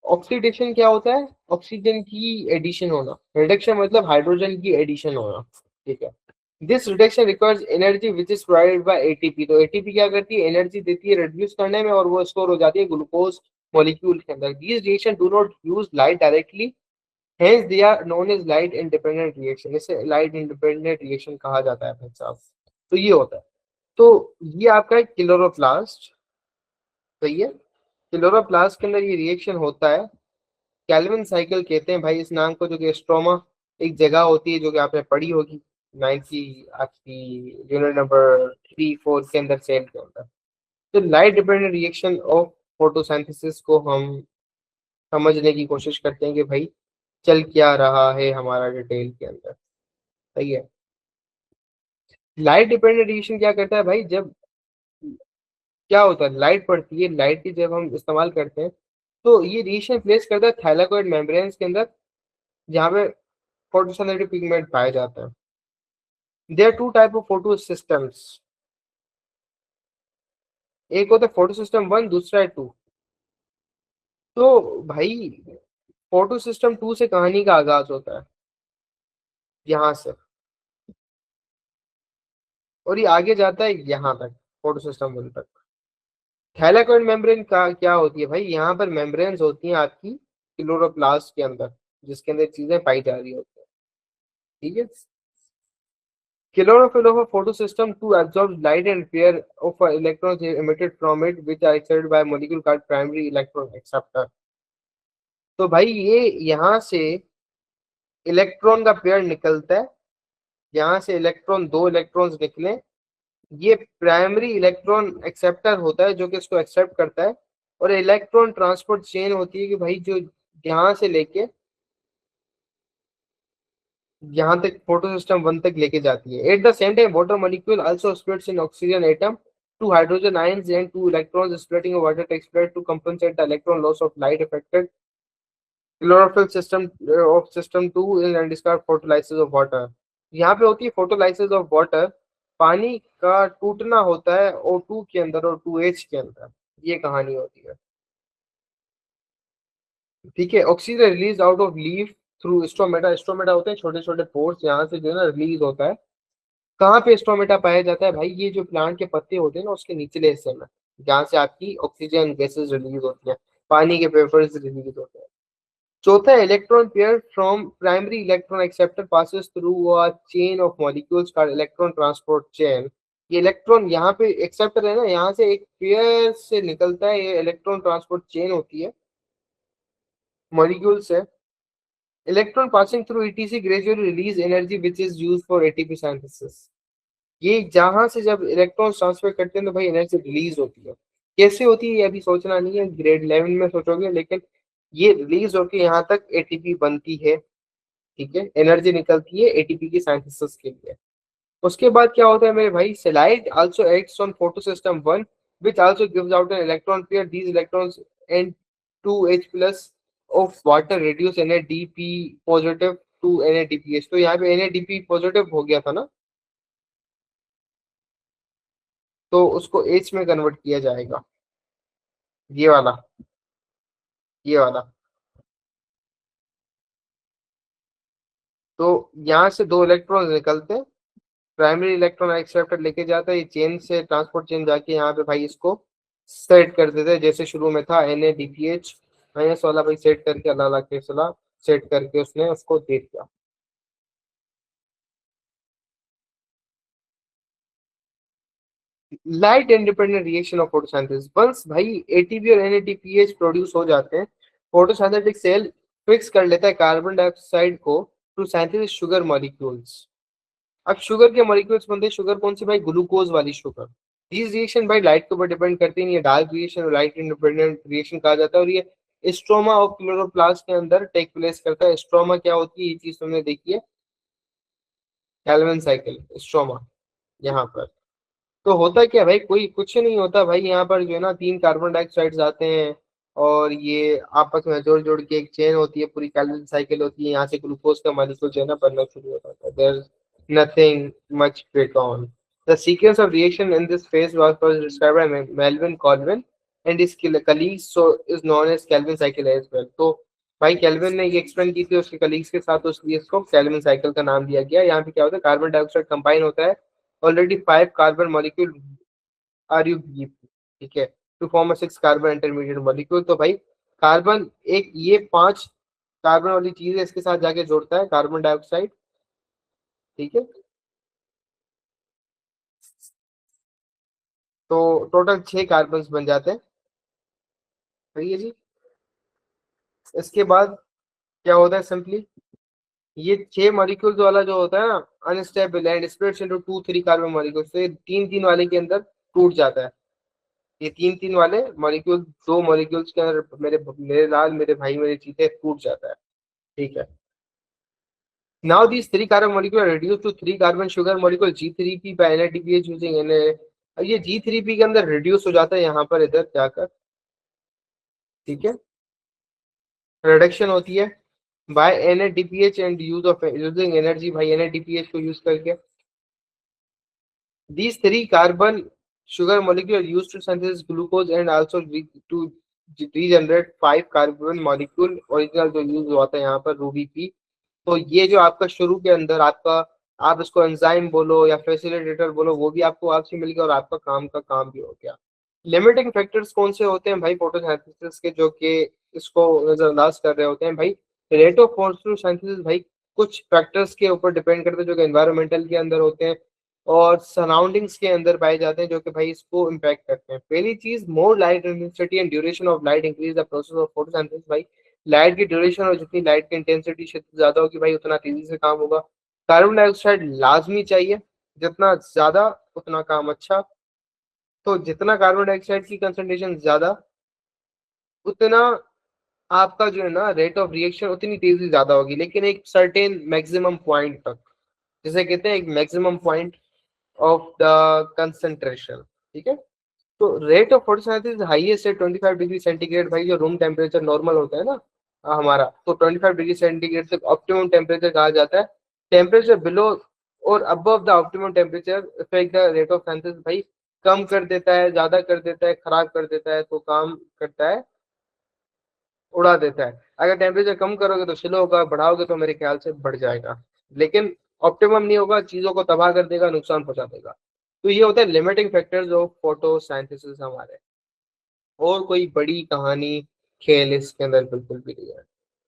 [SPEAKER 3] ऑक्सीडेशन क्या होता है? ऑक्सीजन की एडिशन होना। रिडक्शन मतलब हाइड्रोजन की एडिशन होना। ठीक है, this reduction requires energy which is provided by ATP. तो एटीपी क्या करती है? एनर्जी देती है रिड्यूस करने में, और वो स्टोर हो जाती है ग्लूकोज मॉलिक्यूल के अंदर। These reaction do not use light directly, hence they are known as light independent reaction. इसे लाइट इंडिपेंडेंट रिएक्शन कहा जाता है भाई साहब। तो ये होता है। तो ये आपका है क्लोरोप्लास्ट। सही है, क्लोरोप्लास्ट के अंदर ये रिएक्शन होता है, कैल्विन साइकिल कहते हैं भाई इस नाम को। जो कि स्ट्रोमा एक जगह होती है जो कि आपने पढ़ी होगी, 90 आपकी यूनिट नंबर 3 4 के अंदर, सेल के अंदर। तो light dependent reaction of photosynthesis को हम समझने की कोशिश करते हैं कि भाई चल क्या रहा है हमारा डिटेल के अंदर। सही है, लाइट डिपेंडेंट रिएक्शन क्या करता है भाई, जब क्या होता है, लाइट पड़ती है, लाइट की जब हम इस्तेमाल करते हैं तो ये रिएक्शन प्लेस करता है थाइलाकोइड मेम्ब्रेन्स के अंदर, जहाँ पे फोटोसिंथेटिक पिगमेंट पाया जाता है। There two type of photosystems, एक होता है फोटो सिस्टम 1, दूसरा है 2। तो भाई फोटो सिस्टम 2 से कहानी का आगाज होता है यहाँ से, और ये आगे जाता है यहाँ तक, फोटो सिस्टम 1 तक। थैलाकोइड मेम्ब्रेन का क्या होती है भाई, यहाँ पर मेम्ब्रेन्स होती हैं आपकी क्लोरोप्लास्ट के अंदर, जिसके अंदर चीजें पाई जा रही होती है। ठीक है, chlorophyll of a photosystem to absorb light and pair of electrons emitted from it, which are excited by a molecule called primary electron acceptor। तो भाई ये यहाँ से इलेक्ट्रॉन का पेयर निकलता है, यहाँ से इलेक्ट्रॉन, दो इलेक्ट्रॉन्स निकले, ये प्राइमरी इलेक्ट्रॉन एक्सेप्टर होता है जो कि इसको एक्सेप्ट करता है, और इलेक्ट्रॉन ट्रांसपोर्ट चेन होती है कि भाई जो यहाँ से लेके यहाँ तक फोटो सिस्टम 1 तक लेके जाती है। At the same time water molecule also splits in oxygen atom to hydrogen ions and two electrons. Splitting of water takes place to compensate the electron loss of light affected chlorophyll system of system 2 in and describe photolysis of water. यहाँ पे होती है photolysis of water, पानी का टूटना होता है O2 के अंदर और 2H के अंदर, ये कहानी होती है। ठीक है, oxygen release out of leaf through stomata, stomata होते हैं छोटे छोटे पोर्स, यहाँ से जो है ना रिलीज होता है। कहाँ पे स्टोमेटा पाया जाता है भाई? ये जो प्लांट के पत्ते होते हैं ना उसके निचले हिस्से में, जहाँ से आपकी ऑक्सीजन गैसेस रिलीज होती है, पानी के वेपर्स रिलीज होते हैं। चौथा, electron pair from primary electron acceptor passes through a chain of molecules called electron transport chain. ये इलेक्ट्रॉन यहाँ पे एक्सेप्टर है ना, यहाँ से एक पेयर से निकलता है, ये इलेक्ट्रॉन ट्रांसपोर्ट चेन होती है मॉलिक्यूल से। Electron passing through etc gradually release energy which is used for ATP synthesis. ये जहां से जब इलेक्ट्रॉन ट्रांसफर करते हैं तो भाई एनर्जी रिलीज होती है। कैसे होती है ये अभी सोचना नहीं है, ग्रेड 11 में सोचोगे, लेकिन ये रिलीज होकर यहाँ तक एटीपी बनती है। ठीक है, एनर्जी निकलती है एटीपी की सिंथेसिस के लिए। उसके बाद क्या होता है मेरे भाई? Celite also acts on photo system 1 which also gives out an electron pair. These electrons N2H plus of water reduce NADP positive to NADPH। तो यहाँ पे NADP पॉजिटिव हो गया था ना, तो उसको H में कन्वर्ट किया जाएगा, ये वाला, ये वाला। तो यहाँ से दो इलेक्ट्रॉन निकलते हैं, प्राइमरी इलेक्ट्रॉन एक्सेप्टर लेके जाता है, ये चेन से ट्रांसपोर्ट चेन जाके यहाँ पे भाई इसको सेट कर देते हैं, जैसे शुरू में था NADPH माइनस वाला, भाई सेट करके अल्लाह अल्लाह के सलाह सेट करके उसने उसको दे दिया। Light independent reaction of photosynthesis, once भाई एटीपी और NADPH प्रोड्यूस हो जाते हैं, फोटोसिंथेटिक सेल फिक्स कर लेता है कार्बन डाइऑक्साइड को टू सिंथेसिस शुगर मॉलिक्यूल्स। अब शुगर के मॉलिक्यूल्स बनते हैं, शुगर कौन सी भाई? ग्लूकोज वाली शुगर। दिस रिएक्शन भाई लाइट के ऊपर डिपेंड करती नहीं है, डार्क रिएक्शन और लाइट इंडिपेंडेंट रिएक्शन कहा जाता है, और ये स्ट्रोमा ऑफ क्लोरोप्लास्ट के अंदर टेक प्लेस करता है। स्ट्रोमा क्या होती है ये चीज तुमने देखी है, कैल्विन साइकिल, स्ट्रोमा। यहाँ पर तो होता क्या भाई? कोई कुछ नहीं होता भाई, यहाँ पर जो है ना तीन कार्बन डाइऑक्साइड आते हैं और ये आपस में जोड़ जोड़ के एक चेन होती है, पूरी कैल्विन साइकिल होती है, यहाँ से ग्लूकोज का मॉलिक्यूल जो है ना बनना शुरू हो जाता है। There nothing much going on. The sequence of reaction in this phase was first described by Melvin Colvin and his colleagues, so is known as Calvin cycle as well। तो भाई कैल्विन ने ये एक्सप्लेन की थी उसके colleagues के साथ, तो इसलिए इसको कैल्विन साइकिल का नाम दिया गया। यहाँ पे क्या होता है? कार्बन डाइऑक्साइड कंबाइन होता है, already 5 carbon molecule R U B, ठीक है, to form a 6 carbon intermediate molecule. तो भाई कार्बन एक ये 5 कार्बन वाली चीज है, इसके साथ जाके जोड़ता है कार्बन डाइऑक्साइड। ठीक है, तो टोटल 6 कार्बन बन जाते हैं। सही है जी। इसके बाद क्या होता है? सिंपली ये 6 मॉलिक्यूल्स वाला जो होता है ना unstable and splits into 2 3 carbon molecules, तो ये 3 3 वाले के अंदर टूट जाता है। ये 3 3 वाले मॉलिक्यूल, दो मॉलिक्यूल्स के अंदर मेरे मेरे लाल, मेरे भाई, मेरे चीते, टूट जाता है। ठीक है, now these 3 carbon molecule are reduced to 3 carbon sugar molecule G3P by NADPH using Na। अब ये G3P के अंदर रिड्यूस हो जाता है यहाँ पर इधर जाकर। ठीक है, रिडक्शन होती है by NADPH and use of using energy, भाई NADPH को यूज करके। These 3 carbon sugar molecule are used to synthesize glucose and also to regenerate 5 carbon molecule original जो यूज हुआ था यहाँ पर रूबी पी। तो ये जो आपका शुरू के अंदर आपका, आप इसको एंजाइम बोलो या फैसिलिटेटर बोलो, वो भी आपको आपसे मिल गया और आपका काम का काम भी हो गया। लिमिटिंग फैक्टर्स कौन से होते हैं भाई फोटोसिंथेसिस के, जो कि इसको नजरअंदाज कर रहे होते हैं भाई? रेट ऑफ फोटोसिंथेसिस भाई कुछ फैक्टर्स के ऊपर डिपेंड करते हैं जो कि एनवायरमेंटल के अंदर होते हैं और सराउंडिंग्स के अंदर पाए जाते हैं, जो कि भाई इसको इम्पैक्ट करते हैं। पहली चीज, मोर light intensity and duration of light increase the process of photosynthesis. भाई लाइट की ड्यूरेशन और जितनी लाइट की इंटेंसिटी ज्यादा होगी भाई उतना तेजी से काम होगा। कार्बन डाइऑक्साइड लाजमी चाहिए, जितना ज्यादा उतना काम अच्छा। तो जितना कार्बन डाइऑक्साइड की कंसंट्रेशन ज्यादा, उतना आपका जो है ना रेट ऑफ रिएक्शन उतनी तेजी ज्यादा होगी, लेकिन एक सर्टेन मैक्सिमम पॉइंट तक, जिसे कहते हैं एक maximum point of the concentration. ठीक है। तो रेट ऑफ फोटोसिंथेसिस हाईएस्ट है 25 डिग्री सेंटीग्रेड भाई, जो रूम टेम्परेचर नॉर्मल होता है ना हमारा, तो 25 डिग्री सेंटीग्रेड तक ऑप्टिमम टेम्परेचर कहा जाता है। टेम्परेचर बिलो और above the optimum temperature effect the rate of synthesis भाई, कम कर देता है, ज्यादा कर देता है, खराब कर देता है, तो काम करता है, उड़ा देता है। अगर टेम्परेचर कम करोगे तो स्लो होगा, बढ़ाओगे तो मेरे ख्याल से बढ़ जाएगा, लेकिन ऑप्टिमम नहीं होगा, चीजों को तबाह कर देगा, नुकसान पहुंचा देगा। तो ये होता है लिमिटिंग फैक्टर्स ऑफ फोटोसिंथेसिस हमारे। और कोई बड़ी कहानी खेल इसके अंदर बिल्कुल भी नहीं है।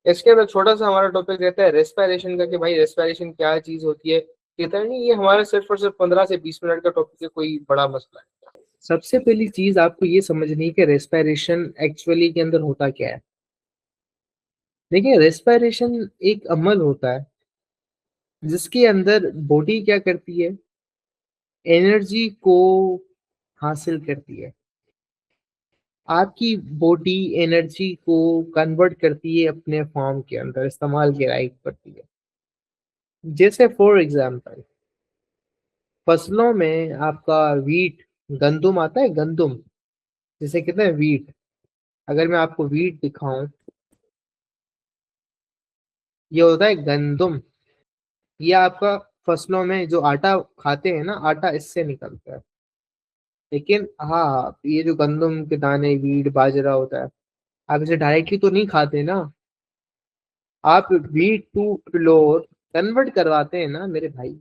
[SPEAKER 3] इसके अंदर छोटा सा हमारा टॉपिक रहता है रेस्पिरेशन का, कि भाई रेस्पिरेशन क्या चीज होती है। कहता है नहीं, ये हमारा सिर्फ और सिर्फ 15 से 20 मिनट का टॉपिक है, कोई बड़ा मसला है। सबसे पहली चीज आपको ये समझनी है कि रेस्पिरेशन एक्चुअली के अंदर होता क्या है। देखिए, रेस्पिरेशन एक अमल होता है जिसके अंदर बॉडी क्या करती है, एनर्जी को हासिल करती है। आपकी बॉडी एनर्जी को कन्वर्ट करती है, अपने फॉर्म के अंदर इस्तेमाल के लायक करती है। जैसे फॉर एग्जांपल, फसलों में आपका वीट, गंदुम आता है, गंदुम जिसे कहते हैं वीट। अगर मैं आपको वीट दिखाऊं, ये होता है गंदुम। ये आपका फसलों में जो आटा खाते हैं ना, आटा इससे निकलता है। लेकिन हाँ, ये जो गंदुम के दाने, वीट, बाजरा होता है, आप इसे डायरेक्टली तो नहीं खाते ना, आप वीट टू फ्लोर कन्वर्ट करवाते हैं ना मेरे भाई।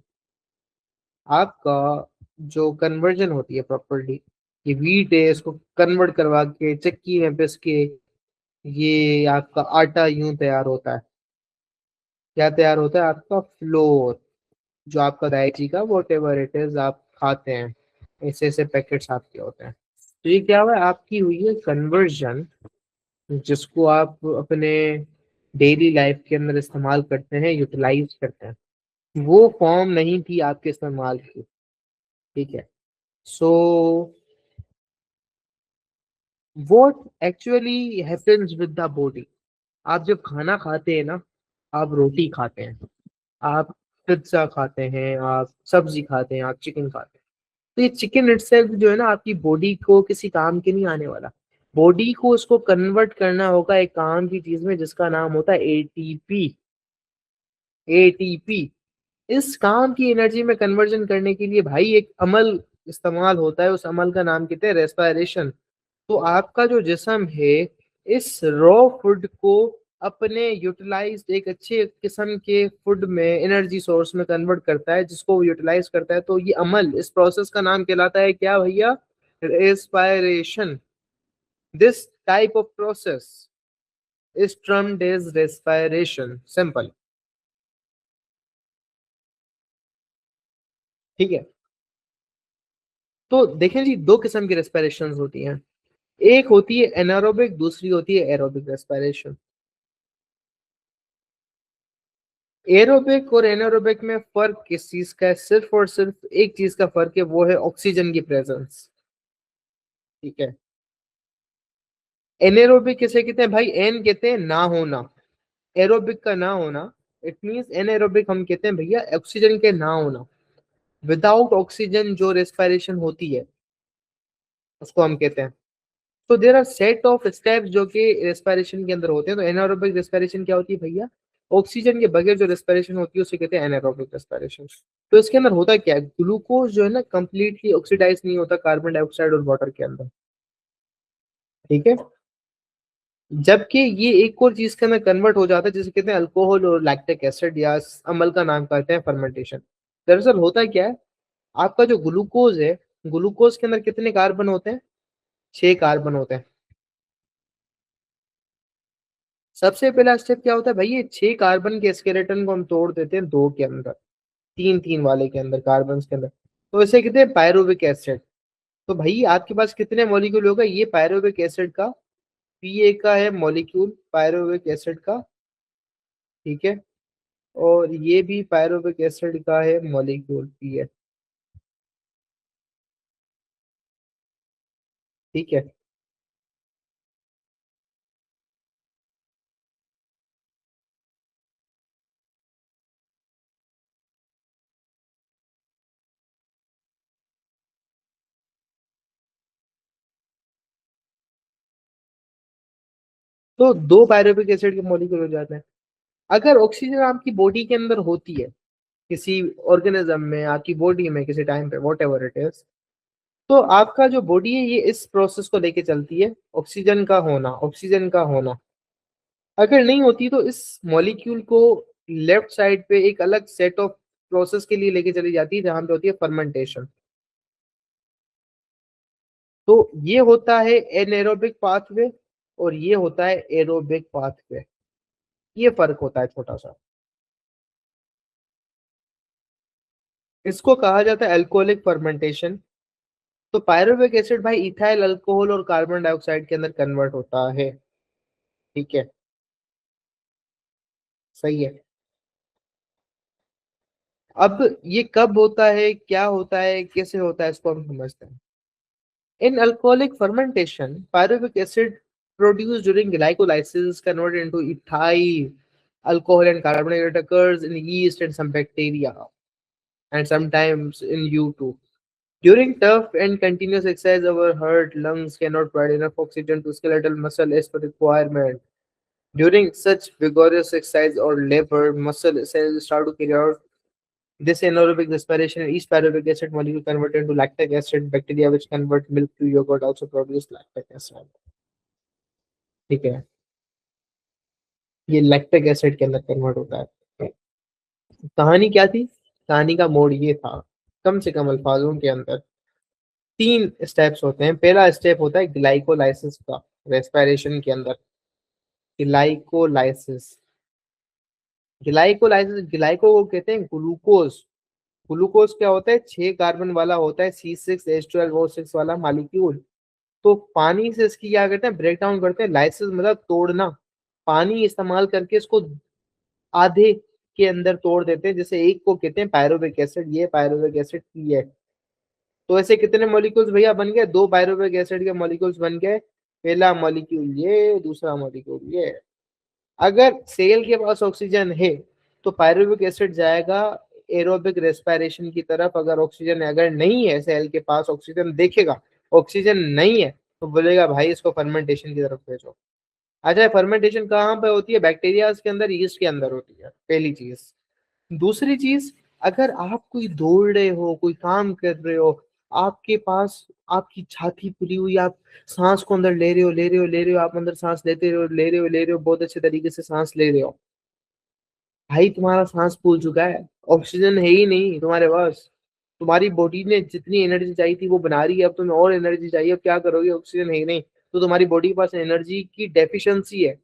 [SPEAKER 3] आपका जो कन्वर्जन होती है प्रॉपर्ली, ये वीट है, इसको कन्वर्ट करवा के चक्की में पिस के ये आपका आटा यूं तैयार होता है। क्या तैयार होता है? आपका फ्लोर, जो आपका दायची का वॉट एवर इट इज आप खाते हैं। ऐसे ऐसे पैकेट्स आपके होते हैं। तो ये क्या हुआ है, आपकी हुई है कन्वर्जन, जिसको आप अपने डेली लाइफ के अंदर इस्तेमाल करते हैं, यूटिलाइज करते हैं। वो फॉर्म नहीं थी आपके इस्तेमाल की। ठीक है। So what actually happens with the body, आप जब खाना खाते हैं ना, आप रोटी खाते हैं, आप पिज्जा खाते हैं, आप सब्जी खाते हैं, आप चिकन खाते हैं, तो ये चिकन इटसेल्फ जो है ना, आपकी बॉडी को किसी काम के नहीं आने वाला। बॉडी को उसको कन्वर्ट करना होगा एक काम की चीज में, जिसका नाम होता है एटीपी। एटीपी, इस काम की एनर्जी में कन्वर्जन करने के लिए भाई एक अमल इस्तेमाल होता है, उस अमल का नाम कहते हैं रेस्पिरेशन। तो आपका जो जिस्म है, इस रॉ फूड को अपने यूटिलाइज एक अच्छे किस्म के फूड में, एनर्जी सोर्स में कन्वर्ट करता है, जिसको वो यूटिलाइज करता है। तो ये अमल, इस प्रोसेस का नाम कहलाता है क्या भैया? Respiration. This type of process is termed as respiration, simple. ठीक है। तो देखें जी, दो किस्म की रेस्पिरेशन होती हैं। एक होती है एनारोबिक, दूसरी होती है एरोबिक रेस्पिरेशन। एरोबिक और एनारोबिक में फर्क किस चीज का है? सिर्फ और सिर्फ एक चीज का फर्क है, वो है ऑक्सीजन की प्रेजेंस। ठीक है। एनारोबिक किसे कहते हैं भाई? एन कहते हैं ना होना, एरोबिक का ना होना। इट मींस एनारोबिक हम कहते हैं भैया ऑक्सीजन के ना होना। विदाउट ऑक्सीजन जो रेस्पिरेशन होती है, उसको हम कहते हैं। तो there are set of steps जो कि रेस्पिरेशन के अंदर होते हैं। तो एनारोबिक रेस्पिरेशन क्या होती है भैया? ऑक्सीजन के बगैर जो रेस्पिरेशन होती है उसे कहते हैं एनारोबिक रेस्पिरेशन। तो इसके अंदर होता क्या है, ग्लूकोज जो है ना कंप्लीटली ऑक्सीडाइज नहीं होता कार्बन डाइऑक्साइड और वाटर के अंदर। ठीक है। जबकि ये एक और चीज के अंदर कन्वर्ट हो जाता है, जिसे कहते हैं अल्कोहल और लैक्टिक एसिड, या अमल का नाम कहते हैं फर्मेंटेशन। दरअसल होता क्या है, आपका जो ग्लूकोज है, ग्लूकोज के अंदर कितने कार्बन होते हैं? 6 कार्बन होते हैं। सबसे पहला स्टेप क्या होता है भाई? ये 6 कार्बन के स्केलेटन को हम तोड़ देते हैं दो के अंदर, तीन तीन वाले के अंदर, कार्बन के अंदर। तो इसे कहते हैं पायरुविक एसिड। तो भाई आपके पास कितने मॉलिक्यूल होगा ये पायरुविक एसिड का? पीए का है मॉलिक्यूल पायरुवेक एसिड का, ठीक है, और ये भी पायरुवेक एसिड का है मॉलिक्यूल पीए, ठीक है। तो दो पायरुवेक एसिड के मॉलिक्यूल हो जाते हैं। अगर ऑक्सीजन आपकी बॉडी के अंदर होती है, किसी ऑर्गेनिज्म में, आपकी बॉडी में, किसी टाइम पे, वॉट एवर इट इज, तो आपका जो बॉडी है ये इस प्रोसेस को लेके चलती है, ऑक्सीजन का होना, ऑक्सीजन का होना। अगर नहीं होती तो इस मॉलिक्यूल को लेफ्ट साइड पे एक अलग सेट ऑफ प्रोसेस के लिए लेके चली जाती है, जहां पे होती है फर्मेंटेशन। तो ये होता है एनएरोबिक पाथवे और ये होता है एरोबिक पाथवे, ये फर्क होता है छोटा सा। इसको कहा जाता है अल्कोहलिक फर्मेंटेशन। तो पायरुवेक एसिड भाई इथाइल अल्कोहल और कार्बन डाइऑक्साइड के अंदर कन्वर्ट होता है, ठीक है, सही है। अब ये कब होता है, क्या होता है, कैसे होता है, इसको हम समझते हैं। In alcoholic fermentation, pyruvic acid produced during glycolysis is converted into ethyl alcohol and carbonate. It occurs in yeast and some bacteria, and sometimes in you too. During tough and continuous exercise, our heart, lungs cannot provide enough oxygen to skeletal muscle as per requirement. During such vigorous exercise or labor, muscle cells start to carry out this anaerobic respiration. Each pyruvic acid molecule converted into lactic acid. Bacteria which convert milk to yogurt also produce lactic acid. ठीक है, ये lactic acid के अंदर convert होता है। कहानी क्या थी, कहानी का मोड़ ये था, कम से कम अल्फाजों के अंदर तीन स्टेप्स होते हैं। पहला स्टेप होता है ग्लाइकोलाइसिस का, रेस्पिरेशन के अंदर ग्लाइकोलाइसिस। ग्लाइकोलाइसिस, ग्लाइको को कहते हैं ग्लूकोज। ग्लूकोज क्या होता है, 6 कार्बन वाला होता है, C6H12O6 वाला मॉलिक्यूल। तो पानी से इसकी क्या करते हैं, ब्रेक डाउन करते हैं। लाइसिस मतलब तोड़ना, पानी इस्तेमाल करके इसको आधे के अंदर तोड़ देते हैं। जैसे एक को कहते हैं पायरुविक एसिड, ये पायरुविक एसिड की है। तो ऐसे कितने मॉलिक्यूल्स भैया बन गए, दो पायरुविक एसिड के मॉलिक्यूल्स बन गए। पहला मॉलिक्यूल ये, दूसरा मॉलिक्यूल ये। अगर सेल के पास ऑक्सीजन है तो पायरुविक एसिड जाएगा एरोबिक रेस्पिरेशन की तरफ। अगर ऑक्सीजन अगर नहीं है, सेल के पास ऑक्सीजन देखेगा, ऑक्सीजन नहीं है, तो बोलेगा भाई इसको फर्मेंटेशन की तरफ भेजो। अच्छा, फर्मेंटेशन कहाँ पे होती है, बैक्टीरिया के अंदर, यीस्ट के अंदर होती है, पहली चीज। दूसरी चीज, अगर आप कोई दौड़ रहे हो, कोई काम कर रहे हो, आपके पास आपकी छाती फुली हुई, आप सांस को अंदर ले रहे हो, ले रहे हो, ले रहे हो, आप अंदर सांस लेते रहो, ले रहे हो, ले रहे हो, बहुत अच्छे तरीके से सांस ले रहे हो, भाई तुम्हारा सांस फूल चुका है, ऑक्सीजन है ही नहीं तुम्हारे पास। तुम्हारी बॉडी ने जितनी एनर्जी चाहिए थी वो बना रही है, अब तुम्हें और एनर्जी चाहिए, अब क्या करोगे, ऑक्सीजन है ही नहीं। तो तुम्हारी बॉडी के पास एनर्जी की डेफिशिएंसी है,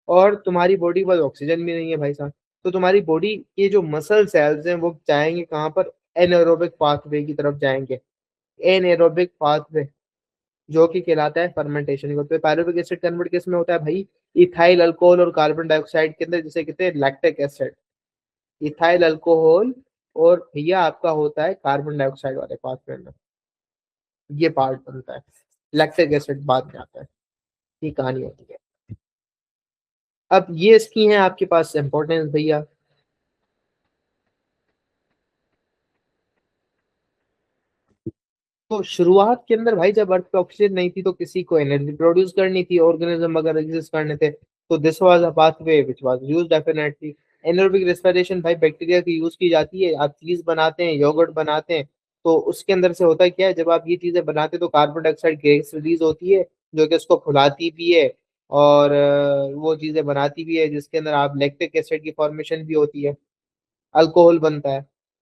[SPEAKER 3] और तुम्हारी बॉडी के पास ऑक्सीजन भी नहीं है भाई साहब। तो तुम्हारी बॉडी के जो मसल सेल्स हैं वो जाएंगे कहाँ पर, एनएरोबिक पाथवे की तरफ जाएंगे। एनएरोबिक पाथवे जो कि कहलाता है फर्मेंटेशन को। तो पायरुविक एसिड कन्वर्ट किस में होता है भाई, इथाइल अल्कोहल और कार्बन डाइऑक्साइड के अंदर, जिसे कहते हैं लैक्टिक एसिड। इथाइल अल्कोहल और भैया आपका होता है कार्बन डाइऑक्साइड वाले पाथवे में, ये पार्ट बनता है। लैक्टिक एसिड बाद में आता है, ये कहानी होती है। अब ये इसकी है आपके पास इंपॉर्टेंस भैया। तो शुरुआत के अंदर भाई जब अर्थ पे ऑक्सीजन नहीं थी तो किसी को एनर्जी प्रोड्यूस करनी थी, ऑर्गेनिज्म अगर एग्जिस्ट करने थे, तो this was a pathway which was used definitely. Anaerobic respiration भाई बैक्टीरिया की यूज की जाती है। आप चीज बनाते हैं, योगर्ट बनाते हैं, तो उसके अंदर से होता है क्या है, जब आप ये चीजें बनाते हैं तो कार्बन डाइऑक्साइड गैस रिलीज होती है, जो कि उसको फुलाती भी है, और वो चीजें बनाती भी है, जिसके अंदर आप लैक्टिक एसिड की फॉर्मेशन भी होती है, अल्कोहल बनता है।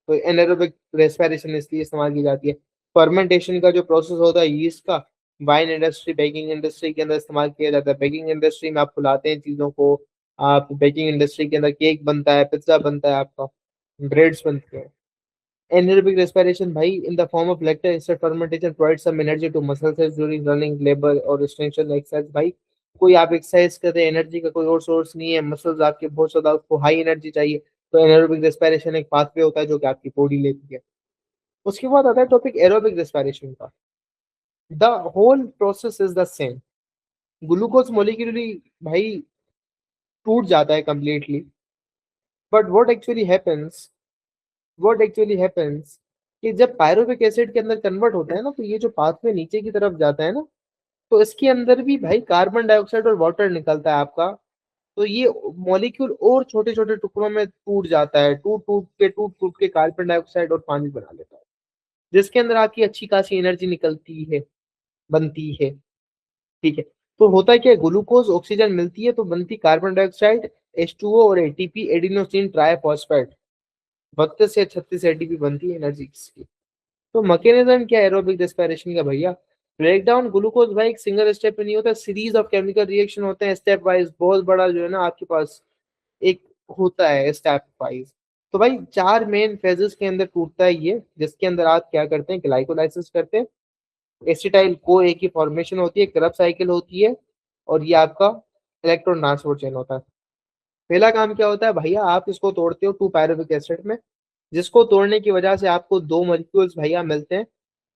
[SPEAKER 3] तो एनारोबिक रेस्पिरेशन इसलिए इस्तेमाल की जाती है। फर्मेंटेशन का जो प्रोसेस होता है यीस्ट का, वाइन इंडस्ट्री, बेकिंग इंडस्ट्री के अंदर इस्तेमाल किया जाता है। बेकिंग इंडस्ट्री में आप फुलाते हैं चीज़ों को, आप बेकिंग इंडस्ट्री के अंदर केक बनता है, पिज्ज़ा बनता है, आपका ब्रेड्स बनते हैं। Anaerobic respiration भाई in the form of lactic acid fermentation provides some energy to muscle cells during running, labor और extension exercise। भाई कोई आप एक्सरसाइज कर रहे हैं, एनर्जी का कोई और सोर्स नहीं है, मसल्स आपके बहुत ज्यादा, उसको हाई एनर्जी चाहिए, तो एनारोबिक रेस्पिरेशन एक पाथवे होता है जो कि आपकी बॉडी लेती है। उसके बाद आता है टॉपिक एरोबिक रेस्पिरेशन का। The whole process is the same. Glucose molecularly भाई टूट जाता है completely, but what actually happens कि जब पायरुविक एसिड के अंदर कन्वर्ट होता है ना, तो ये जो पाथवे नीचे की तरफ जाता है ना, तो इसके अंदर भी भाई कार्बन डाइऑक्साइड और वाटर निकलता है आपका। तो ये मॉलिक्यूल और छोटे छोटे टुकड़ों में टूट जाता है, टूट टूट के कार्बन डाइऑक्साइड और पानी बना लेता है, जिसके अंदर आपकी अच्छी खासी एनर्जी निकलती है, बनती है। ठीक है। तो होता क्या है, ग्लूकोज ऑक्सीजन मिलती है तो बनती कार्बन डाइऑक्साइड, H2O और एटीपी, एडिनोसिन ट्राइफॉस्फेट। 32 से 36 एटीपी बनती है एनर्जी की। तो मैकेनिज्म क्या है एरोबिक रेस्पिरेशन का भैया? ब्रेक डाउन ग्लूकोज भाई एक सिंगल स्टेप पे नहीं होता, सीरीज ऑफ केमिकल रिएक्शन होते हैं स्टेप वाइज, बहुत बड़ा जो है ना आपके पास एक होता है स्टेप वाइज। तो भाई 4 मेन फेजेस के अंदर टूटता है ये, जिसके अंदर आप क्या करते हैं, ग्लाइकोलाइसिस करते हैं, एसिटाइल को ए की फॉर्मेशन होती है, क्रब साइकिल होती है, और ये आपका इलेक्ट्रॉन ट्रांसपोर्ट चेन होता है। पहला काम क्या होता है भैया, आप इसको तोड़ते हो 2 पायरुविक एसिड में, जिसको तोड़ने की वजह से आपको 2 मॉलिक्यूल्स भैया मिलते हैं।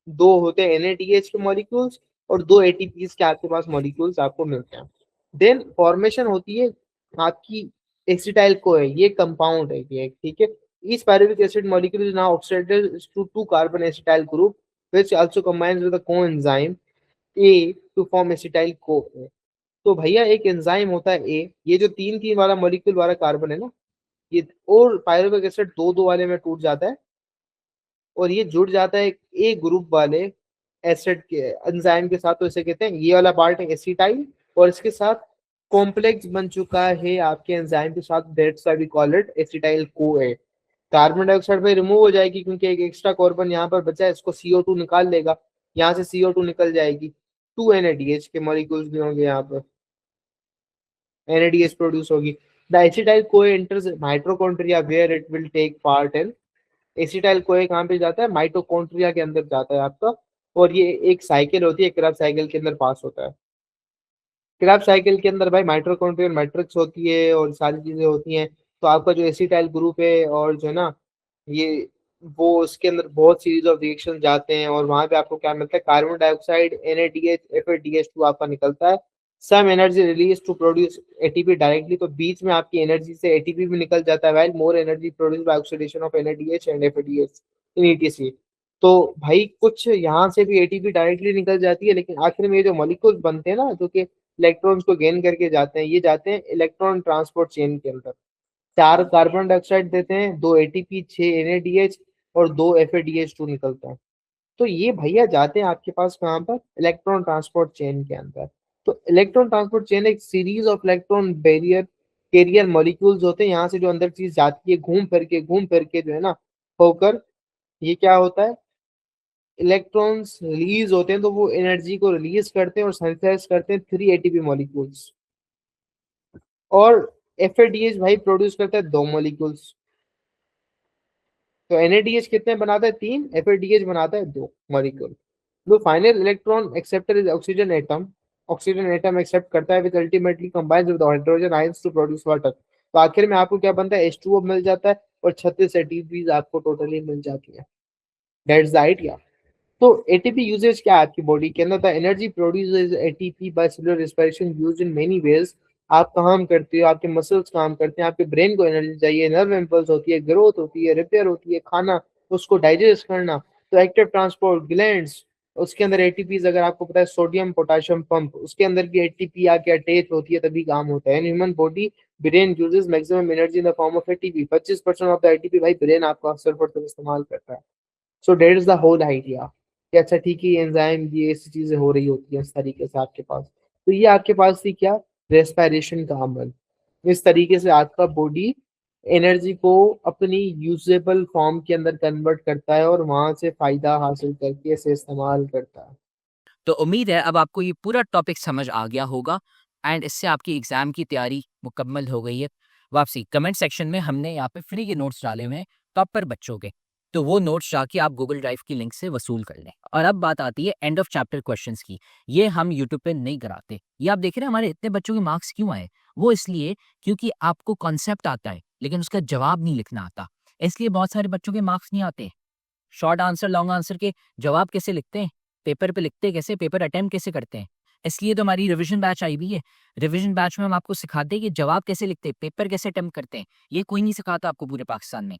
[SPEAKER 3] 2 होते हैं NADH के मॉलिक्यूल्स और 2 ATPs के आपके पास मॉलिक्यूल्स आपको मिलते हैं। देन फॉर्मेशन होती है आपकी एसिटाइल को है, ये कंपाउंड है ये, ठीक है। इस pyruvic acid molecule is now oxidated to 2 carbon acetyl group which also combines with a coenzyme A to form acetyl CoA। तो भैया एक एंजाइम होता है ए, ये जो 3 3 वाला मॉलिक्यूल वाला कार्बन है ना, ये और पायरुविक एसिड 2 2 वाले में टूट जाता है, और ये जुड़ जाता है ए ग्रुप वाले एसिड के एंजाइम के साथ। तो इसे कहते हैं, ये वाला पार्ट है एसिटाइल, और इसके साथ कॉम्प्लेक्स बन चुका है आपके एंजाइम के साथ, that's why we call it acetyl CoA. Carbon dioxide भाई रिमूव हो जाएगी क्योंकि एक एक्स्ट्रा कार्बन यहाँ पर बचा है, इसको CO2 निकाल लेगा, यहाँ से CO2 निकल जाएगी, 2 NADH के मॉलिक्यूल्स भी होंगे यहाँ पर, NADH प्रोड्यूस होगी। The acetyl CoA enters mitochondria where it will take part in. Acetyl CoA कहाँ पे जाता है, माइटोकॉन्ड्रिया के अंदर जाता है आपका, और ये एक साइकिल होती है, क्रब साइकिल के अंदर पास होता है। क्रैब साइकिल के अंदर भाई माइटोकॉन्ड्रियल मैट्रिक्स होती है और सारी चीजें होती हैं। तो आपका जो एसिटाइल ग्रुप है और जो है ना ये, वो उसके अंदर बहुत सीरीज ऑफ रिएक्शन जाते हैं, और वहां पे आपको क्या मिलता है, कार्बन डाइऑक्साइड, NADH, FADH2 आपका निकलता है। Some energy release to produce ATP directly. तो बीच में आपकी एनर्जी से एटीपी भी निकल जाता है, while more energy produce by oxidation of NADH and FADH in ETC। तो भाई कुछ यहाँ से भी एटीपी डायरेक्टली निकल जाती है, लेकिन आखिर में ये जो मॉलिक्यूल बनते हैं ना, जो कि इलेक्ट्रॉन्स को गेन करके जाते हैं, ये जाते हैं इलेक्ट्रॉन ट्रांसपोर्ट चेन के अंदर। 4 कार्बन डाइऑक्साइड देते हैं, 2 ATP, 6 NADH और 2 FADH2 निकलता है। तो ये भैया जाते हैं आपके पास कहाँ पर, इलेक्ट्रॉन ट्रांसपोर्ट चेन के अंदर। तो इलेक्ट्रॉन ट्रांसपोर्ट चेन एक series of electron barrier carrier molecules होते हैं, यहाँ से जो अंदर चीज जाती है घूम फिर के जो है ना होकर, ये क्या होता है, इलेक्ट्रॉन्स रिलीज होते हैं, तो वो एनर्जी को रिलीज करते हैं और सिंथेसाइज करते हैं 3 ATP मॉलिक्यूल्स। और FADH भाई प्रोड्यूस करता है 2 मॉलिक्यूल्स। तो NADH कितने बनाता है, 3, FADH बनाता है 2 मॉलिक्यूल। तो final electron acceptor is oxygen atom. Oxygen atom accept करता है with ultimately combines with hydrogen ions to produce water. तो आखिर में आपको क्या बनता है, H2O मिल जाता है, और 36 ATPs आपको टोटली मिल जाती है। That's the idea. तो एटीपी यूजेज क्या है आपकी बॉडी के अंदर, the energy produce ATP by cellular respiration used in many ways. आप काम करते हो, आपके मसल्स काम करते हैं, आपके ब्रेन को एनर्जी चाहिए, नर्व इम्पल्स होती है, ग्रोथ होती है, रिपेयर होती है, खाना उसको डाइजेस्ट करना, तो एक्टिव ट्रांसपोर्ट ग्लैंड्स, उसके अंदर एटीपी, अगर आपको पता है सोडियम पोटेशियम पंप, उसके अंदर भी एटीपी आके अटैच होती है तभी काम होता है। In human body brain uses maximum energy in the form of ATP. 25% of the ATP भाई ब्रेन आपका अक्सर पर इस्तेमाल करता है। So that is the whole idea कि अच्छा ठीक है, एंजाइम ये ऐसी चीजें हो रही होती हैं इस तरीके से आपके पास। तो ये आपके पास थी क्या, रेस्पिरेशन का अमल। इस तरीके से आपका बॉडी एनर्जी को अपनी यूजेबल फॉर्म के अंदर कन्वर्ट करता है और वहां से फायदा हासिल करके इसे इस्तेमाल करता है।
[SPEAKER 1] तो उम्मीद है अब आपको ये पूरा टॉपिक समझ आ गया होगा एंड इससे आपकी एग्जाम की तैयारी मुकम्मल हो गई है। वापसी कमेंट सेक्शन में हमने यहाँ पे फ्री के नोट्स डाले हुए हैं टॉपर बच्चों के, तो वो नोट्स जाके आप गूगल ड्राइव की लिंक से वसूल कर लें। और अब बात आती है एंड ऑफ चैप्टर क्वेश्चंस की। ये हम यूट्यूब पे नहीं कराते। ये आप देख रहे हैं हमारे इतने बच्चों के मार्क्स क्यों आए? वो इसलिए क्योंकि आपको कॉन्सेप्ट आता है लेकिन उसका जवाब नहीं लिखना आता, इसलिए बहुत सारे बच्चों के मार्क्स नहीं आते। शॉर्ट आंसर, लॉन्ग आंसर के जवाब कैसे लिखते हैं, पेपर पे लिखते कैसे, पेपर अटेम्प्ट कैसे करते हैं। इसलिए तो हमारी रिवीजन बैच आई हुई है। रिवीजन बैच में हम आपको सिखाते हैं कि जवाब कैसे लिखते हैं, पेपर कैसे अटेम्प्ट करते हैं। ये कोई नहीं सिखाता आपको पूरे पाकिस्तान में।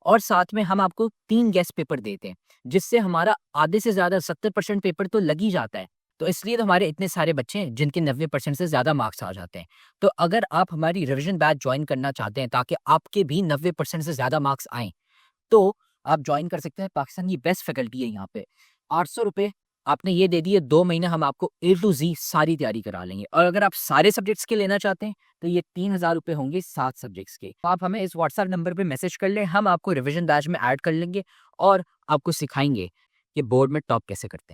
[SPEAKER 1] और साथ में हम आपको 3 गेस्ट पेपर देते हैं, जिससे हमारा आधे से ज़्यादा 70% पेपर तो लग ही जाता है। तो इसलिए तो हमारे इतने सारे बच्चे हैं जिनके 90% से ज़्यादा मार्क्स आ जाते हैं। तो अगर आप हमारी रिवीजन बैच ज्वाइन करना चाहते हैं ताकि आपके भी 90% से ज़्यादा मार्क्स आएँ, तो आप ज्वाइन कर सकते हैं। पाकिस्तान की बेस्ट फैकल्टी है यहाँ पे। 800 रुपए आपने ये दे दिए, 2 महीने हम आपको A to Z सारी तैयारी करा लेंगे। और अगर आप सारे सब्जेक्ट्स के लेना चाहते हैं तो ये 3000 रुपए होंगे 7 सब्जेक्ट्स के। तो आप हमें इस व्हाट्सएप नंबर पे मैसेज कर लें, हम आपको रिवीजन बैच में ऐड कर लेंगे और आपको सिखाएंगे कि बोर्ड में टॉप कैसे करते हैं।